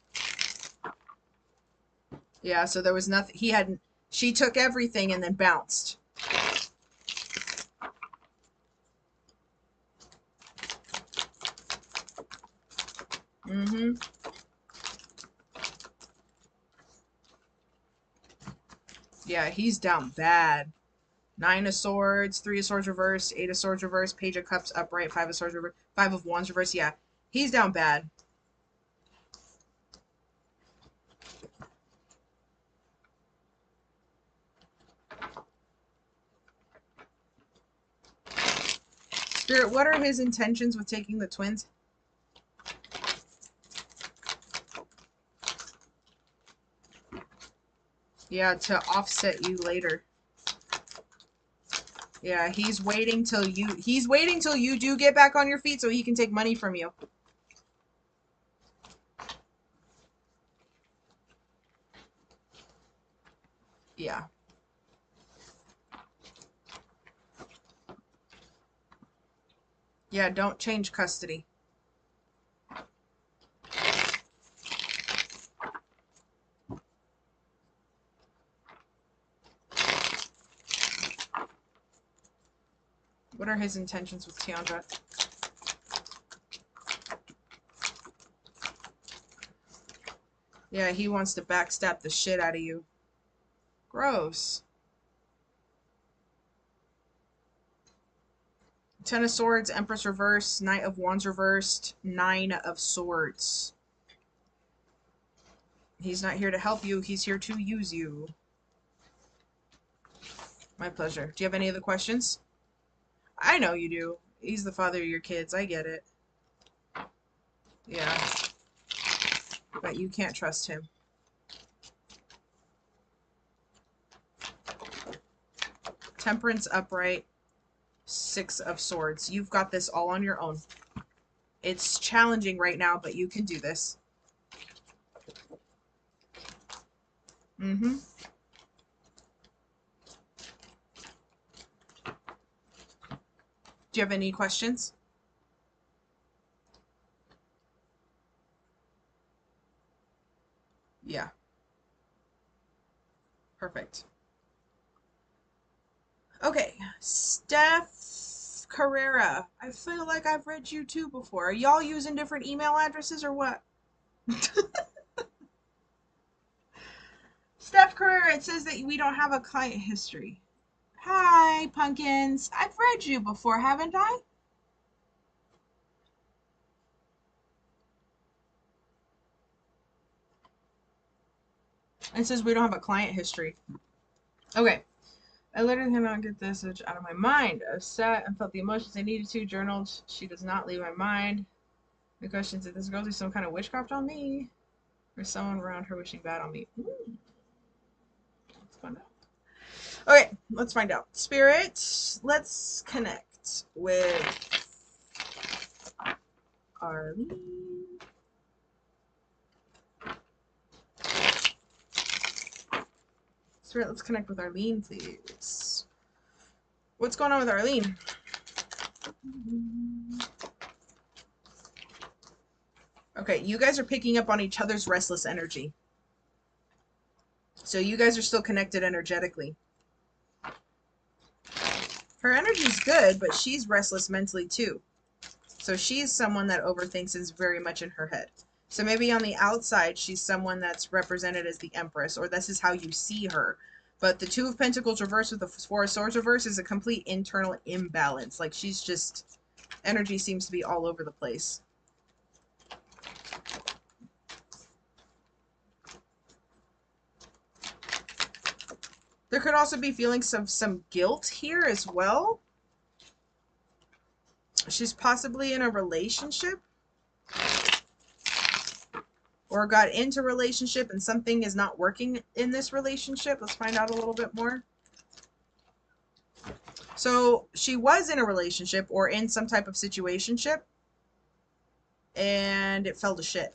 Speaker 1: Yeah, so there was nothing. He hadn't. She took everything and then bounced. Mm-hmm. Yeah, he's down bad. Nine of Swords, Three of Swords reverse, Eight of Swords reverse, Page of Cups upright, Five of Swords reverse, Five of Wands reverse. Yeah, he's down bad. Spirit, what are his intentions with taking the twins? Yeah, to offset you later. Yeah, he's waiting till you do get back on your feet so he can take money from you. Yeah. Yeah, don't change custody. What are his intentions with Tiandra? Yeah, he wants to backstab the shit out of you. Gross. Ten of Swords, Empress reversed, Knight of Wands reversed, Nine of Swords. He's not here to help you. He's here to use you. My pleasure. Do you have any other questions? I know you do. He's the father of your kids. I get it. Yeah. But you can't trust him. Temperance upright. Six of Swords. You've got this all on your own. It's challenging right now, but you can do this. Mm-hmm. Do you have any questions? Yeah. Perfect. Okay, Steph Carrera. I feel like I've read you too before. Are y'all using different email addresses or what? Steph Carrera, it says that we don't have a client history. Hi, pumpkins. I've read you before, haven't I? It says we don't have a client history. Okay. I literally cannot get this out of my mind. I sat and felt the emotions I needed to. Journaled. She does not leave my mind. The question is, did this girl do some kind of witchcraft on me? Or someone around her wishing bad on me? Let's find out. Okay, let's find out. Spirit, let's connect with Arlene. Spirit, let's connect with Arlene, please. What's going on with Arlene? Okay, you guys are picking up on each other's restless energy. So you guys are still connected energetically. Her energy's good, but she's restless mentally too. So she's someone that overthinks and is very much in her head. So maybe on the outside, she's someone that's represented as the Empress, or this is how you see her. But the Two of Pentacles reversed with the Four of Swords reversed is a complete internal imbalance. Like, she's just... energy seems to be all over the place. There could also be feelings of some guilt here as well. She's possibly in a relationship. Or got into a relationship and something is not working in this relationship. Let's find out a little bit more. So she was in a relationship or in some type of situationship, and it fell to shit.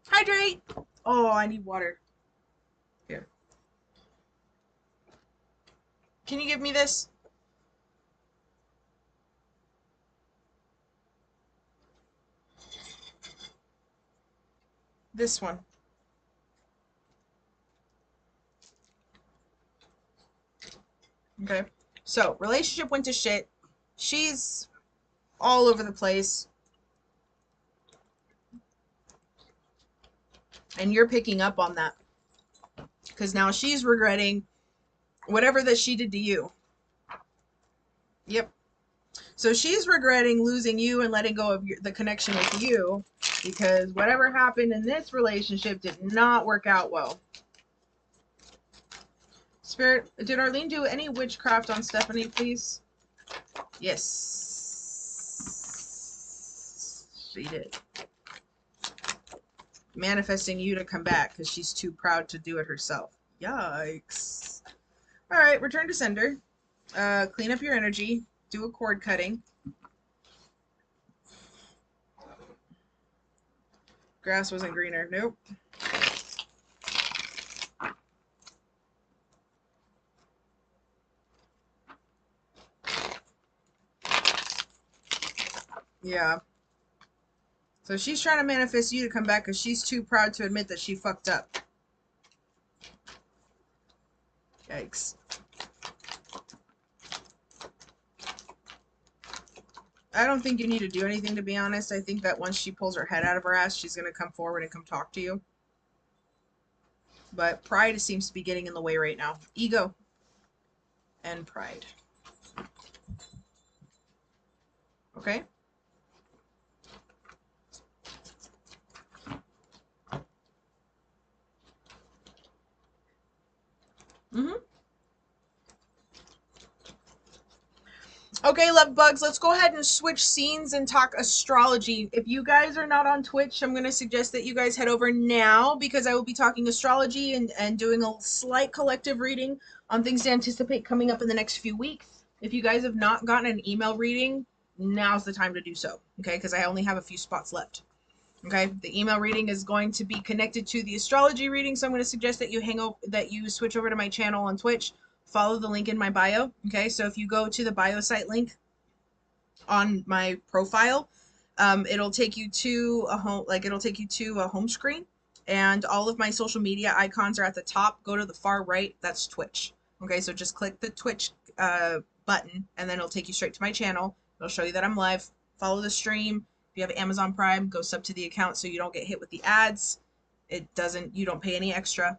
Speaker 1: Hydrate! Oh, I need water. Here. Can you give me this? This one. Okay. So, relationship went to shit. She's all over the place. And you're picking up on that. Because now she's regretting whatever that she did to you. Yep. So she's regretting losing you and letting go of the connection with you. Because whatever happened in this relationship did not work out well. Spirit, did Arlene do any witchcraft on Stephanie, please? Yes. She did. Manifesting you to come back because she's too proud to do it herself. Yikes. Alright, return to sender. Clean up your energy. Do a cord cutting. Grass wasn't greener. Nope. Yeah. So she's trying to manifest you to come back because she's too proud to admit that she fucked up. Yikes. I don't think you need to do anything, to be honest. I think that once she pulls her head out of her ass, she's going to come forward and come talk to you. But pride seems to be getting in the way right now. Ego and pride. Okay? Mm-hmm. Okay, love bugs, let's go ahead and switch scenes and talk astrology. If you guys are not on Twitch, I'm going to suggest that you guys head over now because I will be talking astrology and doing a slight collective reading on things to anticipate coming up in the next few weeks. If you guys have not gotten an email reading, now's the time to do so, okay? Because I only have a few spots left. Okay, the email reading is going to be connected to the astrology reading, so I'm going to suggest that you switch over to my channel on Twitch. Follow the link in my bio. Okay, so if you go to the bio site link on my profile, it'll take you to a home, it'll take you to a home screen, and all of my social media icons are at the top. Go to the far right, that's Twitch. Okay, so just click the Twitch button, and then it'll take you straight to my channel. It'll show you that I'm live. Follow the stream. If you have Amazon Prime, go sub to the account so you don't get hit with the ads. You don't pay any extra,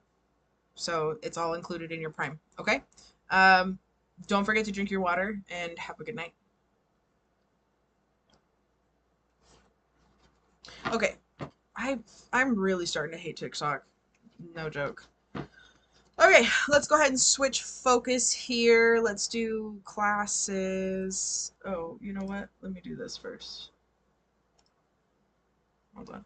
Speaker 1: so it's all included in your Prime. Okay. Don't forget to drink your water and have a good night. Okay, I'm really starting to hate TikTok. No joke. Okay, let's go ahead and switch focus here. Let's do classes. Oh, you know what? Let me do this first. Hold on.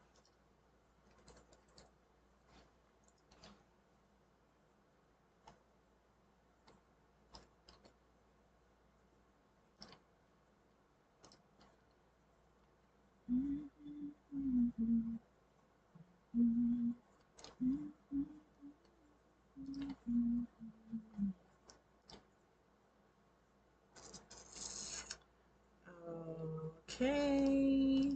Speaker 1: Okay.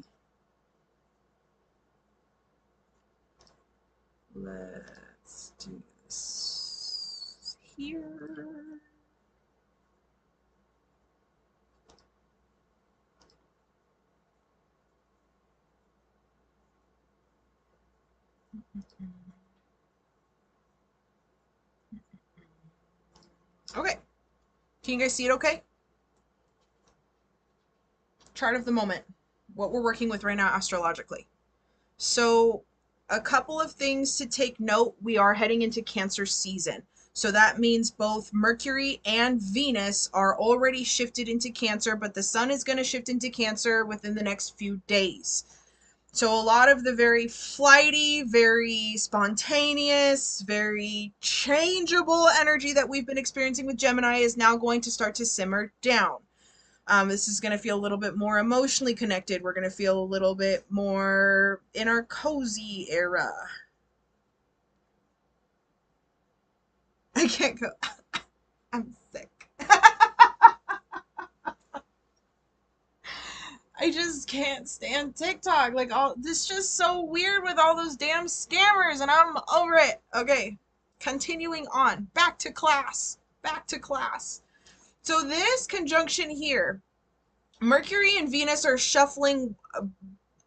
Speaker 1: Let's do this here. Okay. Can you guys see it okay? Chart of the moment. What we're working with right now astrologically. So, a couple of things to take note. We are heading into Cancer season. So that means both Mercury and Venus are already shifted into Cancer, but the Sun is going to shift into Cancer within the next few days. So a lot of the very flighty, very spontaneous, very changeable energy that we've been experiencing with Gemini is now going to start to simmer down. This is going to feel a little bit more emotionally connected. We're going to feel a little bit more in our cozy era. I can't go. I'm sick. I just can't stand TikTok. Like, all this just so weird with all those damn scammers, and I'm over it. Okay, continuing on. Back to class. Back to class. So this conjunction here, Mercury and Venus are shuffling.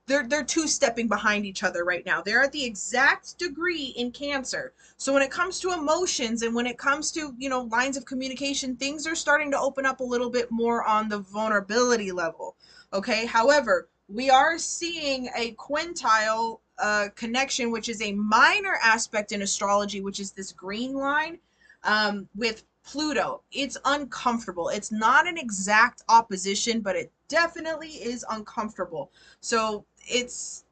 Speaker 1: They're two-stepping behind each other right now. They're at the exact degree in Cancer. So when it comes to emotions and when it comes to, lines of communication, things are starting to open up a little bit more on the vulnerability level. Okay. However, we are seeing a quintile connection, which is a minor aspect in astrology, which is this green line with Pluto. It's uncomfortable. It's not an exact opposition, but it definitely is uncomfortable. So it's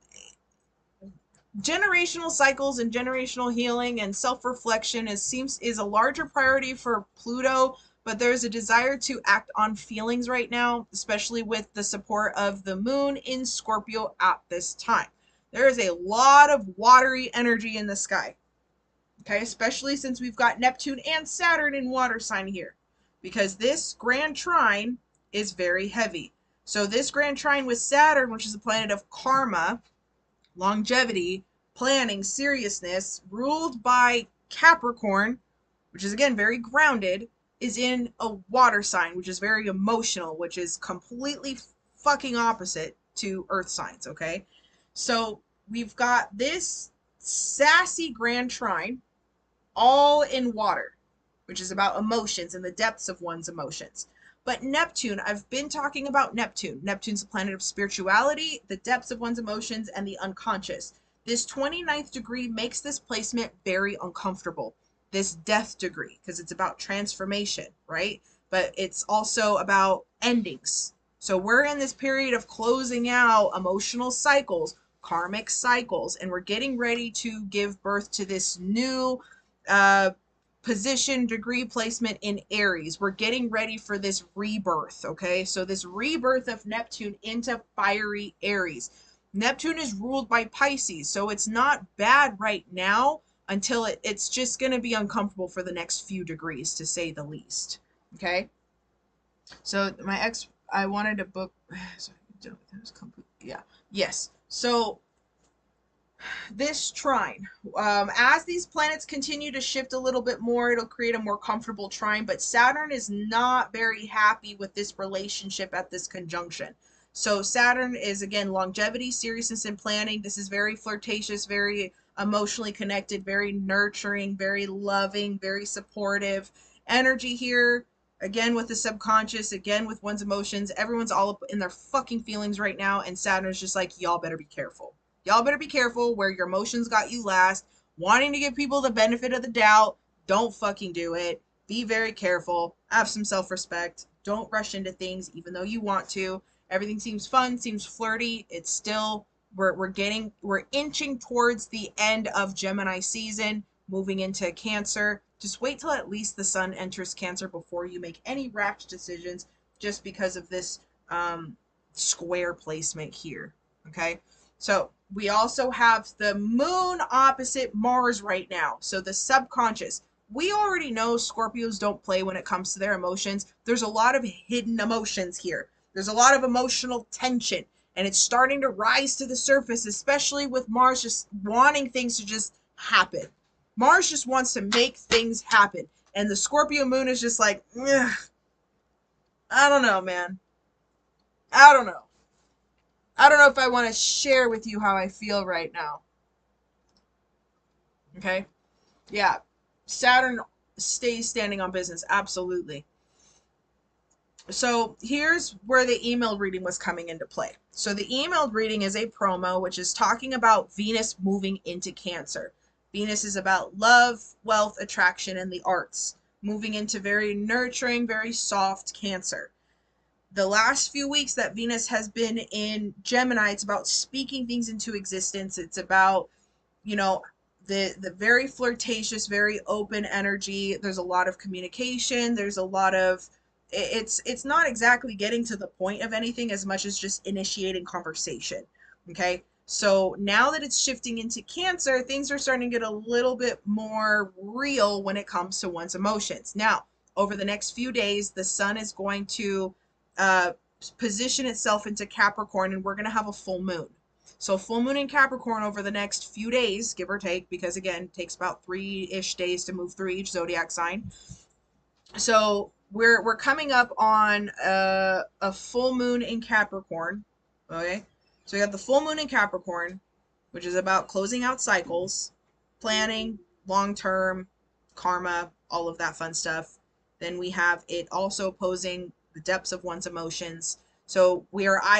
Speaker 1: generational cycles and generational healing and self-reflection is a larger priority for Pluto, but there's a desire to act on feelings right now, especially with the support of the moon in Scorpio at this time. There is a lot of watery energy in the sky. Okay, especially since we've got Neptune and Saturn in water sign here, because this grand trine is very heavy. So this grand trine with Saturn, which is a planet of karma, longevity, planning, seriousness, ruled by Capricorn, which is again very grounded, is in a water sign, which is very emotional, which is completely fucking opposite to earth signs, okay? So we've got this sassy grand trine all in water, which is about emotions and the depths of one's emotions. But Neptune, I've been talking about Neptune. Neptune's a planet of spirituality, the depths of one's emotions, and the unconscious. This 29th degree makes this placement very uncomfortable. This death degree, because it's about transformation, right? But it's also about endings. So we're in this period of closing out emotional cycles, karmic cycles, and we're getting ready to give birth to this new uh, position, degree placement in Aries. We're getting ready for this rebirth, okay? So this rebirth of Neptune into fiery Aries. Neptune is ruled by Pisces, so it's not bad right now until it's just going to be uncomfortable for the next few degrees, to say the least, okay? So I wanted to book, so it was complete, yeah, yes. So this trine, as these planets continue to shift a little bit more, it'll create a more comfortable trine, but Saturn is not very happy with this relationship at this conjunction. So Saturn is, again, longevity, seriousness, and planning. This is very flirtatious, very emotionally connected, very nurturing, very loving, very supportive energy here. Again, with the subconscious, again, with one's emotions. Everyone's all up in their fucking feelings right now, and Saturn is just like, y'all better be careful. Y'all better be careful where your emotions got you last. Wanting to give people the benefit of the doubt, don't fucking do it. Be very careful. Have some self-respect. Don't rush into things even though you want to. Everything seems fun, seems flirty. It's still, we're inching towards the end of Gemini season, moving into Cancer. Just wait till at least the sun enters Cancer before you make any rash decisions, just because of this square placement here. Okay, so we also have the moon opposite Mars right now. So the subconscious. We already know Scorpios don't play when it comes to their emotions. There's a lot of hidden emotions here. There's a lot of emotional tension, and it's starting to rise to the surface, especially with Mars just wanting things to just happen. Mars just wants to make things happen. And the Scorpio moon is just like, ugh, I don't know, man. I don't know. I don't know if I want to share with you how I feel right now. Okay? Yeah. Saturn stays standing on business. Absolutely. So here's where the emailed reading was coming into play. So the emailed reading is a promo, which is talking about Venus moving into Cancer. Venus is about love, wealth, attraction, and the arts. Moving into very nurturing, very soft Cancer. The last few weeks that Venus has been in Gemini, it's about speaking things into existence. It's about, you know, the very flirtatious, very open energy. There's a lot of communication. There's a lot of, it's not exactly getting to the point of anything as much as just initiating conversation. Okay. So now that it's shifting into Cancer, things are starting to get a little bit more real when it comes to one's emotions. Now, over the next few days, the sun is going to uh, position itself into Capricorn, and we're going to have a full moon. So full moon in Capricorn over the next few days, give or take, because again, it takes about 3-ish days to move through each zodiac sign. So we're coming up on a full moon in Capricorn. Okay, so we have the full moon in Capricorn, which is about closing out cycles, planning, long term, karma, all of that fun stuff. Then we have it also opposing the depths of one's emotions. So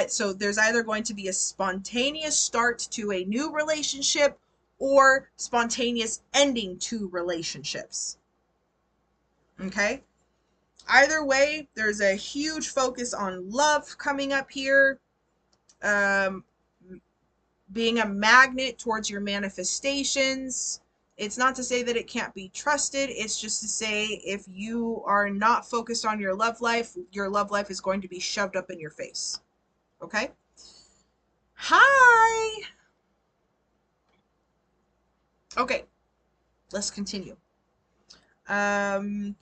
Speaker 1: so there's either going to be a spontaneous start to a new relationship or spontaneous ending to relationships. Okay? Either way, there's a huge focus on love coming up here. Um, being a magnet towards your manifestations. It's not to say that it can't be trusted. It's just to say if you are not focused on your love life is going to be shoved up in your face. Okay? Hi! Okay, let's continue. And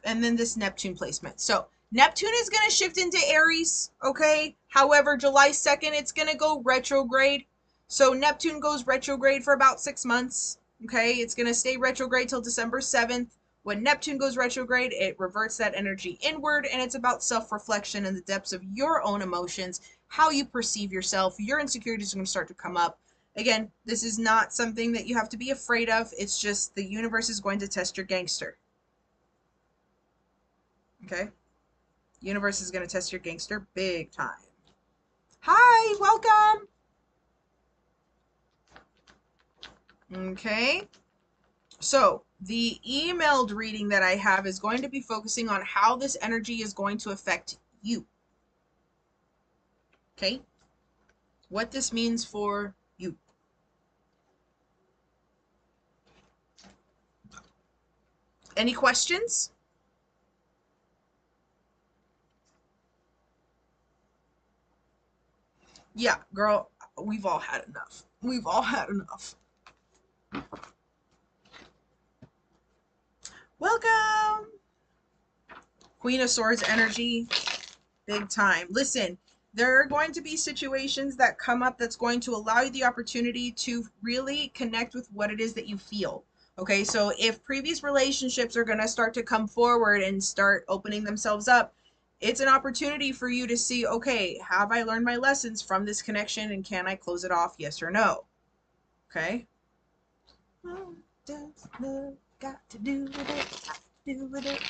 Speaker 1: then this Neptune placement. So Neptune is going to shift into Aries, okay? However, July 2nd, it's going to go retrograde. So Neptune goes retrograde for about 6 months, okay? It's going to stay retrograde till December 7th. When Neptune goes retrograde, it reverts that energy inward, and it's about self-reflection and the depths of your own emotions, how you perceive yourself. Your insecurities are going to start to come up. Again, this is not something that you have to be afraid of. It's just the universe is going to test your gangster. Okay? Universe is going to test your gangster big time. Hi, welcome. Okay. So, the emailed reading that I have is going to be focusing on how this energy is going to affect you. Okay? What this means for you. Any questions? Yeah, girl, we've all had enough. We've all had enough. Welcome! Queen of Swords energy, big time. Listen, there are going to be situations that come up that's going to allow you the opportunity to really connect with what it is that you feel. Okay, so if previous relationships are going to start to come forward and start opening themselves up, it's an opportunity for you to see, okay, have I learned my lessons from this connection and can I close it off, yes or no? Okay? What does love got to do with it? Do with it?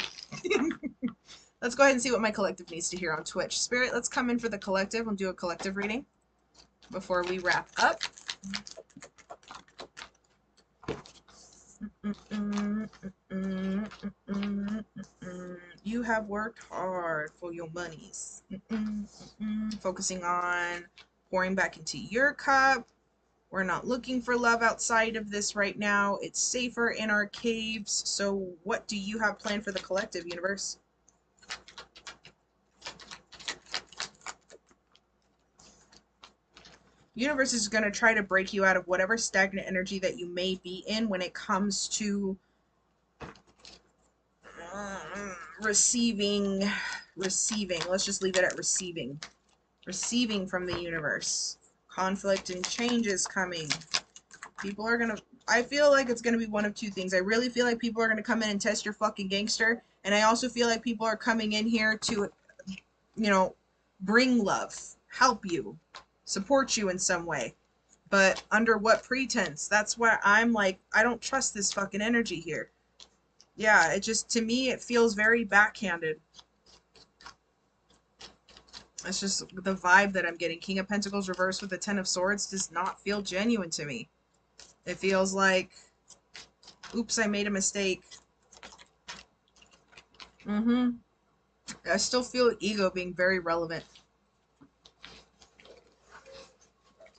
Speaker 1: Let's go ahead and see what my collective needs to hear on Twitch. Spirit, let's come in for the collective and do a collective reading before we wrap up. You have worked hard for your monies. Focusing on pouring back into your cup. We're not looking for love outside of this right now. It's safer in our caves. So what do you have planned for the collective, universe? Universe is going to try to break you out of whatever stagnant energy that you may be in when it comes to receiving. Let's just leave it at receiving from the universe. Conflict and change is coming. People are gonna, I feel like it's gonna be one of two things. I really feel like people are gonna come in and test your fucking gangster, and I also feel like people are coming in here to, you know, bring love, help you, support you in some way. But under what pretense? That's why I'm like, I don't trust this fucking energy here. Yeah, it just, to me, it feels very backhanded. It's just the vibe that I'm getting. King of Pentacles reversed with the Ten of Swords does not feel genuine to me. It feels like, oops, I made a mistake. I still feel ego being very relevant.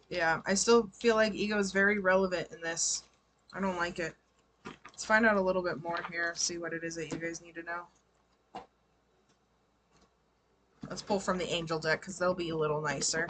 Speaker 1: Yeah, I still feel like ego is very relevant in this. I don't like it. Let's find out a little bit more here, see what it is that you guys need to know. Let's pull from the angel deck, because they'll be a little nicer.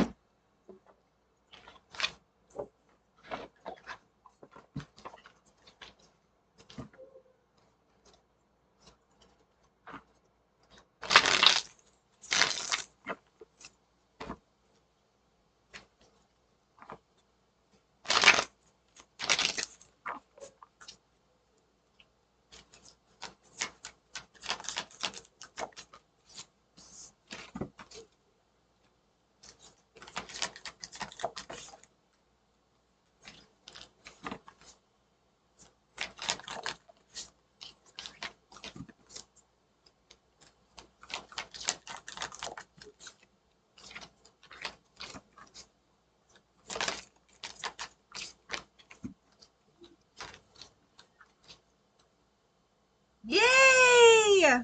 Speaker 1: Yay!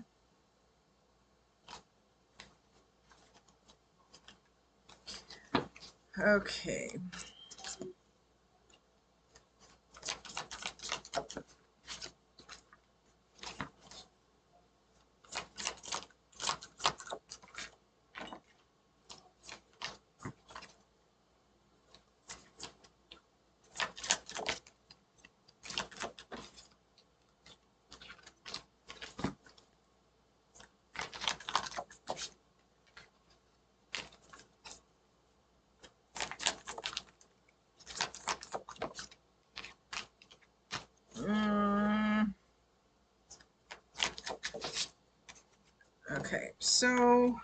Speaker 1: Okay. Okay, so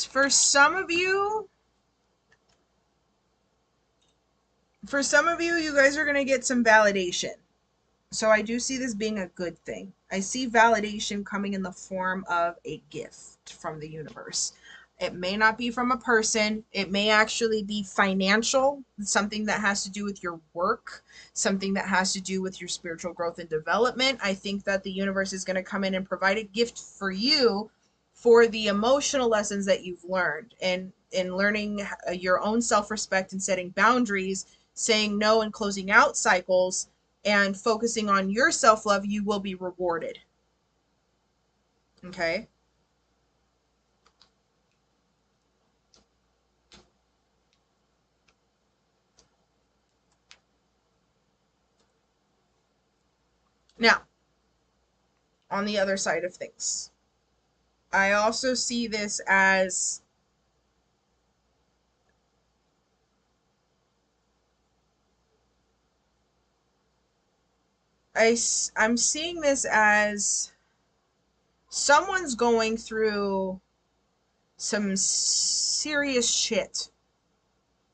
Speaker 1: For some of you, you guys are going to get some validation. So I do see this being a good thing. I see validation coming in the form of a gift from the universe. It may not be from a person. It may actually be financial, something that has to do with your work, something that has to do with your spiritual growth and development. I think that the universe is going to come in and provide a gift for you for the emotional lessons that you've learned, and in learning your own self-respect and setting boundaries, saying no and closing out cycles, and focusing on your self-love. You will be rewarded. Okay? Now, on the other side of things, I also see this as I'm seeing this as someone's going through some serious shit,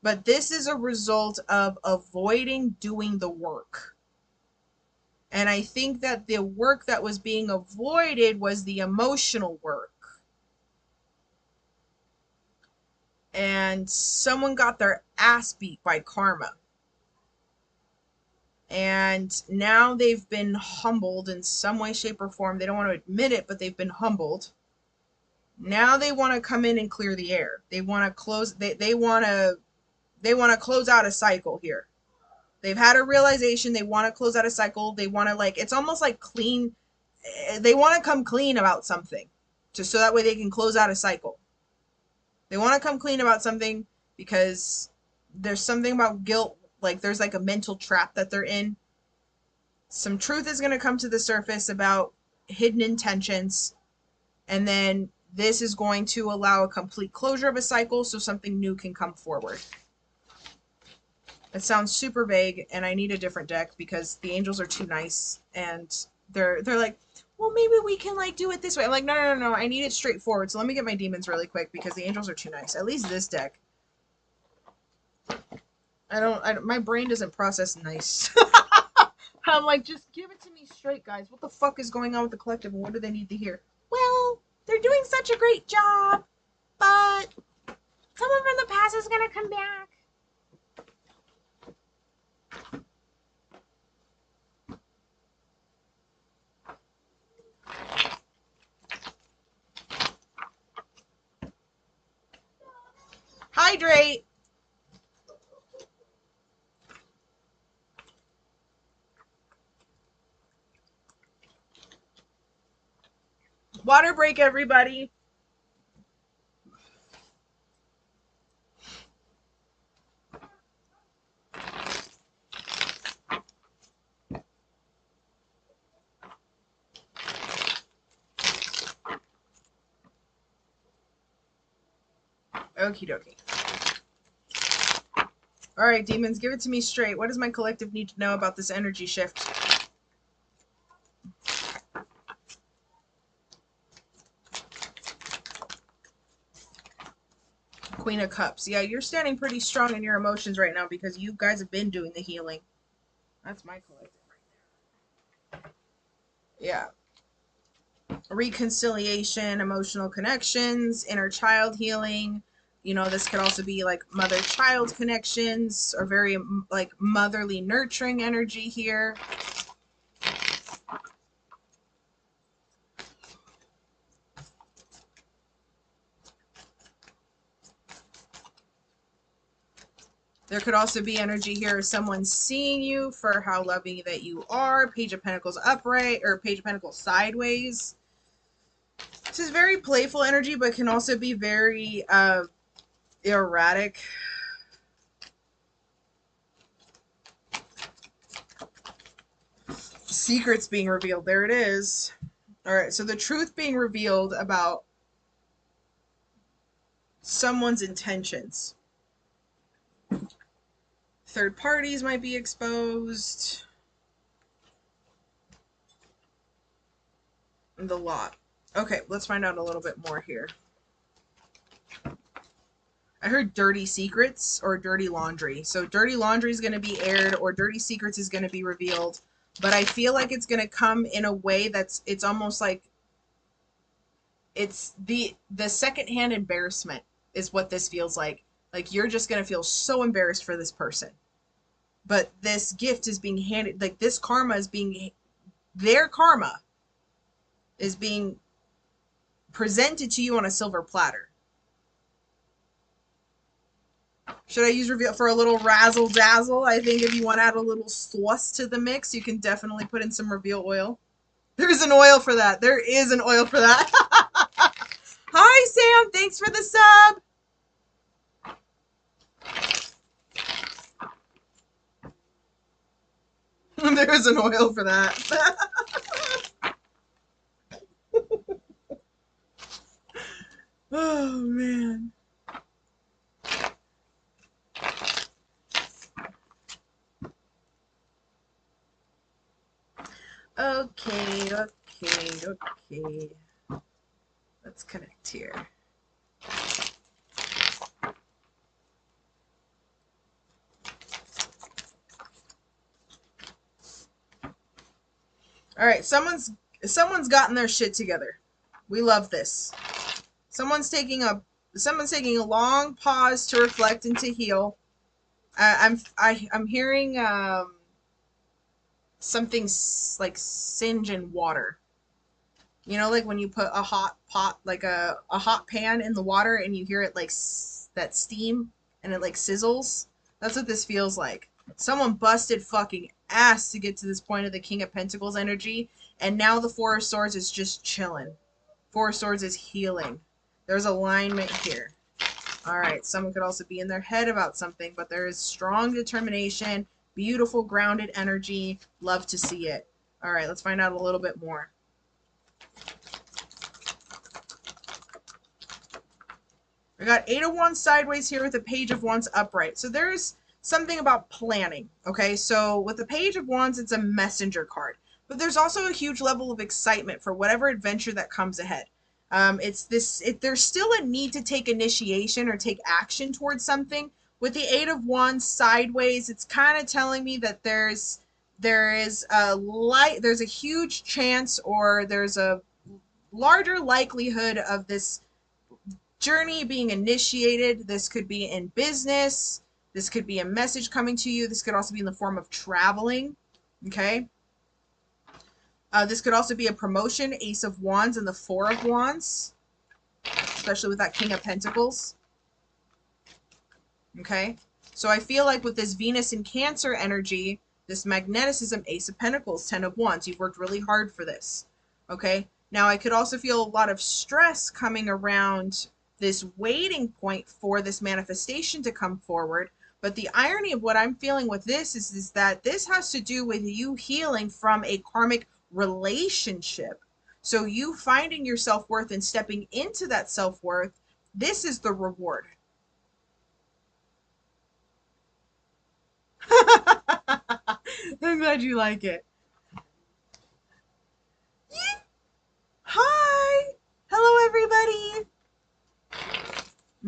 Speaker 1: but this is a result of avoiding doing the work. And I think that the work that was being avoided was the emotional work. And someone got their ass beat by karma. And now they've been humbled in some way, shape, or form. They don't want to admit it, but they've been humbled. Now they want to come in and clear the air. They want to close. They want to close out a cycle here. They've had a realization. They want to close out a cycle. They want to, like, it's almost like clean. They want to come clean about something, just so that way they can close out a cycle. They want to come clean about something because there's something about guilt. Like, there's like a mental trap that they're in. Some truth is going to come to the surface about hidden intentions, and then this is going to allow a complete closure of a cycle so something new can come forward. It sounds super vague, and I need a different deck because the angels are too nice, and they're like, well, maybe we can, like, do it this way. I'm like, no, I need it straightforward. So let me get my demons really quick because the angels are too nice. At least this deck. I don't my brain doesn't process nice. I'm like, just give it to me straight, guys. What the fuck is going on with the collective, and what do they need to hear? Well, they're doing such a great job, but someone from the past is gonna come back. Hydrate. Water break, everybody. Okie dokie. Alright, demons, give it to me straight. What does my collective need to know about this energy shift? Queen of Cups. Yeah, you're standing pretty strong in your emotions right now because you guys have been doing the healing. That's my collective right there. Yeah. Reconciliation, emotional connections, inner child healing. You know, this could also be like mother-child connections, or very like motherly nurturing energy here. There could also be energy here of someone seeing you for how loving that you are. Page of Pentacles upright, or Page of Pentacles sideways. This is very playful energy, but can also be very erratic. Secrets being revealed. There it is. Alright, so the truth being revealed about someone's intentions. Third parties might be exposed. The lot. Okay, let's find out a little bit more here. I heard dirty secrets or dirty laundry. So dirty laundry is going to be aired or dirty secrets is going to be revealed. But I feel like it's going to come in a way it's almost like it's the secondhand embarrassment is what this feels like. Like you're just going to feel so embarrassed for this person. But this gift is being handed, like this karma is being, their karma is being presented to you on a silver platter. Should I use reveal for a little razzle dazzle? I think if you want to add a little sauce to the mix, you can definitely put in some reveal oil. There's an oil for that. There is an oil for that. Hi, Sam. Thanks for the sub. There is an oil for that. Oh, man. Okay. Let's connect here. All right, someone's gotten their shit together. We love this. Someone's taking a long pause to reflect and to heal. I'm hearing something like singe in water. You know, like when you put a hot pot, like a hot pan in the water and you hear it like that steam and it like sizzles. That's what this feels like. Someone busted fucking ass to get to this point of the King of Pentacles energy, and now the Four of Swords is just chilling. Four of Swords is healing. There's alignment here. Alright, someone could also be in their head about something, but there is strong determination, beautiful grounded energy. Love to see it. Alright, let's find out a little bit more. I got Eight of Wands sideways here with a Page of Wands upright. So there's something about planning, okay? So with the Page of Wands, it's a messenger card. But there's also a huge level of excitement for whatever adventure that comes ahead. There's still a need to take initiation or take action towards something. With the Eight of Wands sideways, it's kind of telling me that there's a huge chance, or there's a larger likelihood of this journey being initiated. This could be in business. This could be a message coming to you. This could also be in the form of traveling. Okay. This could also be a promotion, Ace of Wands and the Four of Wands, especially with that King of Pentacles. Okay. So I feel like with this Venus in Cancer energy, this magnetism, Ace of Pentacles, Ten of Wands, you've worked really hard for this. Okay. Now I could also feel a lot of stress coming around this waiting point for this manifestation to come forward. But the irony of what I'm feeling with this is that this has to do with you healing from a karmic relationship. So you finding your self-worth and stepping into that self-worth, this is the reward. I'm glad you like it. Hi! Hello, everybody!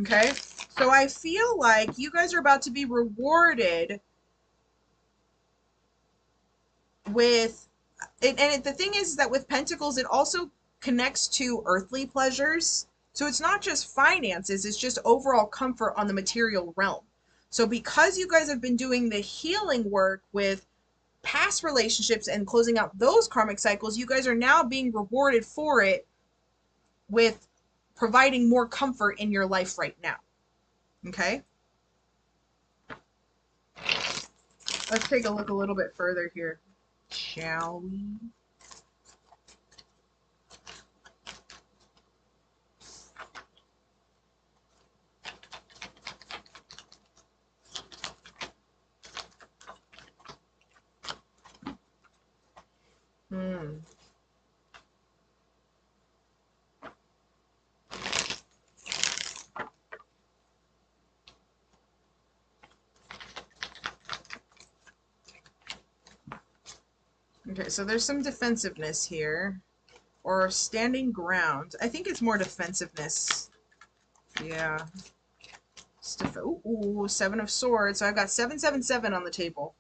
Speaker 1: Okay, so I feel like you guys are about to be rewarded with, the thing is that with Pentacles, it also connects to earthly pleasures. So it's not just finances, it's just overall comfort on the material realm. So because you guys have been doing the healing work with past relationships and closing out those karmic cycles, you guys are now being rewarded for it with providing more comfort in your life right now. Okay? Let's take a look a little bit further here, shall we? Okay, so there's some defensiveness here. Or standing ground. I think it's more defensiveness. Yeah. Ooh, Seven of Swords. So I've got 777 on the table.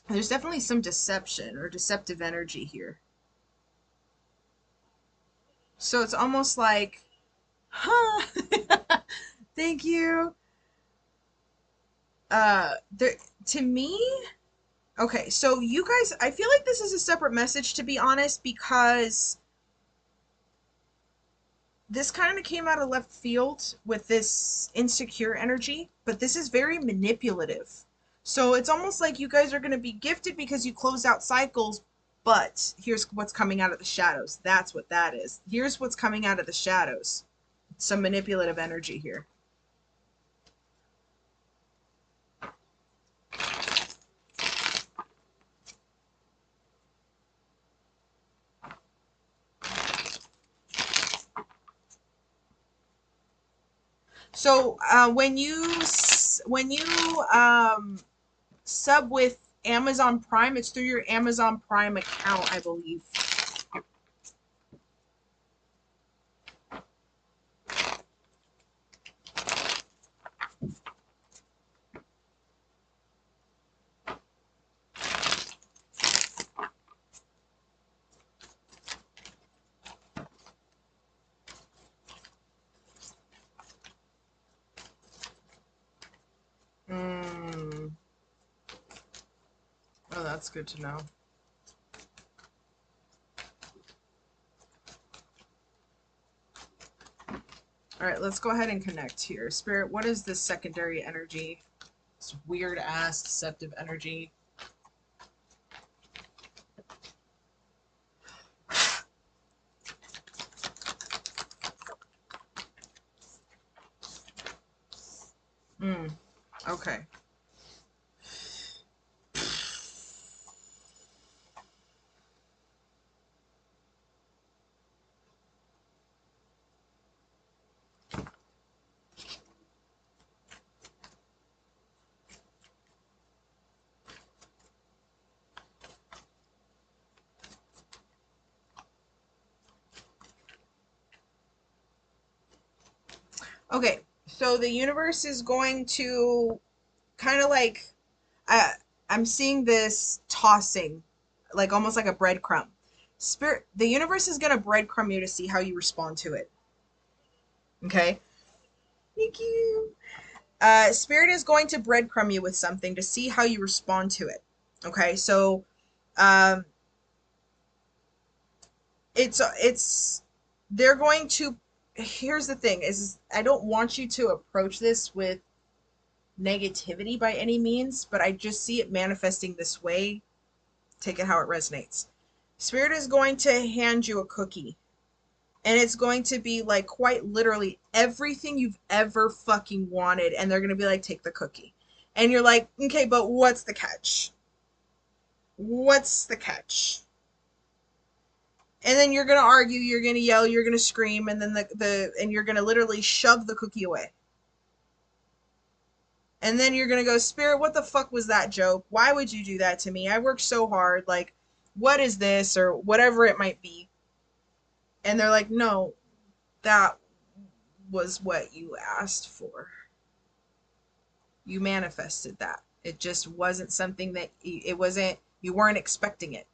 Speaker 1: There's definitely some deception or deceptive energy here. So it's almost like, huh? Thank you. There, to me, okay, so you guys, I feel like this is a separate message, to be honest, because this kind of came out of left field with this insecure energy, but this is very manipulative. So it's almost like you guys are going to be gifted because you close out cycles, but here's what's coming out of the shadows. That's what that is. Here's what's coming out of the shadows. Some manipulative energy here. So when you sub with Amazon Prime, it's through your Amazon Prime account, I believe. Oh, that's good to know. All right, let's go ahead and connect here. Spirit, what is this secondary energy? This weird ass deceptive energy. Okay. Okay, so the universe is going to kind of like, I, I'm seeing this tossing, like almost like a breadcrumb. Spirit, the universe is going to breadcrumb you to see how you respond to it. Okay? Thank you. Spirit is going to breadcrumb you with something to see how you respond to it. Okay, so um, it's they're going to. Here's the thing: is I don't want you to approach this with negativity by any means, but I just see it manifesting this way. Take it how it resonates. Spirit is going to hand you a cookie, and it's going to be like quite literally everything you've ever fucking wanted, and they're going to be like, take the cookie. And you're like, okay, but what's the catch? What's the catch? And then you're going to argue, you're going to yell, you're going to scream, and then and you're going to literally shove the cookie away. And then you're going to go, Spirit, what the fuck was that joke? Why would you do that to me? I worked so hard. Like, what is this? Or whatever it might be. And they're like, no, that was what you asked for. You manifested that. It just wasn't something that it wasn't, you weren't expecting it.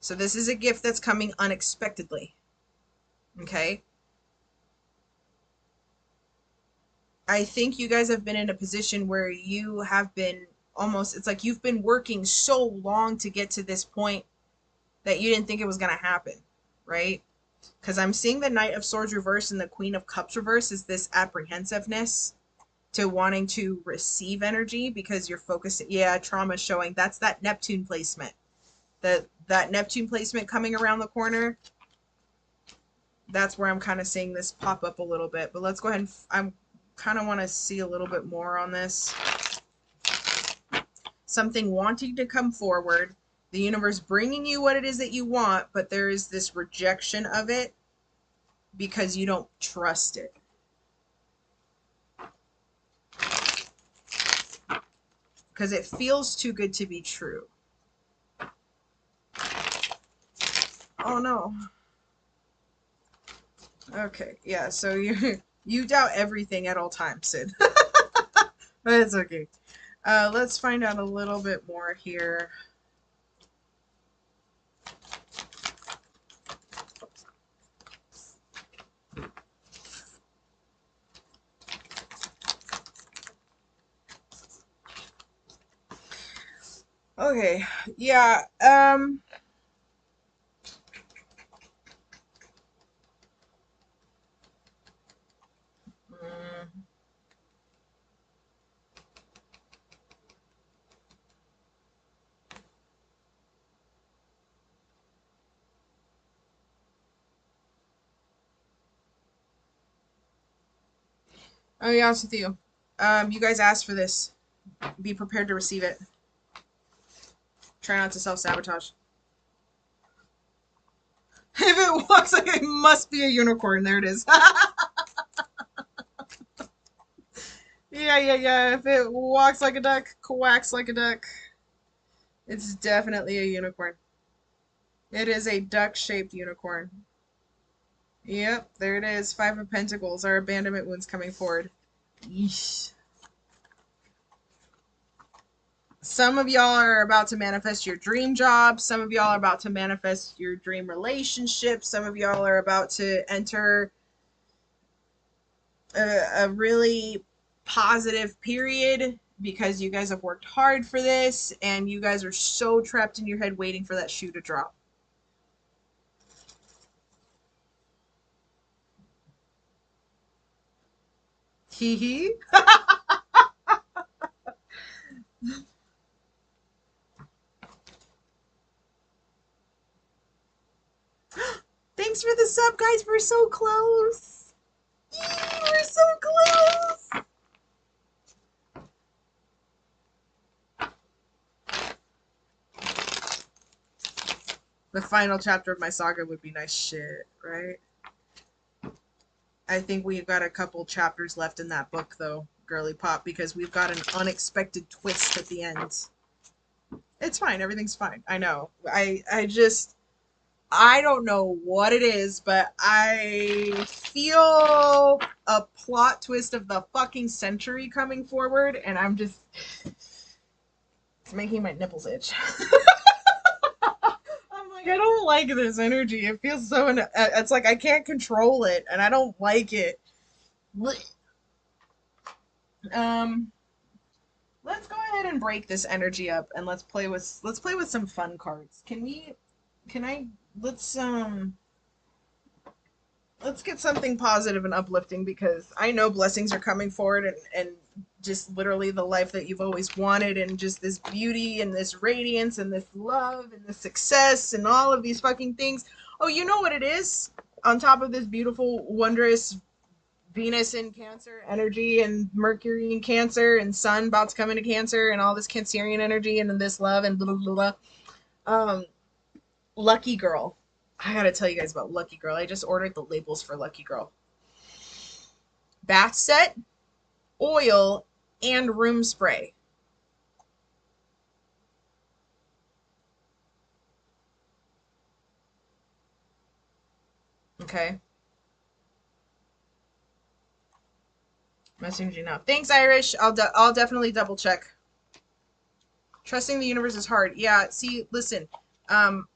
Speaker 1: So this is a gift that's coming unexpectedly. Okay? I think you guys have been in a position where you have been almost, it's like you've been working so long to get to this point that you didn't think it was going to happen, right? Because I'm seeing the Knight of Swords reverse and the Queen of Cups reverse is this apprehensiveness to wanting to receive energy because you're focusing. Yeah, trauma showing. That's that Neptune placement. That Neptune placement coming around the corner. That's where I'm kind of seeing this pop up a little bit. But let's go ahead and I'm kind of want to see a little bit more on this. Something wanting to come forward, the universe bringing you what it is that you want, but there is this rejection of it because you don't trust it. Because it feels too good to be true. Oh no. Okay, yeah, so you doubt everything at all times, Sid. But it's okay. Let's find out a little bit more here. Okay, yeah, mm, I'll be honest with you. You guys asked for this. Be prepared to receive it. Try not to self-sabotage. If it walks like it must be a unicorn, there it is. Yeah, yeah, yeah. If it walks like a duck, quacks like a duck, it's definitely a unicorn. It is a duck-shaped unicorn. Yep, there it is. Five of Pentacles. Our abandonment wounds coming forward. Yeesh. Some of y'all are about to manifest your dream job. Some of y'all are about to manifest your dream relationship. Some of y'all are about to enter a really positive period because you guys have worked hard for this and you guys are so trapped in your head waiting for that shoe to drop. Hee hee. Thanks for the sub, guys. We're so close. Yee, we're so close. The final chapter of my saga would be nice shit, right? I think we've got a couple chapters left in that book, though, Girly Pop, because we've got an unexpected twist at the end. It's fine. Everything's fine. I know. I don't know what it is, but I feel a plot twist of the fucking century coming forward, and it's making my nipples itch. I'm like, I don't like this energy. It feels so, it's like I can't control it, and I don't like it. Um, let's go ahead and break this energy up, and let's play with some fun cards. Can I, let's, let's get something positive and uplifting because I know blessings are coming forward and just literally the life that you've always wanted and just this beauty and this radiance and this love and this success and all of these fucking things. Oh, you know what it is? On top of this beautiful, wondrous Venus in Cancer energy and Mercury in Cancer and Sun about to come into Cancer and all this Cancerian energy and this love and blah blah blah. Um, Lucky Girl. I gotta tell you guys about Lucky Girl. I just ordered the labels for Lucky Girl. Bath set, oil, and room spray. Okay. Messaging you now. Thanks, Irish. I'll definitely double check. Trusting the universe is hard. Yeah. See, listen. Um,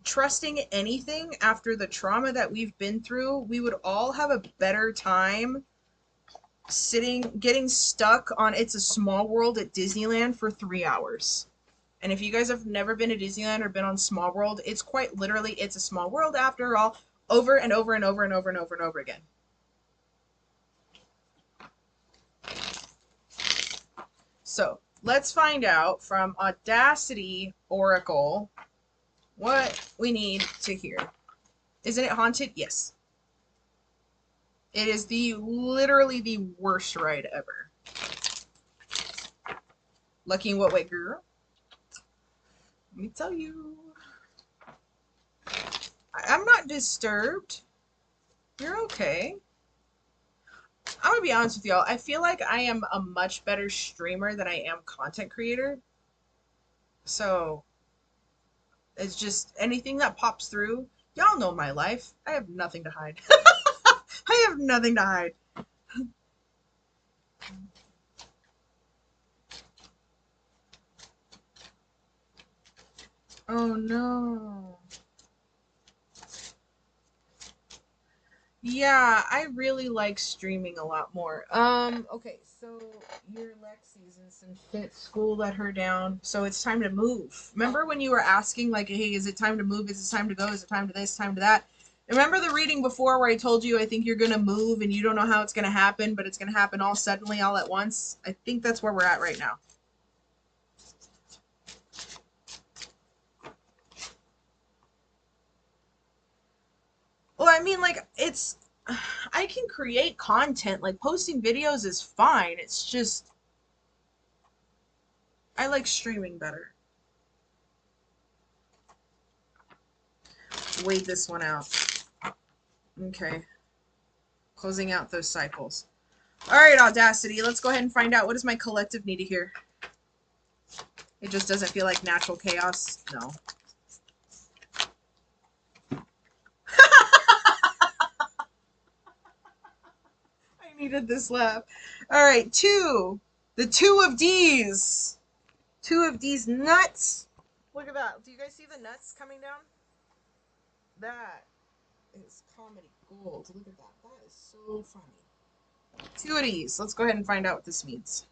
Speaker 1: trusting anything after the trauma that we've been through, we would all have a better time getting stuck on It's a Small World at Disneyland for 3 hours. And if you guys have never been to Disneyland or been on Small World, it's quite literally It's a Small World after all, over and over and over and over and over and over again. So let's find out from Audacity Oracle what we need to hear. Isn't it haunted? Yes. It is literally the worst ride ever. Lucky in what way, girl? Let me tell you. I'm not disturbed. You're okay. I'm gonna be honest with y'all. I feel like I am a much better streamer than I am content creator. So it's just anything that pops through. Y'all know my life. I have nothing to hide. have nothing to hide. Oh no. Yeah, I really like streaming a lot more. Okay, so your Lexi's in some shit. School let her down, so it's time to move. Remember when you were asking, like, hey, is it time to move? Is it time to go? Is it time to this, time to that? Remember the reading before where I told you I think you're gonna move and you don't know how it's gonna happen, but it's gonna happen all suddenly, all at once? I think that's where we're at right now. Well, I mean, like, it's, I can create content. Like, posting videos is fine. It's just, I like streaming better. Wait this one out. Okay. Closing out those cycles. Alright, Audacity, let's go ahead and find out, what does my collective need to hear? It just doesn't feel like natural chaos? No. I needed this laugh. Alright, 2. The 2 of D's. 2 of D's nuts. Look at that. Do you guys see the nuts coming down? That is comedy gold. Look at that. That is so funny. 2 of D's. Let's go ahead and find out what this means.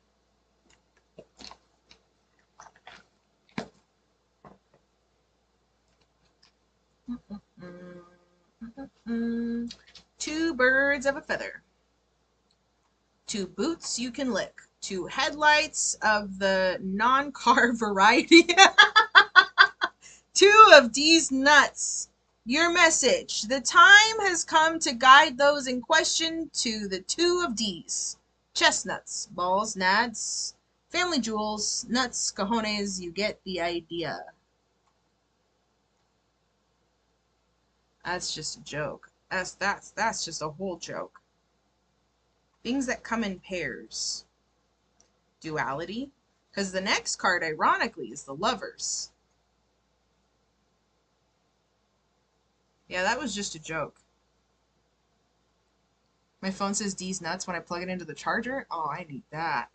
Speaker 1: Two birds of a feather. 2 boots you can lick. 2 headlights of the non-car variety. 2 of D's nuts. Your message. The time has come to guide those in question to the 2 of D's. Chestnuts, balls, nads, family jewels, nuts, cojones, you get the idea. That's just a joke. That's just a whole joke. Things that come in pairs. Duality. Because the next card, ironically, is the Lovers. Yeah, that was just a joke. My phone says D's nuts when I plug it into the charger. Oh, I need that.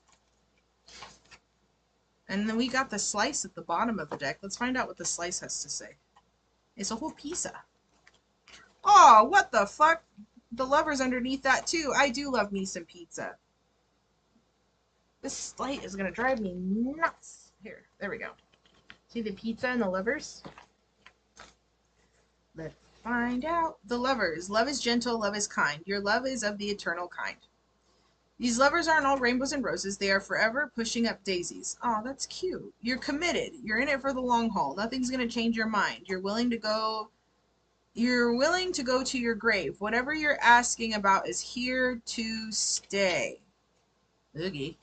Speaker 1: And then we got the slice at the bottom of the deck. Let's find out what the slice has to say. It's a whole pizza. Oh, what the fuck? The Lover's underneath that too. I do love me some pizza. This light is gonna drive me nuts. Here, there we go. See the pizza and the Lovers? Let's find out. The Lovers. Love is gentle, love is kind. Your love is of the eternal kind. These lovers aren't all rainbows and roses. They are forever pushing up daisies. Oh, that's cute. You're committed. You're in it for the long haul. Nothing's gonna change your mind. You're willing to go to your grave. Whatever you're asking about is here to stay. Oogie.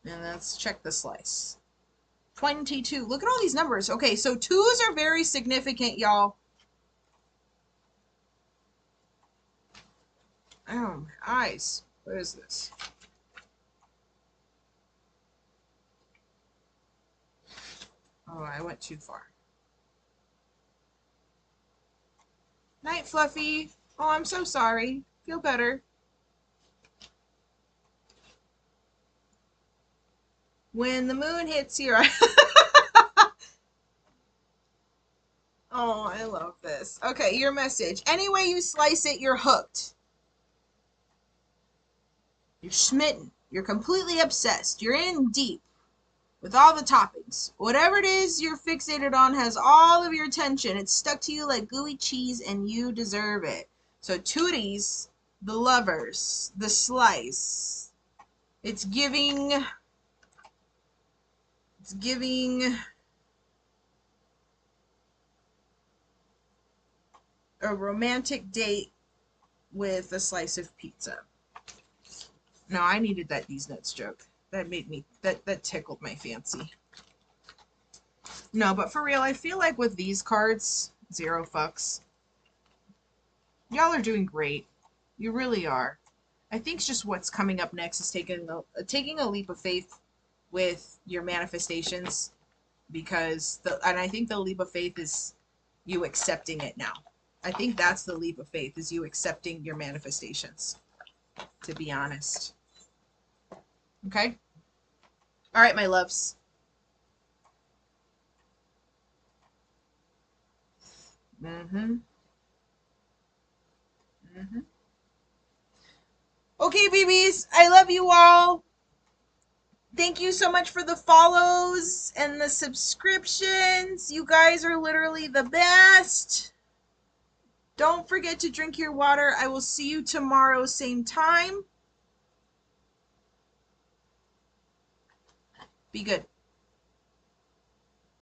Speaker 1: And let's check the slice. 22. Look at all these numbers. Okay, so 2s are very significant, y'all. Oh, my eyes. What is this? Oh, I went too far. Night, Fluffy. Oh, I'm so sorry. Feel better. When the moon hits your eye. Oh, I love this. Okay, your message. Any way you slice it, you're hooked. You're smitten. You're completely obsessed. You're in deep with all the toppings. Whatever it is you're fixated on has all of your attention. It's stuck to you like gooey cheese and you deserve it. So Tooties, the Lovers, the slice. It's giving a romantic date with a slice of pizza. No, I needed that These Nuts joke. That made me, that tickled my fancy. No, but for real, I feel like with these cards, 0 fucks. Y'all are doing great. You really are. I think just what's coming up next is taking a leap of faith with your manifestations, because and I think the leap of faith is you accepting it now. I think that's the leap of faith, is you accepting your manifestations, to be honest. Okay? All right, my loves. Mm-hmm. Mm-hmm. Okay, babies, I love you all. Thank you so much for the follows and the subscriptions. You guys are literally the best. Don't forget to drink your water. I will see you tomorrow, same time. Be good.